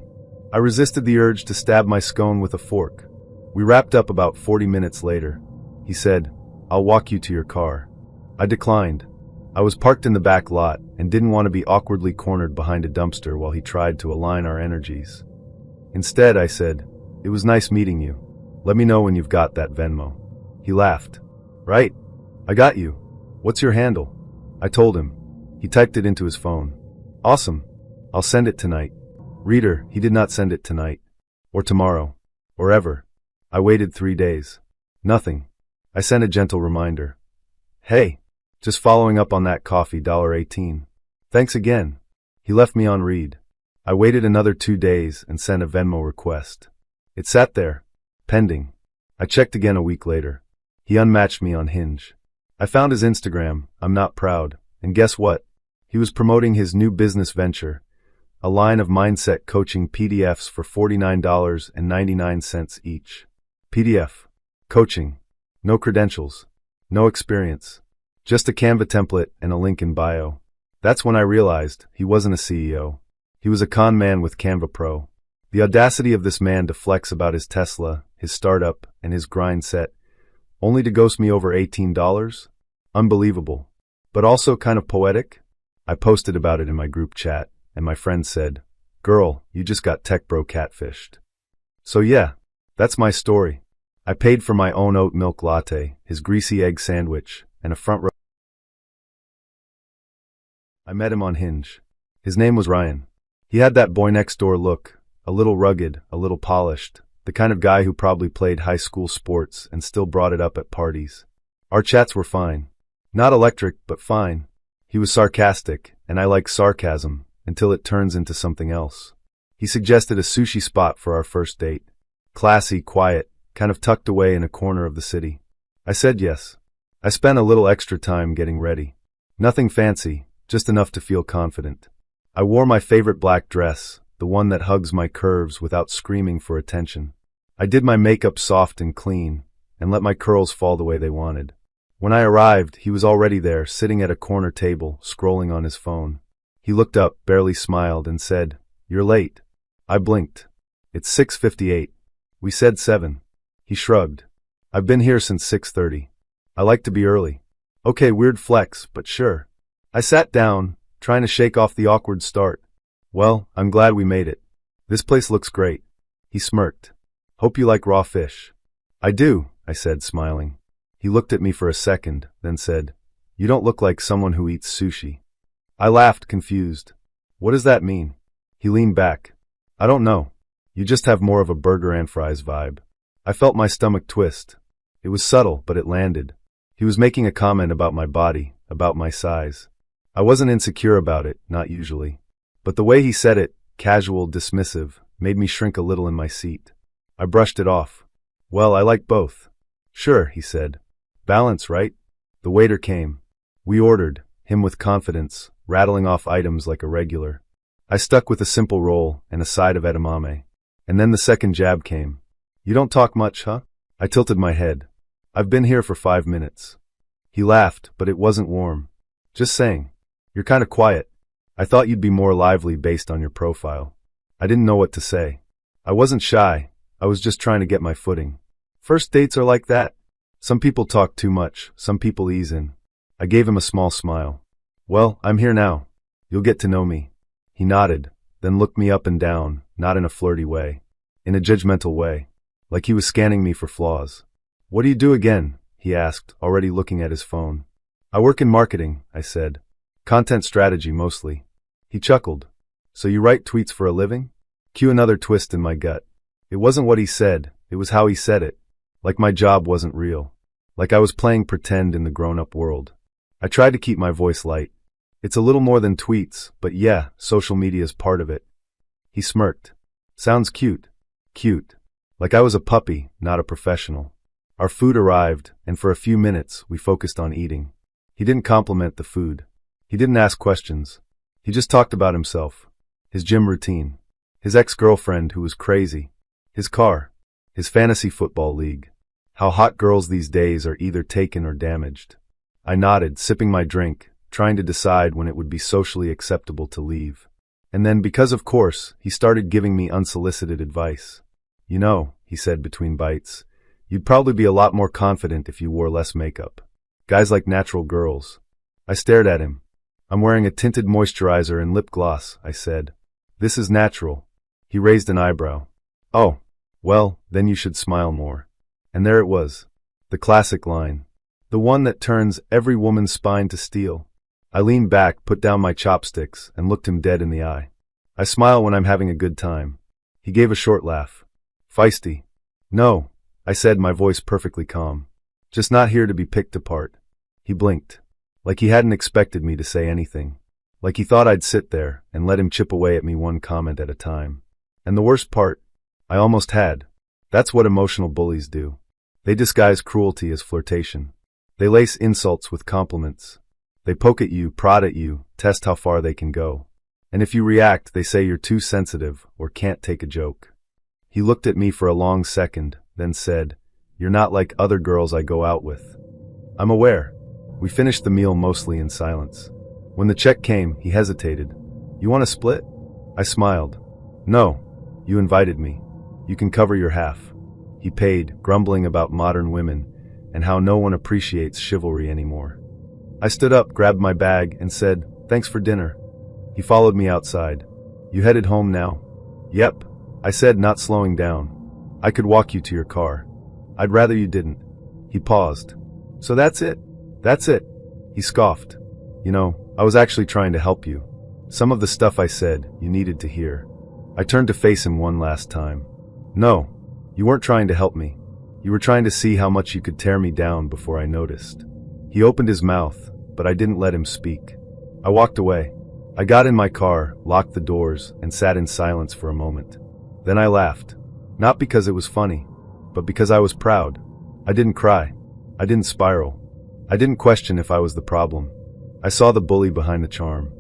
I resisted the urge to stab my scone with a fork. We wrapped up about 40 minutes later. He said, I'll walk you to your car. I declined. I was parked in the back lot and didn't want to be awkwardly cornered behind a dumpster while he tried to align our energies. Instead, I said, it was nice meeting you. Let me know when you've got that Venmo. He laughed. Right. I got you. What's your handle? I told him. He typed it into his phone. Awesome. I'll send it tonight. Reader, he did not send it tonight. Or tomorrow. Or ever. I waited 3 days. Nothing. I sent a gentle reminder. Hey, just following up on that coffee, $18. Thanks again. He left me on read. I waited another 2 days and sent a Venmo request. It sat there, pending. I checked again a week later. He unmatched me on Hinge. I found his Instagram, I'm not proud, and guess what? He was promoting his new business venture, a line of mindset coaching PDFs for $49.99 each. PDF. Coaching. No credentials. No experience. Just a Canva template and a link in bio. That's when I realized he wasn't a CEO. He was a con man with Canva Pro. The audacity of this man to flex about his Tesla, his startup, and his grind set, only to ghost me over $18? Unbelievable. But also kind of poetic? I posted about it in my group chat, and my friend said, girl, you just got tech bro catfished. So yeah, that's my story. I paid for my own oat milk latte, his greasy egg sandwich, and a front row. I met him on Hinge. His name was Ryan. He had that boy next door look, a little rugged, a little polished, the kind of guy who probably played high school sports and still brought it up at parties. Our chats were fine. Not electric, but fine. He was sarcastic, and I like sarcasm, until it turns into something else. He suggested a sushi spot for our first date. Classy, quiet, kind of tucked away in a corner of the city. I said yes. I spent a little extra time getting ready. Nothing fancy, just enough to feel confident. I wore my favorite black dress, the one that hugs my curves without screaming for attention. I did my makeup soft and clean, and let my curls fall the way they wanted. When I arrived, he was already there, sitting at a corner table, scrolling on his phone. He looked up, barely smiled, and said, "You're late." I blinked. "It's 6:58. We said 7. He shrugged. "I've been here since 6:30. I like to be early." Okay, weird flex, but sure. I sat down, trying to shake off the awkward start. "Well, I'm glad we made it. This place looks great." He smirked. "Hope you like raw fish." "I do," I said, smiling. He looked at me for a second, then said, "You don't look like someone who eats sushi." I laughed, confused. "What does that mean?" He leaned back. "I don't know. You just have more of a burger and fries vibe." I felt my stomach twist. It was subtle, but it landed. He was making a comment about my body, about my size. I wasn't insecure about it, not usually. But the way he said it, casual, dismissive, made me shrink a little in my seat. I brushed it off. "Well, I like both." "Sure," he said. "Balance, right?" The waiter came. We ordered, him with confidence, rattling off items like a regular. I stuck with a simple roll and a side of edamame. And then the second jab came. "You don't talk much, huh?" I tilted my head. "I've been here for 5 minutes." He laughed, but it wasn't warm. "Just saying. You're kind of quiet. I thought you'd be more lively based on your profile." I didn't know what to say. I wasn't shy. I was just trying to get my footing. First dates are like that. Some people talk too much, some people ease in. I gave him a small smile. "Well, I'm here now. You'll get to know me." He nodded, then looked me up and down, not in a flirty way. In a judgmental way. Like he was scanning me for flaws. "What do you do again?" he asked, already looking at his phone. "I work in marketing," I said. "Content strategy mostly." He chuckled. "So you write tweets for a living?" Cue another twist in my gut. It wasn't what he said, it was how he said it. Like my job wasn't real. Like I was playing pretend in the grown-up world. I tried to keep my voice light. "It's a little more than tweets, but yeah, social media's part of it." He smirked. "Sounds cute." Cute. Like I was a puppy, not a professional. Our food arrived, and for a few minutes, we focused on eating. He didn't compliment the food. He didn't ask questions. He just talked about himself. His gym routine. His ex-girlfriend who was crazy. His car. His fantasy football league. How hot girls these days are either taken or damaged. I nodded, sipping my drink, trying to decide when it would be socially acceptable to leave. And then, because of course, he started giving me unsolicited advice. "You know," he said between bites, "you'd probably be a lot more confident if you wore less makeup. Guys like natural girls." I stared at him. "I'm wearing a tinted moisturizer and lip gloss," I said. "This is natural." He raised an eyebrow. "Oh, well, then you should smile more." And there it was. The classic line. The one that turns every woman's spine to steel. I leaned back, put down my chopsticks, and looked him dead in the eye. I smile when I'm having a good time. He gave a short laugh. "Feisty." "No," I said, my voice perfectly calm. "Just not here to be picked apart." He blinked. Like he hadn't expected me to say anything. Like he thought I'd sit there and let him chip away at me one comment at a time. And the worst part, I almost had. That's what emotional bullies do. They disguise cruelty as flirtation. They lace insults with compliments. They poke at you, prod at you, test how far they can go. And if you react, they say you're too sensitive or can't take a joke. He looked at me for a long second, then said, "You're not like other girls I go out with." "I'm aware." We finished the meal mostly in silence. When the check came, he hesitated. "You want to split?" I smiled. "No. You invited me. You can cover your half." He paid, grumbling about modern women and how no one appreciates chivalry anymore. I stood up, grabbed my bag, and said, "Thanks for dinner." He followed me outside. "You headed home now?" "Yep," I said, not slowing down. "I could walk you to your car." "I'd rather you didn't." He paused. "So that's it?" "That's it." He scoffed. "You know, I was actually trying to help you. Some of the stuff I said, you needed to hear." I turned to face him one last time. "No, you weren't trying to help me. You were trying to see how much you could tear me down before I noticed. He opened his mouth, but I didn't let him speak. I walked away. I got in my car, locked the doors, and sat in silence for a moment. Then I laughed. Not because it was funny, but because I was proud. I didn't cry. I didn't spiral. I didn't question if I was the problem. I saw the bully behind the charm.